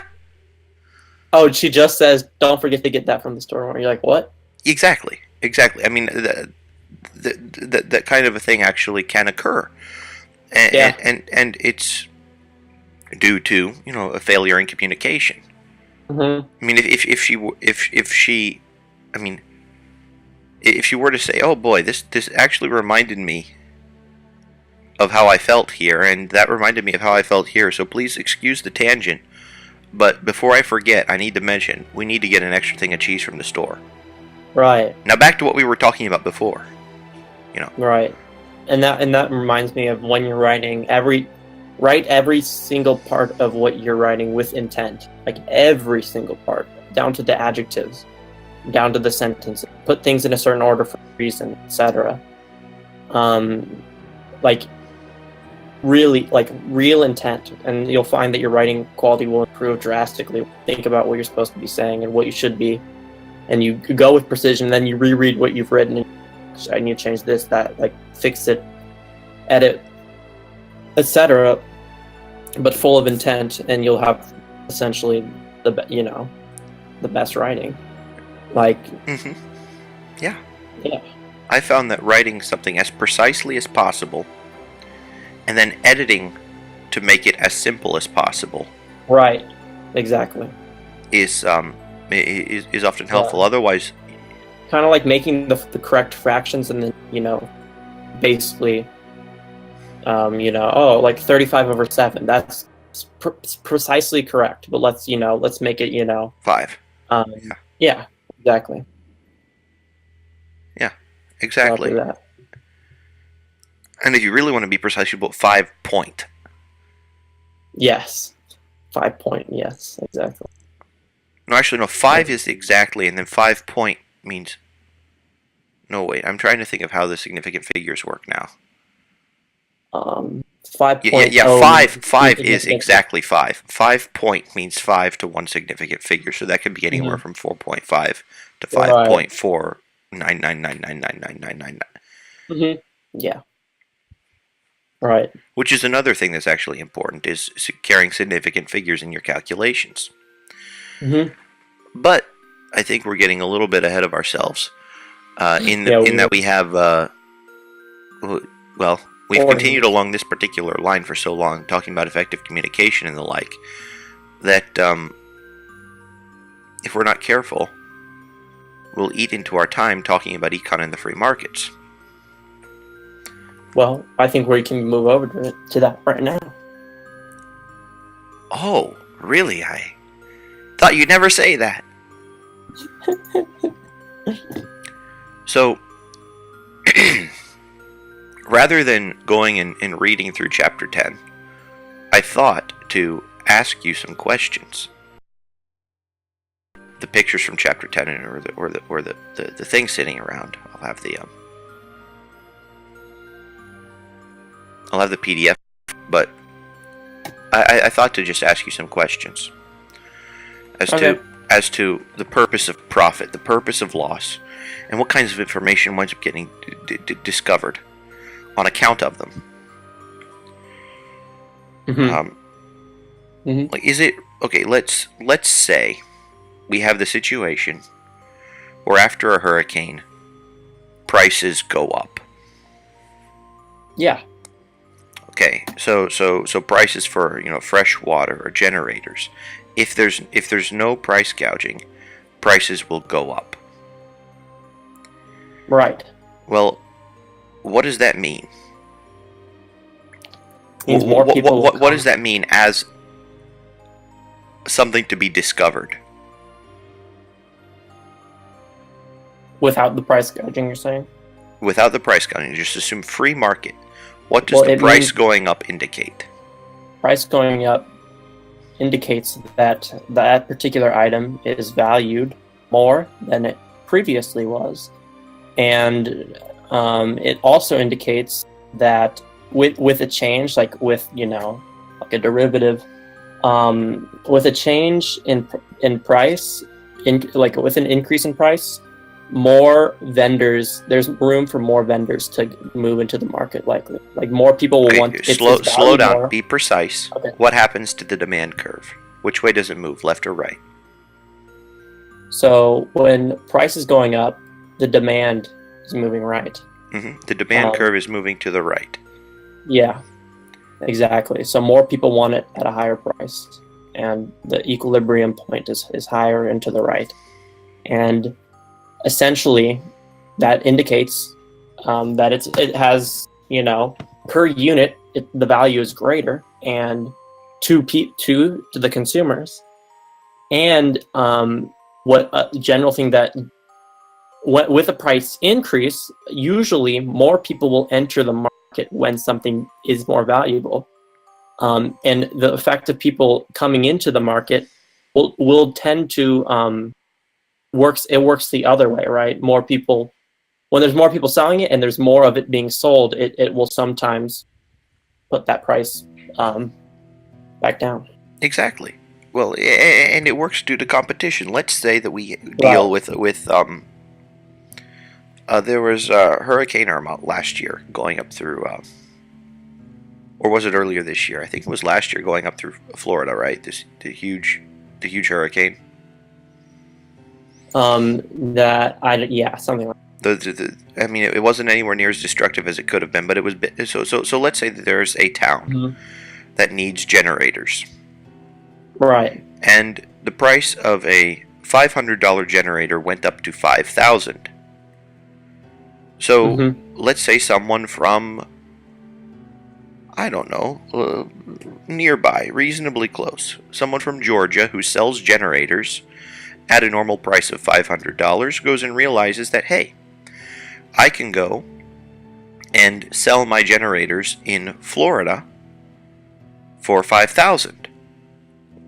oh, she just says, "Don't forget to get that from the store." Where you're like, "What?" Exactly. I mean, that kind of a thing actually can occur, and, Yeah. and it's due to a failure in communication. Mm-hmm. I mean, if she, I mean, if she were to say, "Oh boy, this actually reminded me of how I felt here, and that reminded me of how I felt here, so please excuse the tangent, but before I forget, I need to mention we need to get an extra thing of cheese from the store." Right. Now back to what we were talking about before. Right. And that reminds me of when you're writing, write every single part of what you're writing with intent. Like every single part, down to the adjectives, down to the sentences. Put things in a certain order for a reason, etc. Like really, like real intent, and you'll find that your writing quality will improve drastically. Think about what you're supposed to be saying and what you should be, and you go with precision. Then you reread what you've written, and I need to change this, that, like fix it, edit, etc. But full of intent, and you'll have essentially the best writing. Like, Mm-hmm. Yeah. yeah, I found that writing something as precisely as possible, and then editing to make it as simple as possible, right, exactly. is often helpful. Otherwise, Kind of like making the correct fractions, and then basically, oh, like 35/7. That's precisely correct. But let's make it. 5. Um, Yeah. yeah, exactly. Yeah, exactly. That. And if you really want to be precise, you put 5 point. Yes, 5 point. Yes, exactly. No, actually, no. 5 is exactly, and then 5 point means. No, wait. I'm trying to think of how the significant figures work now. 5.0. Yeah. 5 is exactly 5. 5 point means 5 to one significant figure, so that could be anywhere from 4.5 to 5.499999999. Mm-hmm. Yeah. Right. Which is another thing that's actually important, is carrying significant figures in your calculations. Mm-hmm. But I think we're getting a little bit ahead of ourselves. In that we have, we've continued along this particular line for so long, talking about effective communication and the like, that if we're not careful, we'll eat into our time talking about econ and the free markets. Well, I think we can move over to that right now. Oh, really? I thought you'd never say that. So, rather than going and reading through chapter 10, I thought to ask you some questions. The pictures from chapter 10 or the thing sitting around. I'll have the PDF, but I thought to just ask you some questions as to the purpose of profit, the purpose of loss, and what kinds of information winds up getting discovered on account of them. Mm-hmm. Like, is it okay? Let's say we have the situation where after a hurricane, prices go up. Yeah. Okay, so prices for fresh water or generators, if there's no price gouging, prices will go up. Right. Well, what does that mean? Means more people. What does that mean as something to be discovered? Without the price gouging, you're saying? Without the price gouging, just assume free market. What does Well, the it price means going up indicate? price going up indicates that that particular item is valued more than it previously was. And it also indicates that with a change, like with, like a derivative, with a change in price, like with an increase in price, there's room for more vendors to move into the market, likely. Like more people will want slow down, more. be precise. Okay. What happens to the demand curve? Which way does it move, left or right? So when price is going up, the demand is moving right. The demand curve is moving to the right. Yeah, exactly. So more people want it at a higher price, and the equilibrium point is higher and to the right. And essentially, that indicates that it has, per unit, the value is greater, and to the consumers. And what a general thing that with a price increase, usually more people will enter the market when something is more valuable. And the effect of people coming into the market will tend to works the other way, right? More people, when there's more people selling it and there's more of it being sold, it will sometimes put that price back down. Exactly. Well, and it works due to competition. Let's say that we deal with there was Hurricane Irma last year going up through, or was it earlier this year? I think it was last year going up through Florida, right? The huge hurricane. Something like I mean, it wasn't anywhere near as destructive as it could have been, but it was. So let's say that there's a town that needs generators, right? And the price of a $500 generator went up to $5,000. So let's say someone from, I don't know, nearby, reasonably close, someone from Georgia who sells generators at a normal price of $500 goes and realizes that, hey, I can go and sell my generators in Florida for $5,000.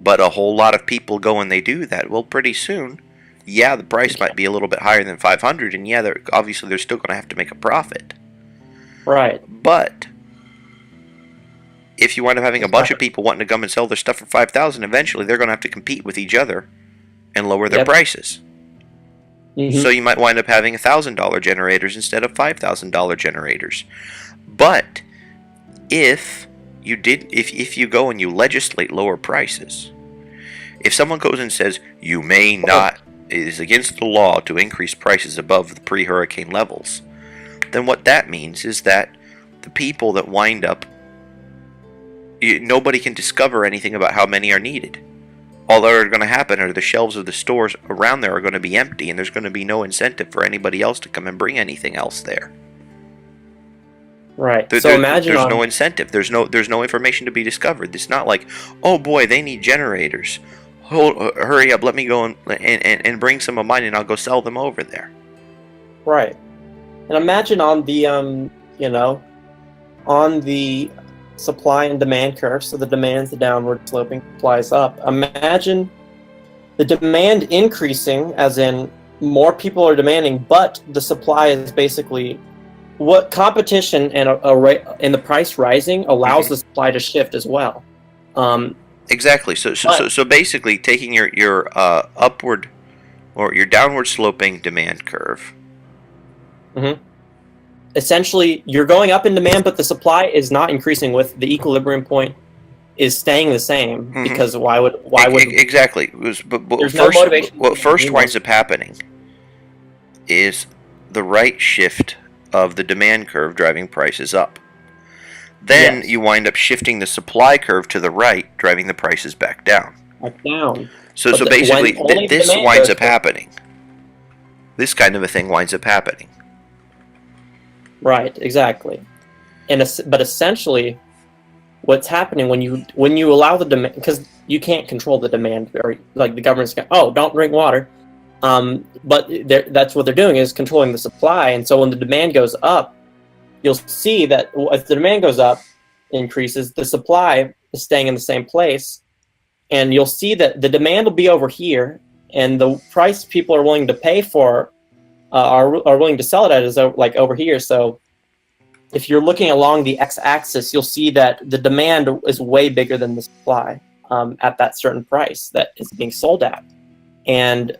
But a whole lot of people go and they do that. Well, pretty soon, yeah, the price might be a little bit higher than $500, and yeah, they're still going to have to make a profit. Right. But if you wind up having a bunch of people wanting to come and sell their stuff for $5,000, eventually they're going to have to compete with each other and lower their prices. So you might wind up having $1,000 generators instead of $5,000 generators. But if you go and you legislate lower prices, if someone goes and says you may not, it is against the law to increase prices above the pre-hurricane levels, then what that means is that the people that wind up, nobody can discover anything about how many are needed. All that are going to happen are the shelves of the stores around there are going to be empty, and there's going to be no incentive for anybody else to come and bring anything else there. Right. There's no incentive. There's no information to be discovered. It's not like, oh boy, they need generators. Hurry up, let me go and bring some of mine, and I'll go sell them over there. Right. And imagine on the on the supply and demand curve, so the demand's the downward sloping, supplies up. Imagine the demand increasing, as in more people are demanding, but the supply is basically what competition and the price rising allows the supply to shift as well. Exactly. So basically, taking your upward or your downward sloping demand curve. Essentially, you're going up in demand, but the supply is not increasing. With the equilibrium point is staying the same, because why would exactly? But there's no motivation. What first winds up happening is the right shift of the demand curve driving prices up. Then you wind up shifting the supply curve to the right, driving the prices back down. So basically, this winds up happening. This kind of a thing winds up happening. Right, exactly. But essentially, what's happening when you allow the demand, because you can't control the demand, like the government's going, oh, don't drink water. But that's what they're doing, is controlling the supply. And so when the demand goes up, you'll see that as the demand goes up, increases, the supply is staying in the same place. And you'll see that the demand will be over here, and the price people are willing to pay for are willing to sell it at is like over here. So if you're looking along the x-axis, you'll see that the demand is way bigger than the supply at that certain price that is being sold at, and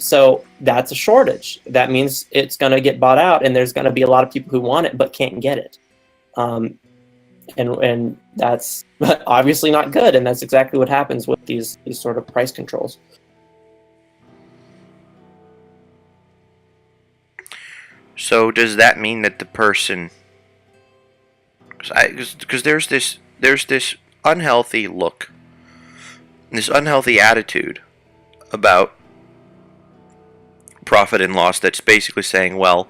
so that's a shortage. That means it's going to get bought out, and there's going to be a lot of people who want it but can't get it, and that's obviously not good. And that's exactly what happens with these sort of price controls. So does that mean that the person, because there's this unhealthy look, this unhealthy attitude about profit and loss that's basically saying, well,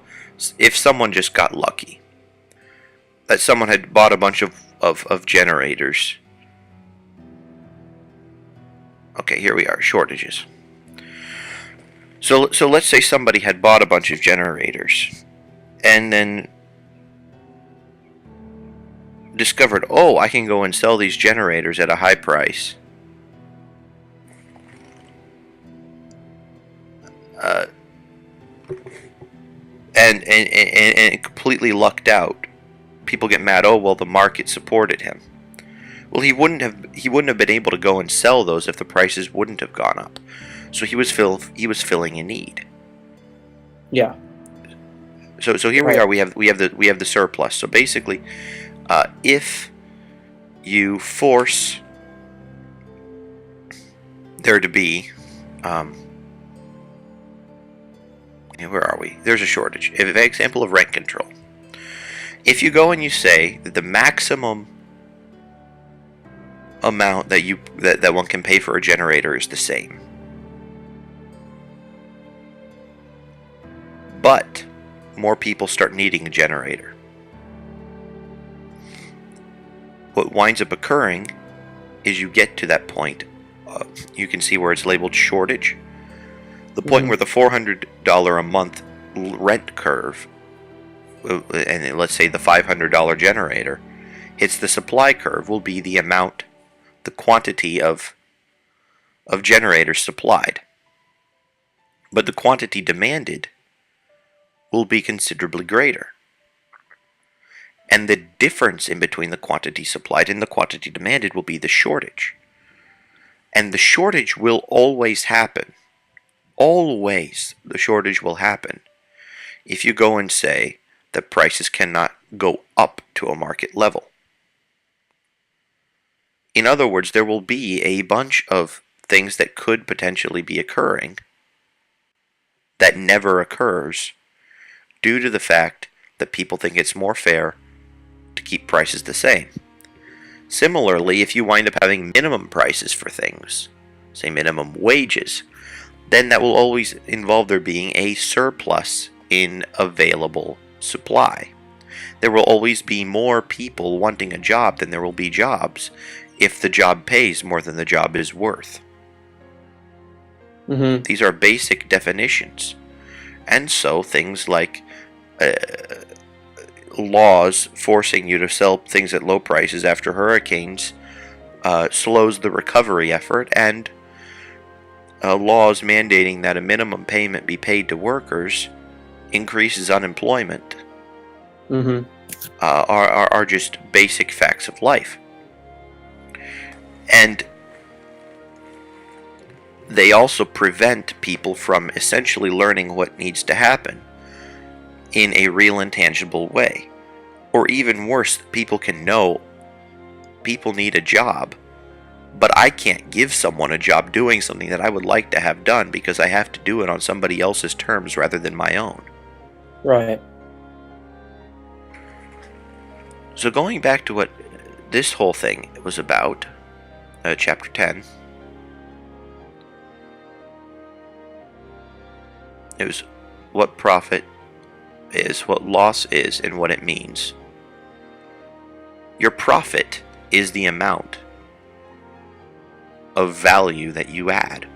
if someone just got lucky, that someone had bought a bunch of generators. Okay, here we are, shortages. So let's say somebody had bought a bunch of generators and then discovered, oh, I can go and sell these generators at a high price. And completely lucked out. People get mad. Oh, well, the market supported him. Well, he wouldn't have been able to go and sell those if the prices wouldn't have gone up. So he was filling a need. Yeah. So here we are. We have the surplus. So basically, if you force there to be, where are we? There's a shortage. An example of rent control. If you go and you say that the maximum amount that one can pay for a generator is the same, but more people start needing a generator, what winds up occurring is you get to that point. You can see where it's labeled shortage. The point where the $400 a month rent curve, and let's say the $500 generator, hits the supply curve, will be the amount, the quantity of generators supplied. But the quantity demanded will be considerably greater. And the difference in between the quantity supplied and the quantity demanded will be the shortage. And the shortage will always happen. Always the shortage will happen if you go and say that prices cannot go up to a market level. In other words, there will be a bunch of things that could potentially be occurring that never occurs due to the fact that people think it's more fair to keep prices the same. Similarly, if you wind up having minimum prices for things, say minimum wages, then that will always involve there being a surplus in available supply. There will always be more people wanting a job than there will be jobs if the job pays more than the job is worth. Mm-hmm. These are basic definitions. And so things like laws forcing you to sell things at low prices after hurricanes slows the recovery effort, and laws mandating that a minimum payment be paid to workers increases unemployment, are just basic facts of life. And they also prevent people from essentially learning what needs to happen in a real and tangible way. Or even worse, people can know people need a job, but I can't give someone a job doing something that I would like to have done because I have to do it on somebody else's terms rather than my own. Right. So going back to what this whole thing was about, chapter 10, it was what profit is, what loss is, and what it means. Your profit is the amount of value that you add.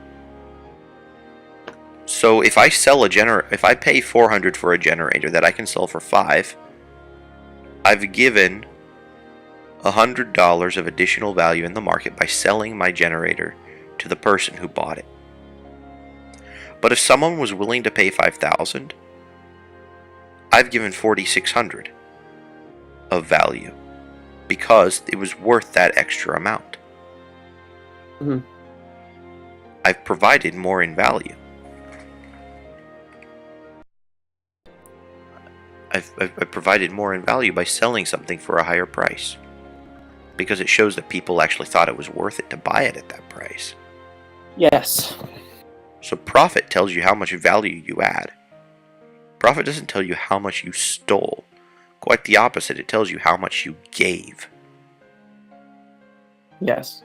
So if I sell if I pay $400 for a generator that I can sell for $5, I've given $100 of additional value in the market by selling my generator to the person who bought it. But if someone was willing to pay $5,000, I've given $4,600 of value because it was worth that extra amount. Mm-hmm. I've provided more in value. I've provided more in value by selling something for a higher price, because it shows that people actually thought it was worth it to buy it at that price. Yes. So profit tells you how much value you add. Profit doesn't tell you how much you stole. Quite the opposite, it tells you how much you gave. Yes.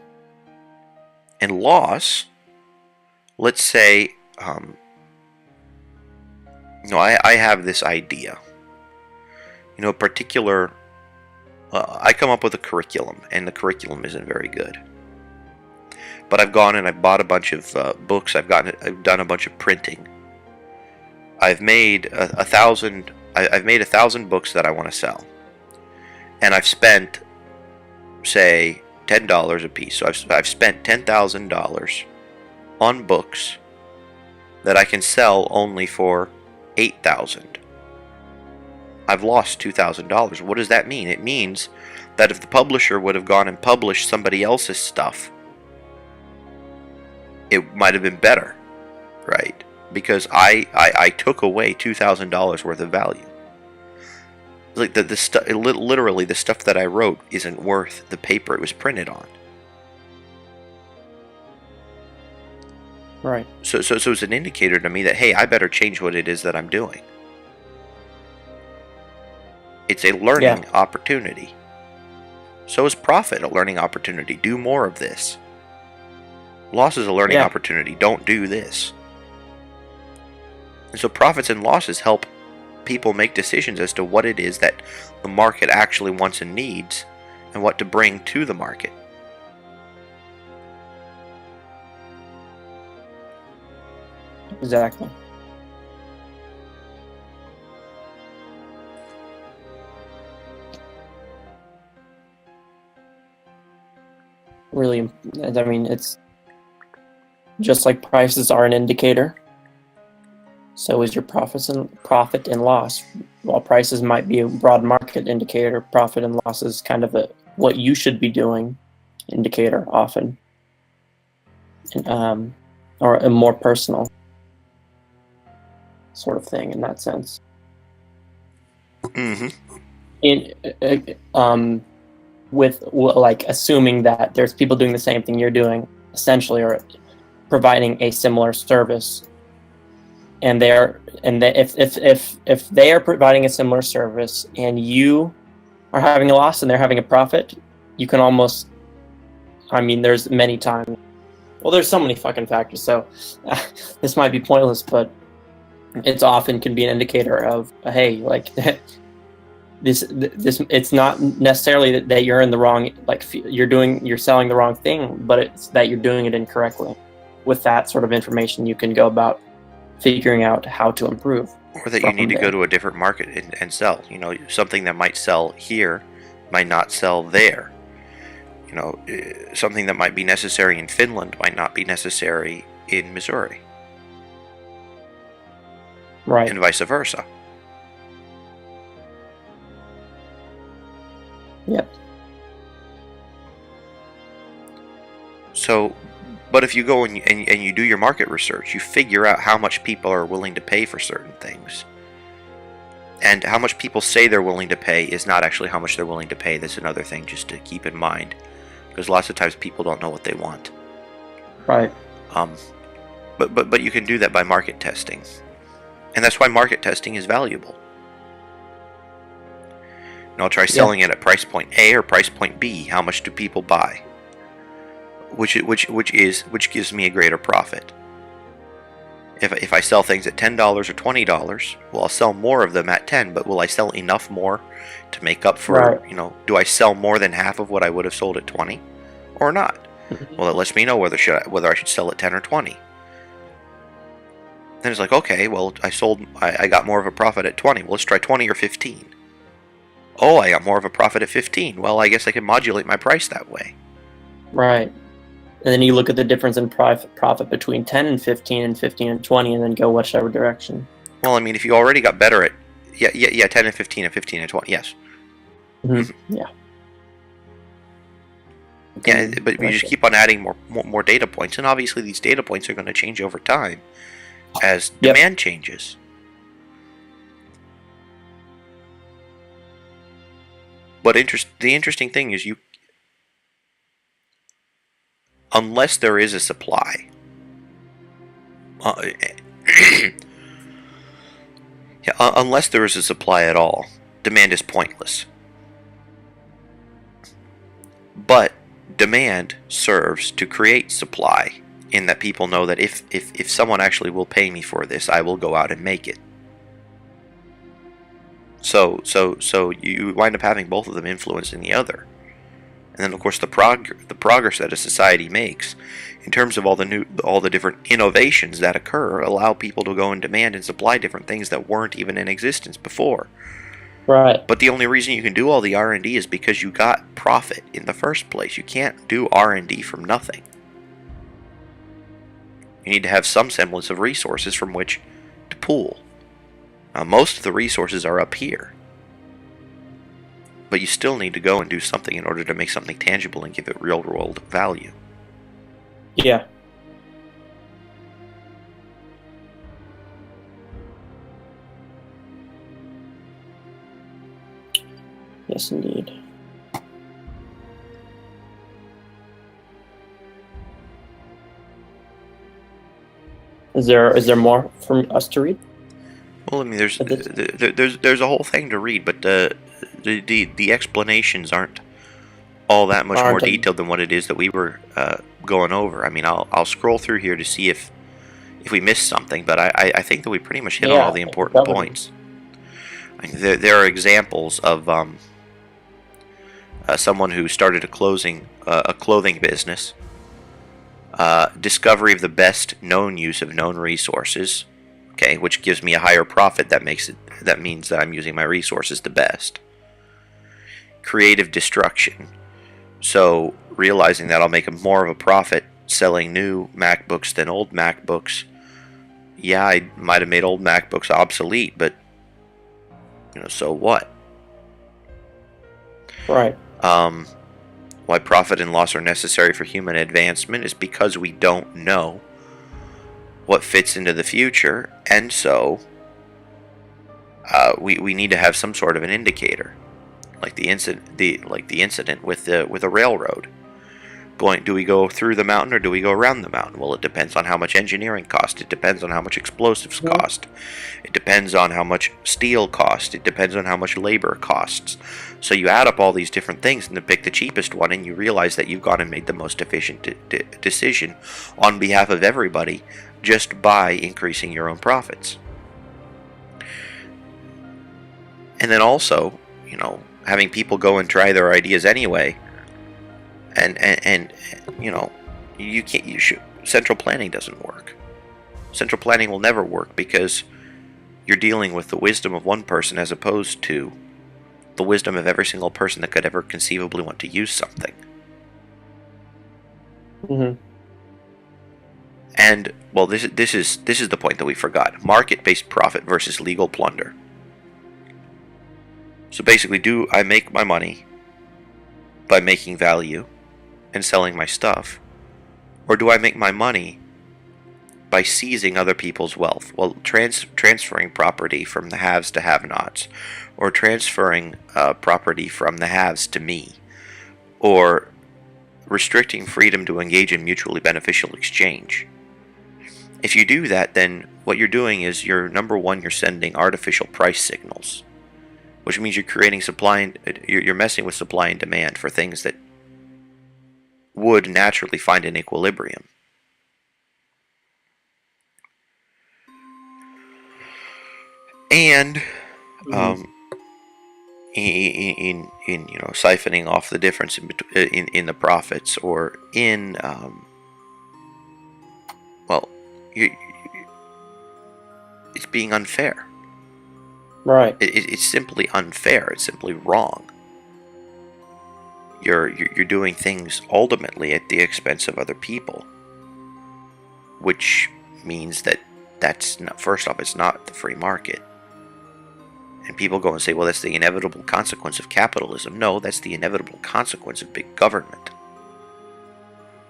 And loss, let's say, I have this idea. A particular, I come up with a curriculum, and the curriculum isn't very good. But I've gone and I've bought a bunch of books. I've done a bunch of printing. I've made 1,000. I've made 1,000 books that I want to sell, and I've spent, say, $10 a piece. So I've spent $10,000 on books that I can sell only for $8,000. I've lost $2,000. What does that mean? It means that if the publisher would have gone and published somebody else's stuff, it might have been better, right? Because I took away $2,000 worth of value. Like literally the stuff that I wrote isn't worth the paper it was printed on. Right. So it's an indicator to me that, hey, I better change what it is that I'm doing. It's a learning opportunity. So is profit a learning opportunity. Do more of this. Loss is a learning opportunity. Don't do this. And so profits and losses help people make decisions as to what it is that the market actually wants and needs, and what to bring to the market. Exactly. Really, I mean, it's just like prices are an indicator, so is your profit and loss. While prices might be a broad market indicator, profit and loss is kind of what you should be doing indicator often, or a more personal sort of thing in that sense. Mm-hmm. With like assuming that there's people doing the same thing you're doing, essentially, or providing a similar service, and if they are providing a similar service and you are having a loss and they're having a profit, you can almost, I mean, there's many times, well, there's so many fucking factors, so this might be pointless, but it's often can be an indicator of, hey, like this it's not necessarily that you're in the wrong, like you're selling the wrong thing, but it's that you're doing it incorrectly. With that sort of information, you can go about figuring out how to improve. Or that you need to go to a different market and sell. Something that might sell here might not sell there. Something that might be necessary in Finland might not be necessary in Missouri. Right. And vice versa. Yep. So, but if you go and you do your market research, you figure out how much people are willing to pay for certain things. And how much people say they're willing to pay is not actually how much they're willing to pay. That's another thing just to keep in mind. Because lots of times people don't know what they want. Right. But you can do that by market testing. And that's why market testing is valuable. I'll try selling it at price point A or price point B. How much do people buy? Which gives me a greater profit. If I sell things at $10 or $20, well, I'll sell more of them at 10, but will I sell enough more to make up for, do I sell more than half of what I would have sold at 20 or not? Well, it lets me know whether I should sell at 10 or 20. Then it's like, okay, well, I got more of a profit at 20. Well, let's try 20 or 15. Oh, I got more of a profit at 15. Well, I guess I can modulate my price that way. Right. And then you look at the difference in profit between 10 and 15 and 15 and 20, and then go whichever direction. Well, I mean, if you already got better at, yeah, 10 and 15 and 15 and 20, yes. Yeah. Yeah, but you just keep on adding more data points, and obviously these data points are going to change over time as demand changes. But the interesting thing is unless there is a supply, unless there is a supply at all, demand is pointless. But demand serves to create supply, in that people know that if someone actually will pay me for this, I will go out and make it. So you wind up having both of them influencing the other. And then, of course, the progress that a society makes, in terms of all the different innovations that occur, allow people to go and demand and supply different things that weren't even in existence before. Right. But the only reason you can do all the R&D is because you got profit in the first place. You can't do R&D from nothing. You need to have some semblance of resources from which to pool. Now, most of the resources are up here. But you still need to go and do something in order to make something tangible and give it real-world value. Yeah. Yes, indeed. Is there more for us to read? Well, I mean, there's a whole thing to read, but the explanations aren't all that much more detailed than what it is that we were going over. I mean, I'll scroll through here to see if we missed something, but I think that we pretty much hit on all the important points. I mean, there are examples of someone who started a clothing business, discovery of the best known use of known resources, okay, which gives me a higher profit. That means that I'm using my resources the best. Creative destruction. So realizing that I'll make more of a profit selling new MacBooks than old MacBooks. Yeah, I might have made old MacBooks obsolete, but so what? Right. Why profit and loss are necessary for human advancement is because we don't know what fits into the future, and so we need to have some sort of an indicator, like the incident with a railroad. Do we go through the mountain or do we go around the mountain? Well, it depends on how much engineering cost. It depends on how much explosives cost. It depends on how much steel cost. It depends on how much labor costs. So you add up all these different things and then pick the cheapest one, and you realize that you've gone and made the most efficient decision on behalf of everybody just by increasing your own profits. And then also, having people go and try their ideas anyway. And you can't. Central planning doesn't work. Central planning will never work because you're dealing with the wisdom of one person as opposed to the wisdom of every single person that could ever conceivably want to use something. Mm-hmm. And well, this is the point that we forgot: market-based profit versus legal plunder. So basically, do I make my money by making value and selling my stuff, or do I make my money by seizing other people's wealth? Well, transferring property from the haves to have-nots, or transferring property from the haves to me, or restricting freedom to engage in mutually beneficial exchange. If you do that, then what you're doing is you're sending artificial price signals, which means you're creating you're messing with supply and demand for things that would naturally find an equilibrium. And in siphoning off the difference in the profits, or in it's being unfair. Right. It's simply unfair. It's simply wrong. You're doing things ultimately at the expense of other people, which means that's not, first off, it's not the free market. And people go and say, well, that's the inevitable consequence of capitalism. No, that's the inevitable consequence of big government.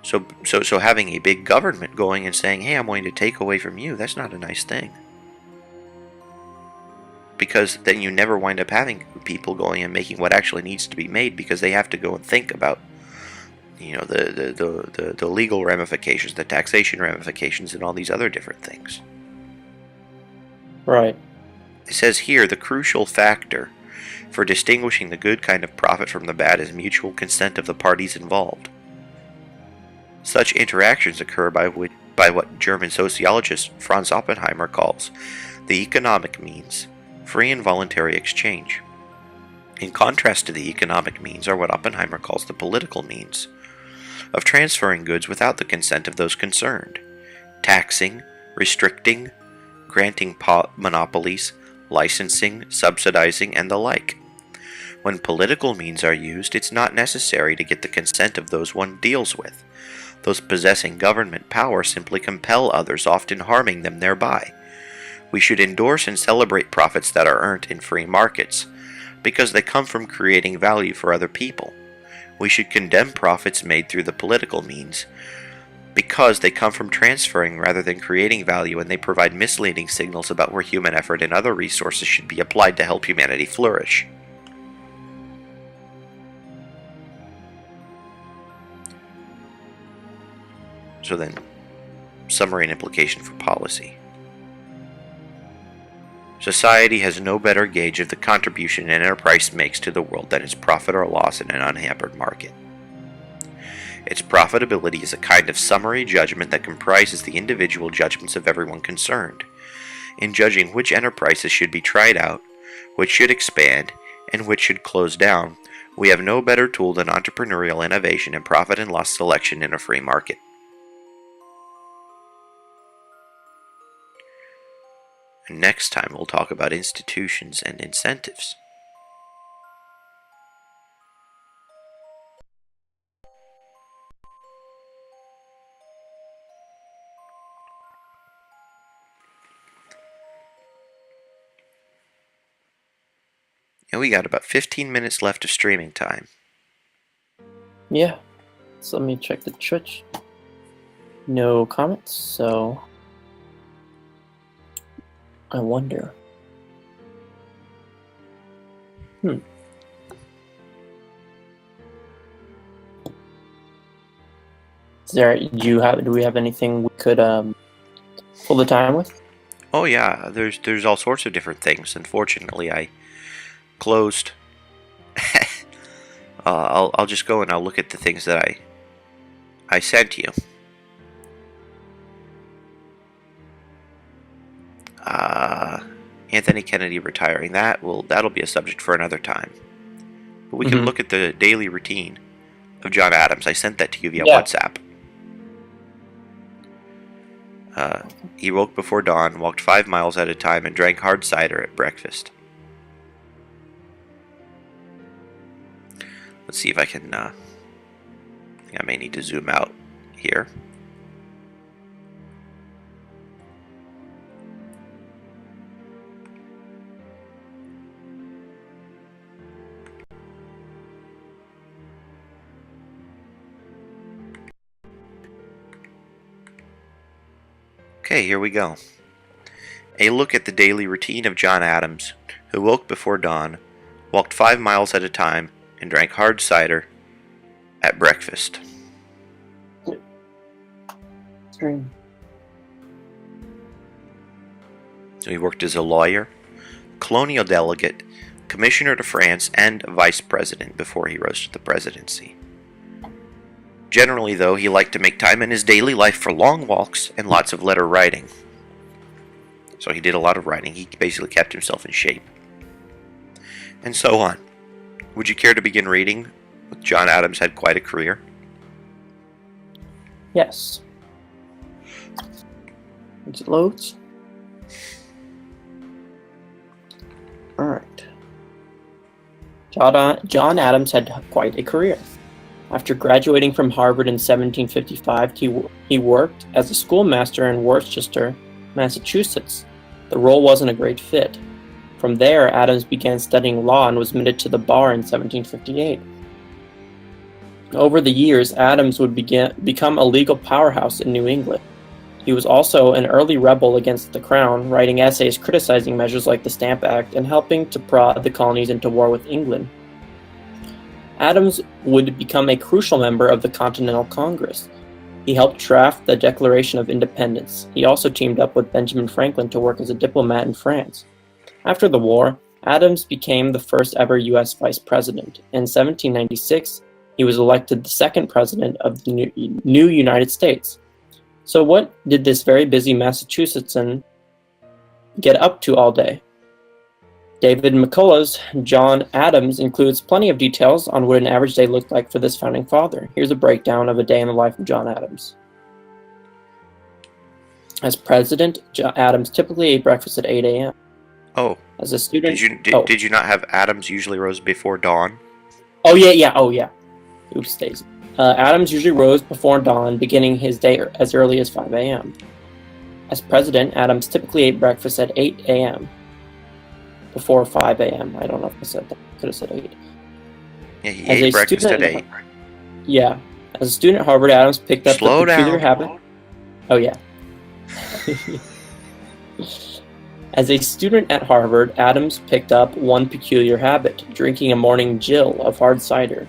So having a big government going and saying, hey, I'm going to take away from you, that's not a nice thing. Because then you never wind up having people going and making what actually needs to be made, because they have to go and think about, the legal ramifications, the taxation ramifications, and all these other different things. Right. It says here, the crucial factor for distinguishing the good kind of profit from the bad is mutual consent of the parties involved. Such interactions occur by what German sociologist Franz Oppenheimer calls the economic means, free and voluntary exchange. In contrast to the economic means are what Oppenheimer calls the political means, of transferring goods without the consent of those concerned, taxing, restricting, granting monopolies, licensing, subsidizing, and the like. When political means are used, it's not necessary to get the consent of those one deals with. Those possessing government power simply compel others, often harming them thereby. We should endorse and celebrate profits that are earned in free markets, because they come from creating value for other people. We should condemn profits made through the political means, because they come from transferring rather than creating value, and they provide misleading signals about where human effort and other resources should be applied to help humanity flourish. So then, summary and implication for policy. Society has no better gauge of the contribution an enterprise makes to the world than its profit or loss in an unhampered market. Its profitability is a kind of summary judgment that comprises the individual judgments of everyone concerned, in judging which enterprises should be tried out, which should expand, and which should close down. We have no better tool than entrepreneurial innovation and profit and loss selection in a free market. And next time we'll talk about institutions and incentives. And we got about 15 minutes left of streaming time. Yeah. So let me check the Twitch. No comments, so I wonder. Do we have anything we could pull the time with? Oh yeah, there's all sorts of different things. Unfortunately, I closed. I'll just go and I'll look at the things that I sent you. Anthony Kennedy retiring. That'll be a subject for another time. But we can look at the daily routine of John Adams. I sent that to you via WhatsApp. He woke before dawn, walked 5 miles at a time, and drank hard cider at breakfast. Let's see if I can. I think I may need to zoom out here. Okay, here we go. A look at the daily routine of John Adams, who woke before dawn, walked 5 miles at a time, and drank hard cider at breakfast. Screen. So he worked as a lawyer, colonial delegate, commissioner to France, and vice president before he rose to the presidency. Generally, though, he liked to make time in his daily life for long walks and lots of letter writing. So he did a lot of writing. He basically kept himself in shape. And so on. Would you care to begin reading? John Adams had quite a career. Yes. Once it loads. All right. John Adams had quite a career. After graduating from Harvard in 1755, he worked as a schoolmaster in Worcester, Massachusetts. The role wasn't a great fit. From there, Adams began studying law and was admitted to the bar in 1758. Over the years, Adams would become a legal powerhouse in New England. He was also an early rebel against the Crown, writing essays criticizing measures like the Stamp Act and helping to prod the colonies into war with England. Adams would become a crucial member of the Continental Congress. He helped draft the Declaration of Independence. He also teamed up with Benjamin Franklin to work as a diplomat in France. After the war, Adams became the first ever U.S. vice president. In 1796, he was elected the second president of the new United States. So what did this very busy Massachusettsian get up to all day? David McCullough's John Adams includes plenty of details on what an average day looked like for this founding father. Here's a breakdown of a day in the life of John Adams. As president, Adams typically ate breakfast at 8 a.m. Oh. As a student... Did you not have Adams usually rose before dawn? Oh, yeah. Oops, Daisy. Adams usually rose before dawn, beginning his day as early as 5 a.m. As president, Adams typically ate breakfast at 8 a.m. before 5 a.m. I don't know if I said that. I could have said 8. Yeah, he ate breakfast at 8. Yeah. As a student at Harvard, Adams picked up the peculiar habit... Oh, yeah. As a student at Harvard, Adams picked up one peculiar habit, drinking a morning gill of hard cider.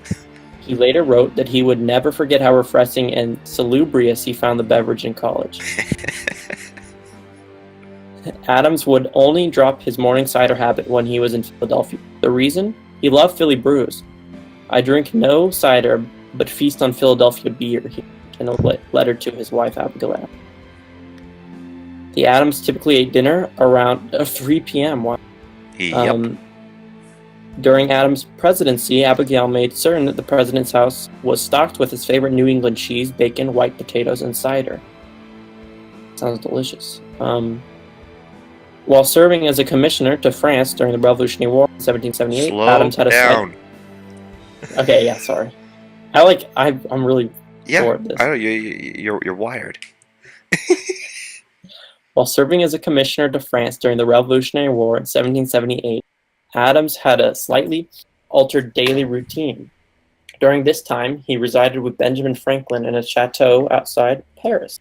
He later wrote that he would never forget how refreshing and salubrious he found the beverage in college. Adams would only drop his morning cider habit when he was in Philadelphia. The reason? He loved Philly brews. "I drink no cider, but feast on Philadelphia beer," he wrote in a letter to his wife Abigail. The Adams typically ate dinner around 3 p.m. Yep. During Adams' presidency, Abigail made certain that the president's house was stocked with his favorite New England cheese, bacon, white potatoes, and cider. Sounds delicious. While serving as a commissioner to France during the Revolutionary War in 1778, Adams had a down. Okay, yeah, sorry. I'm really short at this. I know you're wired. While serving as a commissioner to France during the Revolutionary War in 1778, Adams had a slightly altered daily routine. During this time, he resided with Benjamin Franklin in a chateau outside Paris.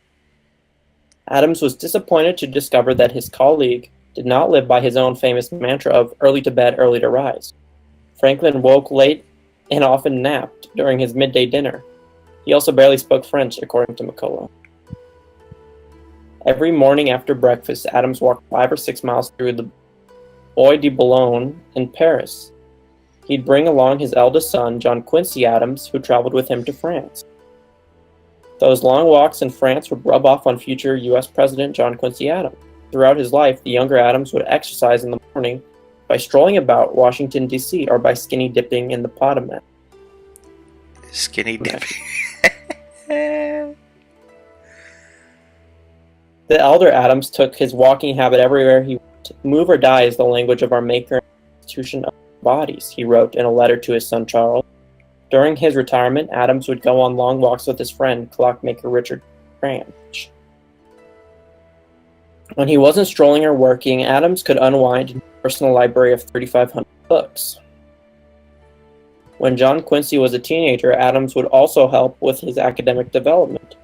Adams was disappointed to discover that his colleague did not live by his own famous mantra of early to bed, early to rise. Franklin woke late and often napped during his midday dinner. He also barely spoke French, according to McCullough. Every morning after breakfast, Adams walked 5 or 6 miles through the Bois de Boulogne in Paris. He'd bring along his eldest son, John Quincy Adams, who traveled with him to France. Those long walks in France would rub off on future U.S. President John Quincy Adams. Throughout his life, the younger Adams would exercise in the morning by strolling about Washington, D.C., or by skinny dipping in the Potomac. Skinny dipping. The elder Adams took his walking habit everywhere he went. "Move or die is the language of our Maker and institution of bodies," he wrote in a letter to his son Charles. During his retirement, Adams would go on long walks with his friend, clockmaker Richard Cranch. When he wasn't strolling or working, Adams could unwind in a personal library of 3,500 books. When John Quincy was a teenager, Adams would also help with his academic development.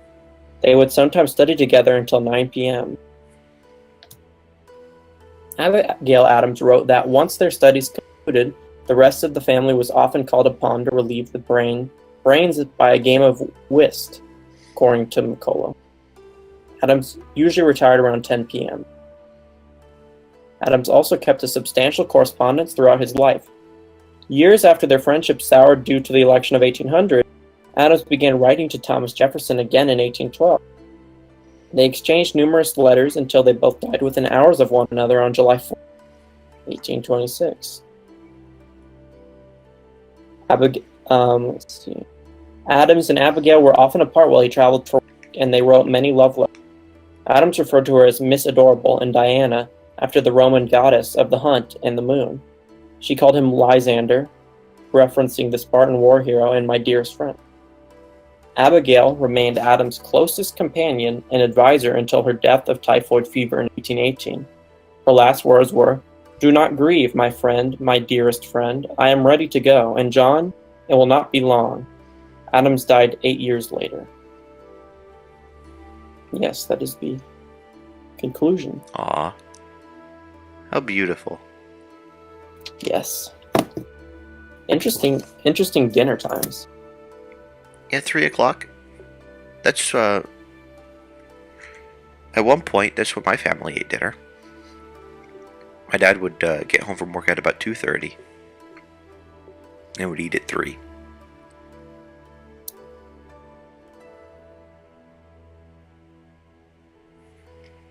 They would sometimes study together until 9 p.m. Abigail Adams wrote that once their studies concluded, the rest of the family was often called upon to relieve the brains by a game of whist, according to McCullough. Adams usually retired around 10 p.m. Adams also kept a substantial correspondence throughout his life. Years after their friendship soured due to the election of 1800, Adams began writing to Thomas Jefferson again in 1812. They exchanged numerous letters until they both died within hours of one another on July 4, 1826. Adams and Abigail were often apart while he traveled for work, and they wrote many love letters. Adams referred to her as Miss Adorable and Diana, after the Roman goddess of the hunt and the moon. She called him Lysander, referencing the Spartan war hero and my dearest friend. Abigail remained Adam's closest companion and advisor until her death of typhoid fever in 1818. Her last words were, "Do not grieve, my friend, my dearest friend. I am ready to go, and John, it will not be long." Adams died 8 years later. Yes, that is the conclusion. Aw. How beautiful. Yes. Interesting dinner times. Yeah, 3 o'clock. That's, at one point, that's when my family ate dinner. My dad would get home from work at about 2:30. And would eat at 3.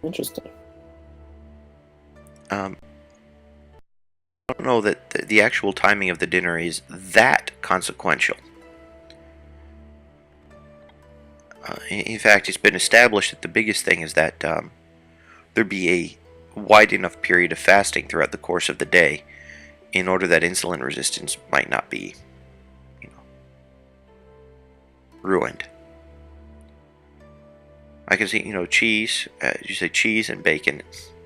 Interesting. I don't know that the actual timing of the dinner is that consequential. In fact, it's been established that the biggest thing is that there be a wide enough period of fasting throughout the course of the day in order that insulin resistance might not be, ruined. I can see, cheese, you say cheese and bacon.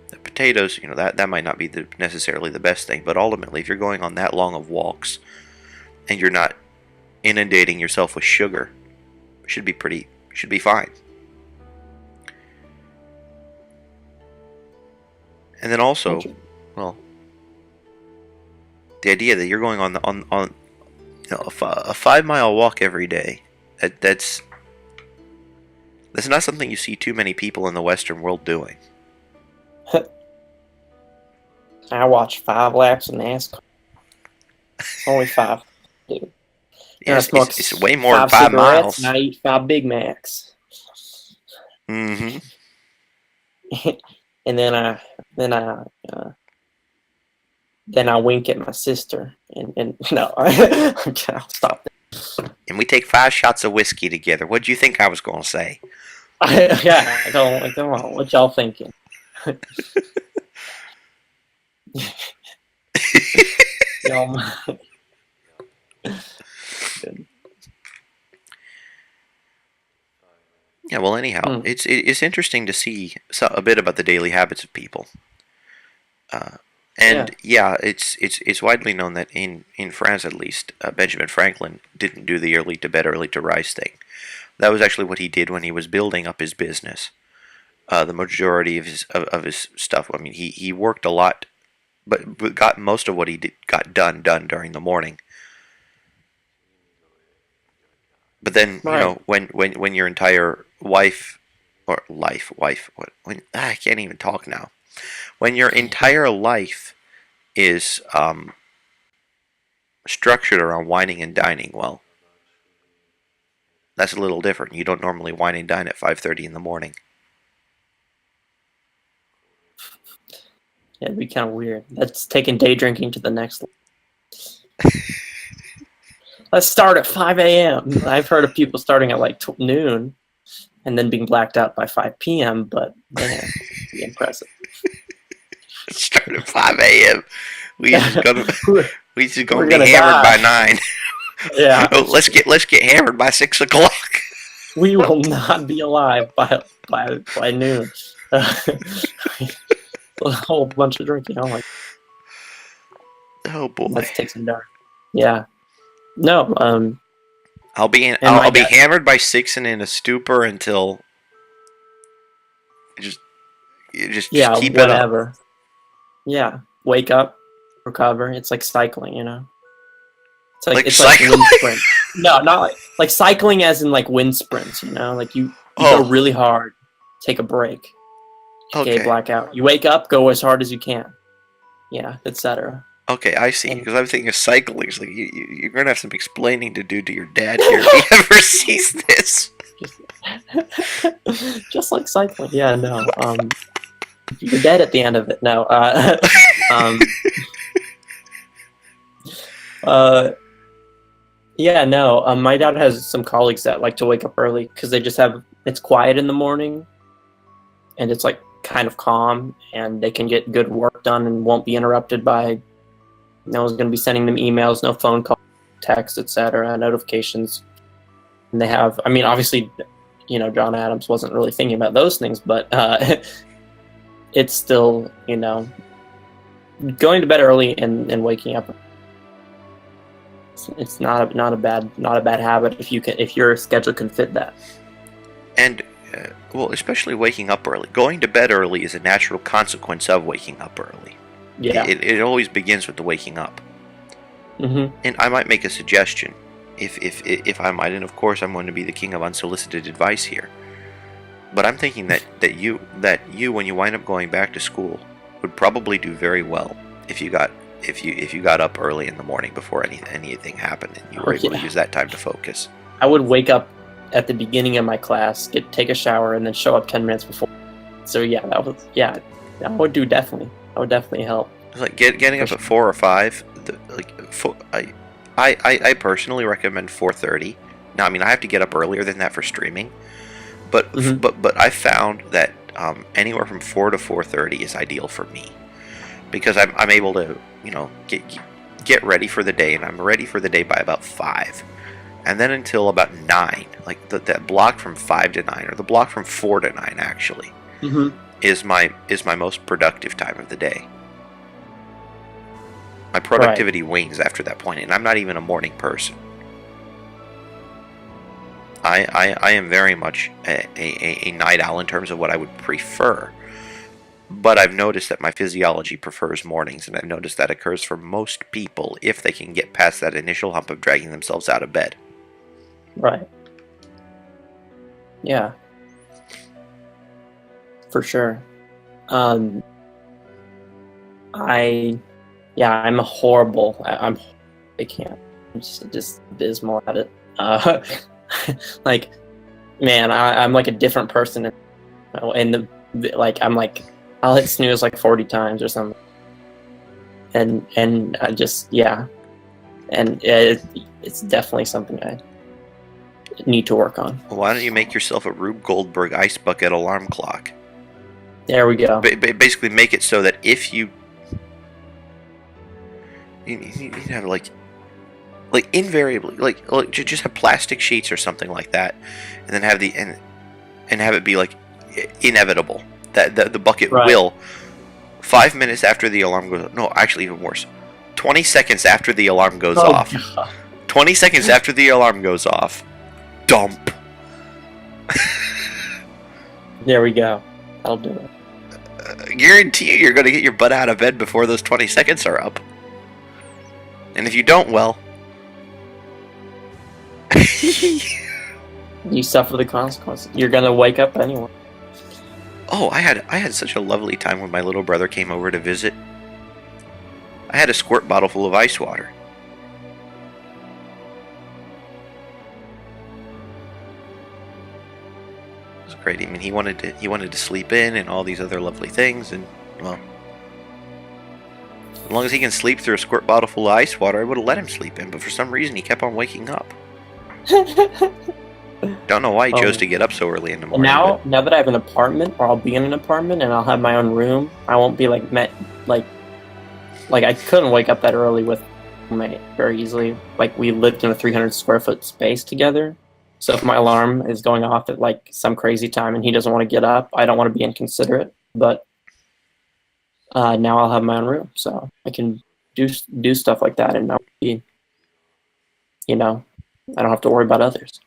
The potatoes, that might not be necessarily the best thing, but ultimately, if you're going on that long of walks and you're not inundating yourself with sugar, it should be fine. And then also, well, the idea that you're going on a 5-mile walk every day, that's not something you see too many people in the Western world doing. I watch 5 laps of NASCAR. Only 5, dude. Yes, it's way more than 5 miles. And I eat 5 Big Macs. Mm-hmm. And then I wink at my sister. And no, I'll stop that. And we take 5 shots of whiskey together. What do you think I was going to say? Yeah, come on. What y'all thinking? Yeah, well, anyhow, it's interesting to see a bit about the daily habits of people. It's widely known that in France, at least, Benjamin Franklin didn't do the early to bed, early to rise thing. That was actually what he did when he was building up his business. The majority of his stuff. I mean, he worked a lot, but got most of what he got done during the morning. But then, right. When your entire I can't even talk now. When your entire life is structured around whining and dining, well, that's a little different. You don't normally wine and dine at 5:30 in the morning. Yeah, it'd be kind of weird. That's taking day drinking to the next level. Let's start at 5 a.m. I've heard of people starting at like noon and then being blacked out by 5 p.m., but man, it'd be impressive. Start at 5 a.m. We just gonna be hammered by 9. Yeah. Oh, let's get hammered by 6 o'clock. We will not be alive by noon. A whole bunch of drinking. Oh my. Oh boy. Let's take some dark. Yeah. No. I'll be hammered by 6 and in a stupor until just keep whatever. it up. Yeah. Wake up, recover. It's like cycling, It's like cycling? Like wind sprint. No, not like cycling as in like wind sprints, Like you go really hard, take a break. Okay, blackout. You wake up, go as hard as you can. Yeah, etc. Okay, I see. Because I'm thinking of cycling. It's like you're gonna have some explaining to do to your dad here if he ever sees this. Just like cycling. Yeah, no. You're dead at the end of it. No. Yeah, no. My dad has some colleagues that like to wake up early because it's quiet in the morning, and it's like kind of calm, and they can get good work done and won't be interrupted by No one's going to be sending them emails, no phone calls, text, etc., notifications. And they have, I mean, obviously, John Adams wasn't really thinking about those things, but it's still, going to bed early and waking up. It's not a bad habit if your schedule can fit that. And well, especially waking up early. Going to bed early is a natural consequence of waking up early. Yeah. It always begins with the waking up. Mm-hmm. And I might make a suggestion, if I might, and of course I'm going to be the king of unsolicited advice here. But I'm thinking that you when you wind up going back to school would probably do very well if you got up early in the morning before anything happened and you were able to use that time to focus. I would wake up at the beginning of my class, take a shower, and then show up 10 minutes before. So that would do definitely. That would definitely help. It's like getting up at 4 or 5. I personally recommend 4:30. Now, I mean, I have to get up earlier than that for streaming, but I found that anywhere from 4 to 4:30 is ideal for me, because I'm able to get ready for the day, and I'm ready for the day by about 5, and then until about 9, like that block from 5 to 9, or the block from 4 to 9 actually, is my most productive time of the day. My productivity wings after that point, and I'm not even a morning person. I am very much a night owl in terms of what I would prefer. But I've noticed that my physiology prefers mornings, and I've noticed that occurs for most people if they can get past that initial hump of dragging themselves out of bed. Right. Yeah. For sure. I'm a horrible. I can't. I'm just abysmal at it. Like, man, I'm like a different person. And I'm like, I'll hit snooze like 40 times or something. And I just, and it's definitely something I need to work on. Well, why don't you make yourself a Rube Goldberg ice bucket alarm clock? There we go. Basically, make it so that if you have like invariably like just have plastic sheets or something like that, and then have and have it be like inevitable that the bucket will 5 minutes after the alarm goes. No, actually, even worse. 20 seconds after the alarm goes off. God. 20 seconds after the alarm goes off. Dump. There we go. I'll do it. Guarantee you're going to get your butt out of bed before those 20 seconds are up. And if you don't, well, you suffer the consequences. You're going to wake up anyway. Oh, I had such a lovely time when my little brother came over to visit. I had a squirt bottle full of ice water. It was great. I mean, he wanted to sleep in and all these other lovely things, and well, as long as he can sleep through a squirt bottle full of ice water, I would have let him sleep in. But for some reason, he kept on waking up. Don't know why he chose to get up so early in the morning. Now that I have an apartment, or I'll be in an apartment, and I'll have my own room, I won't be like I couldn't wake up that early with my very easily. Like, we lived in a 300 square foot space together, so if my alarm is going off at like some crazy time and he doesn't want to get up, I don't want to be inconsiderate. But now I'll have my own room, so I can do stuff like that and not be, I don't have to worry about others.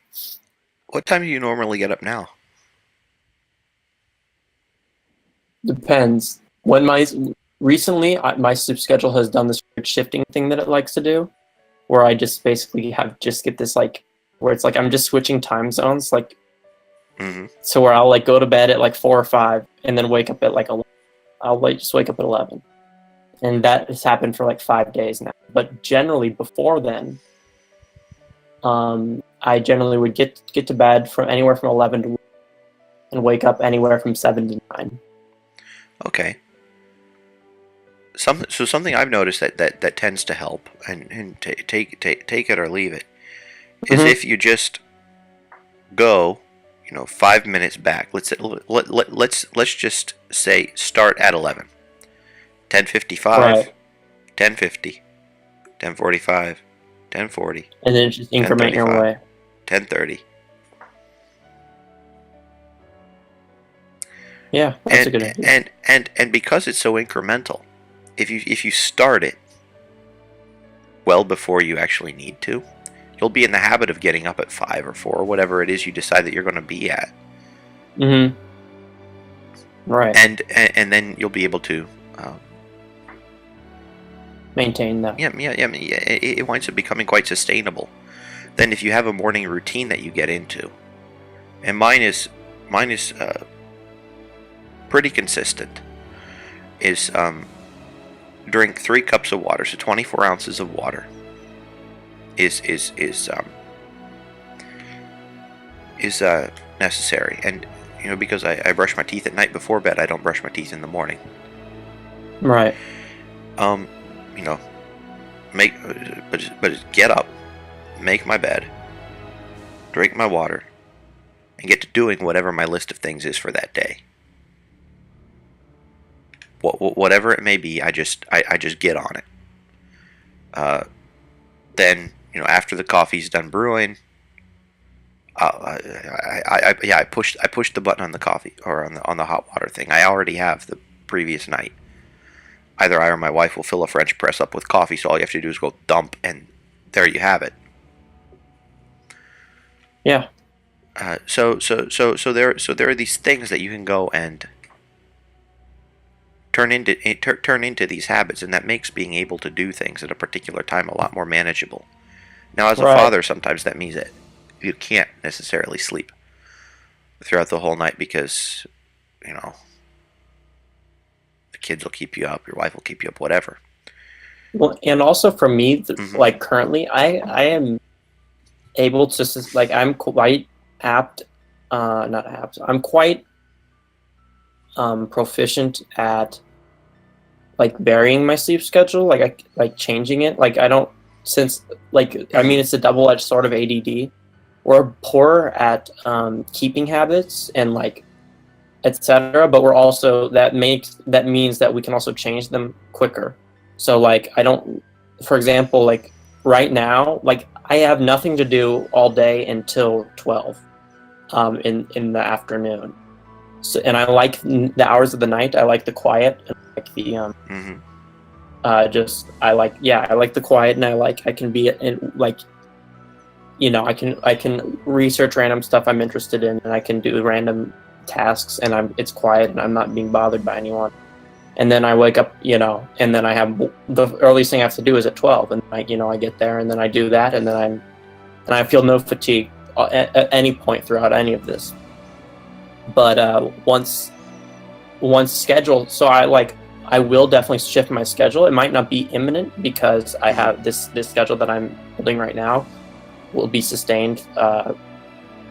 What time do you normally get up now? Depends. Recently, my sleep schedule has done this weird shifting thing that it likes to do, where I just basically get this like, where it's like I'm just switching time zones, like, so where I'll like go to bed at like 4 or 5 and then wake up at like 11. I'll just wake up at 11, and that has happened for like 5 days now. But generally, before then, I generally would get to bed from anywhere from 11 to 1 and wake up anywhere from 7 to 9. Okay. Something I've noticed that tends to help, and take it or leave it, is if you just go, 5 minutes back. Let's just say start at 11. 10:55, 10:50, 10:45, 10:40, And then just increment your 10:35, way. 10:30. Yeah, that's a good idea. And because it's so incremental, if you start it well before you actually need to, you'll be in the habit of getting up at 5 or 4 or whatever it is you decide that you're going to be at. Mm-hmm. Right. And then you'll be able to maintain that. Yeah. It winds up becoming quite sustainable. Then if you have a morning routine that you get into, and mine is pretty consistent, is drink 3 cups of water, so 24 ounces of water is necessary. And because I brush my teeth at night before bed, I don't brush my teeth in the morning. Right. But get up, make my bed, drink my water, and get to doing whatever my list of things is for that day. Whatever it may be, I just get on it. Then after the coffee's done brewing, I pushed the button on the coffee or on the hot water thing. I already have the previous night. Either I or my wife will fill a French press up with coffee, so all you have to do is go dump, and there you have it. Yeah. So there are these things that you can go and turn into these habits, and that makes being able to do things at a particular time a lot more manageable. Now, as a father, sometimes that means that you can't necessarily sleep throughout the whole night because the kids will keep you up, your wife will keep you up, whatever. Well, and also for me, like currently, I am able to, like, I'm quite apt, not apt, I'm quite proficient at like varying my sleep schedule, like changing it. Like I don't, since like I mean it's a double-edged sword of ADD. We're poor at keeping habits and like etc. But we're also that means that we can also change them quicker. So like I don't, for example, like right now, like I have nothing to do all day until 12 in the afternoon. So, and I like the hours of the night. I like the quiet. And I like the I like the quiet, and I can be in, like, I can research random stuff I'm interested in, and I can do random tasks, and it's quiet, and I'm not being bothered by anyone. And then I wake up, and then I have the earliest thing I have to do is at 12, and I get there, and then I do that, and then I feel no fatigue at any point throughout any of this. But once scheduled, so I will definitely shift my schedule. It might not be imminent because I have this schedule that I'm holding right now will be sustained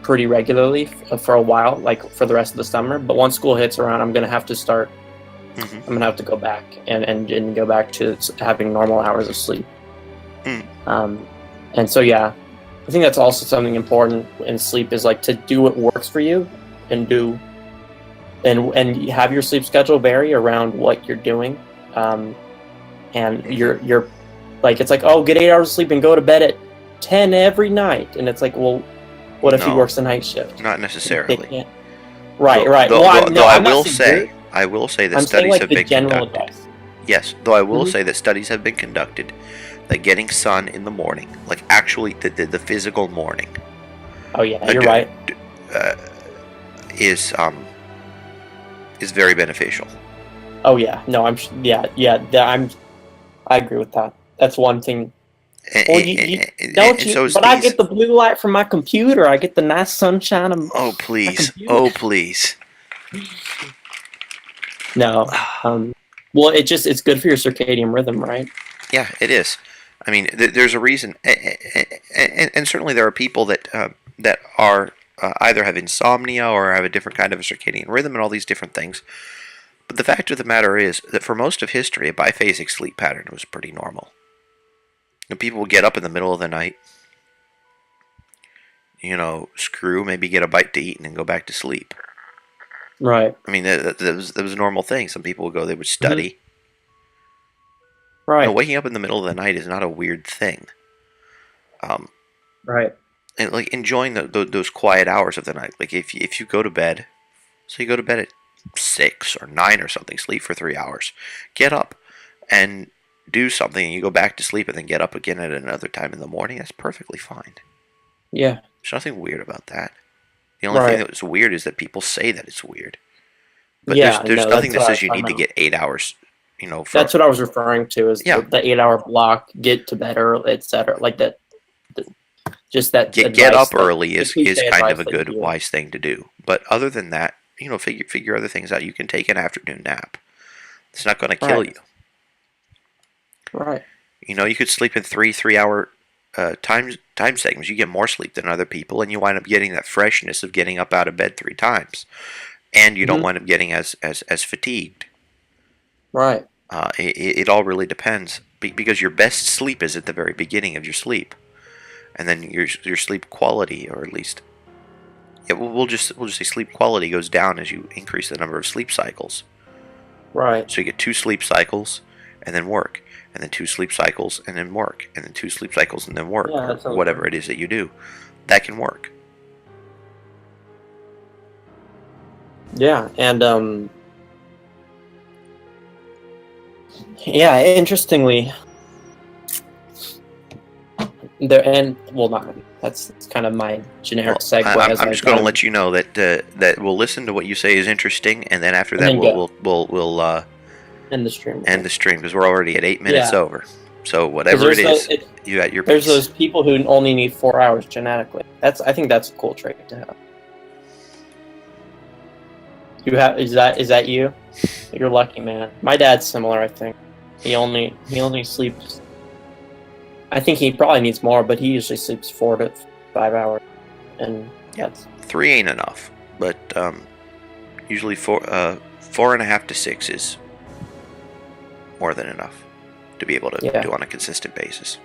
pretty regularly for a while, like for the rest of the summer. But once school hits around, I'm gonna have to start. I'm gonna have to go back and go back to having normal hours of sleep. And so yeah, I think that's also something important in sleep is like to do what works for you, and have your sleep schedule vary around what you're doing. And you're like, it's like, oh, get 8 hours of sleep and go to bed at 10 every night, and it's like, well, what if he works the night shift? Not necessarily. Right. Though I will say that studies have been conducted. Advice. Yes, though I will say that studies have been conducted that getting sun in the morning, like actually the physical morning. Oh yeah, you're right. Is very beneficial. Oh yeah, no, I agree with that. That's one thing. I get the blue light from my computer. I get the nice sunshine. Oh please, oh please. No, well, it's good for your circadian rhythm, right? Yeah, it is. I mean, there's a reason, and certainly there are people that are either have insomnia or have a different kind of a circadian rhythm and all these different things. But the fact of the matter is that for most of history, a biphasic sleep pattern was pretty normal. People would get up in the middle of the night, screw, maybe get a bite to eat, and then go back to sleep. Right. I mean, that was a normal thing. Some people would go, they would study. Right. Waking up in the middle of the night is not a weird thing. Um, Right. and like enjoying those quiet hours of the night. Like if you go to bed, so you go to bed at 6 or 9 or something, sleep for 3 hours, get up and do something, and you go back to sleep and then get up again at another time in the morning. That's perfectly fine. Yeah. There's nothing weird about that. The only thing Right. that's weird is that people say that it's weird. But Yeah. there's No, nothing that's that what I was says you talking need to about. get 8 hours. For That's what I was referring to is yeah, the 8 hour block, get to bed early, etc. Like that, just that get advice, up that early the is cliche kind of advice a that you good hear. wise thing to do. But other than that, figure other things out. You can take an afternoon nap. It's not going to kill Right. you. Right. You could sleep in 3 3 hour time segments. You get more sleep than other people, and you wind up getting that freshness of getting up out of bed 3 times, and you don't Hmm. wind up getting as fatigued. Right. It all really depends because your best sleep is at the very beginning of your sleep, and then your sleep quality, or at least we'll just say sleep quality goes down as you increase the number of sleep cycles. Right. So you get 2 sleep cycles and then work, and then 2 sleep cycles and then work, and then 2 sleep cycles and then work, Yeah, or that sounds whatever right. it is that you do. That can work. Yeah, and yeah, interestingly, there and well, not that's kind of my generic Well, segue as I'm I just going kind to of let you know that we'll listen to what you say is interesting, and then after and that then go we'll end the stream. end Okay. the stream because we're already at 8 minutes Yeah, over. So because whatever it is, you got your there's piece. those people who only need 4 hours genetically. I think that's a cool trait to have. You have is that you? You're lucky, man. My dad's similar. I think he only sleeps. I think he probably needs more, but he usually sleeps 4 to 5 hours, and Yeah, that's 3 ain't enough, but usually 4.5 to 6 is more than enough to be able to yeah. do on a consistent basis.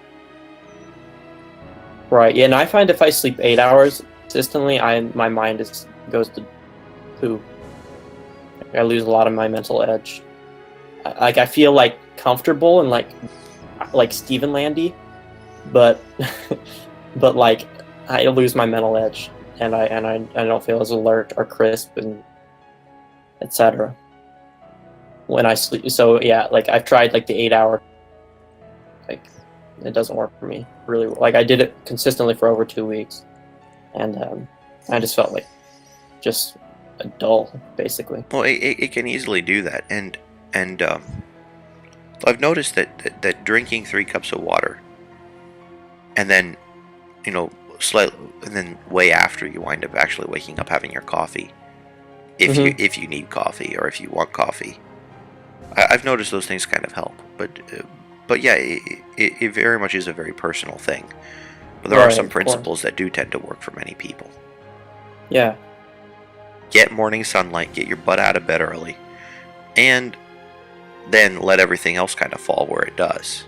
Right. Yeah, and I find if I sleep 8 hours consistently, my mind goes to poo. I lose a lot of my mental edge. I feel like comfortable and like Stephen Landy, but but like I lose my mental edge, and I don't feel as alert or crisp and etc. when I sleep. So yeah, like I've tried like the 8 hour, like it doesn't work for me really. Like I did it consistently for over 2 weeks, and I just felt like just dull, basically. Well, it can easily do that, and I've noticed that drinking 3 cups of water, and then slightly, and then way after you wind up actually waking up having your coffee, Mm-hmm. if you need coffee or if you want coffee, I've noticed those things kind of help. But yeah, it very much is a very personal thing. But there are Right, some of course. principles that do tend to work for many people. Yeah. Get morning sunlight, get your butt out of bed early, and then let everything else kind of fall where it does.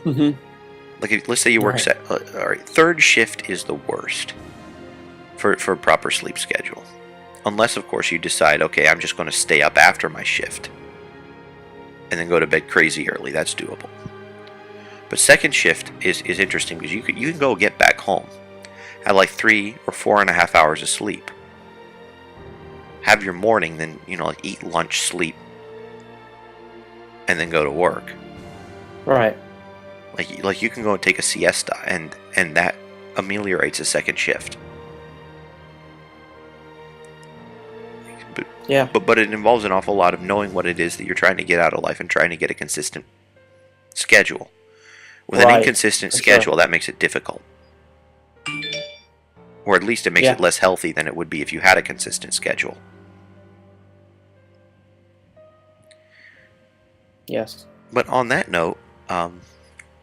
Mm-hmm. Like, let's say you work Right. all right, third shift is the worst for a proper sleep schedule. Unless, of course, you decide, okay, I'm just going to stay up after my shift and then go to bed crazy early. That's doable. But second shift is interesting because you can go get back home, have like 3 or 4.5 hours of sleep, have your morning, then like eat lunch, sleep, and then go to work. Right. Like you can go and take a siesta, and that ameliorates a second shift. Yeah. But it involves an awful lot of knowing what it is that you're trying to get out of life and trying to get a consistent schedule. With an Right. inconsistent For sure. schedule, that makes it difficult. Or at least it makes Yeah. it less healthy than it would be if you had a consistent schedule. Yes. But on that note,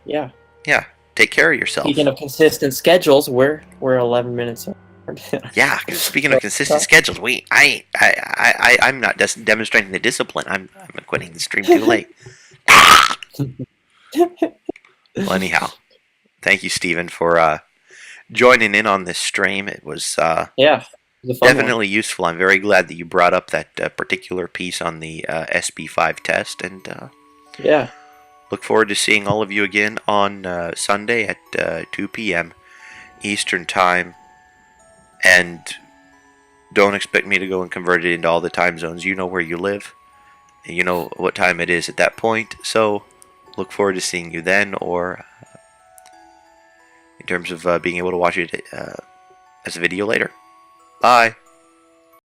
Yeah. yeah, take care of yourself. Speaking of consistent schedules, we're 11 minutes over. Yeah, speaking of consistent schedules, I'm not demonstrating the discipline. I'm quitting the stream too late. Well, anyhow, thank you, Stephen, for joining in on this stream. It was Yeah. It was a fun one. definitely useful. I'm very glad that you brought up that particular piece on the SB5 test, and Yeah. Look forward to seeing all of you again on Sunday at 2 p.m. Eastern Time. And don't expect me to go and convert it into all the time zones. You know where you live. And you know what time it is at that point. So look forward to seeing you then, or in terms of being able to watch it as a video later. Bye.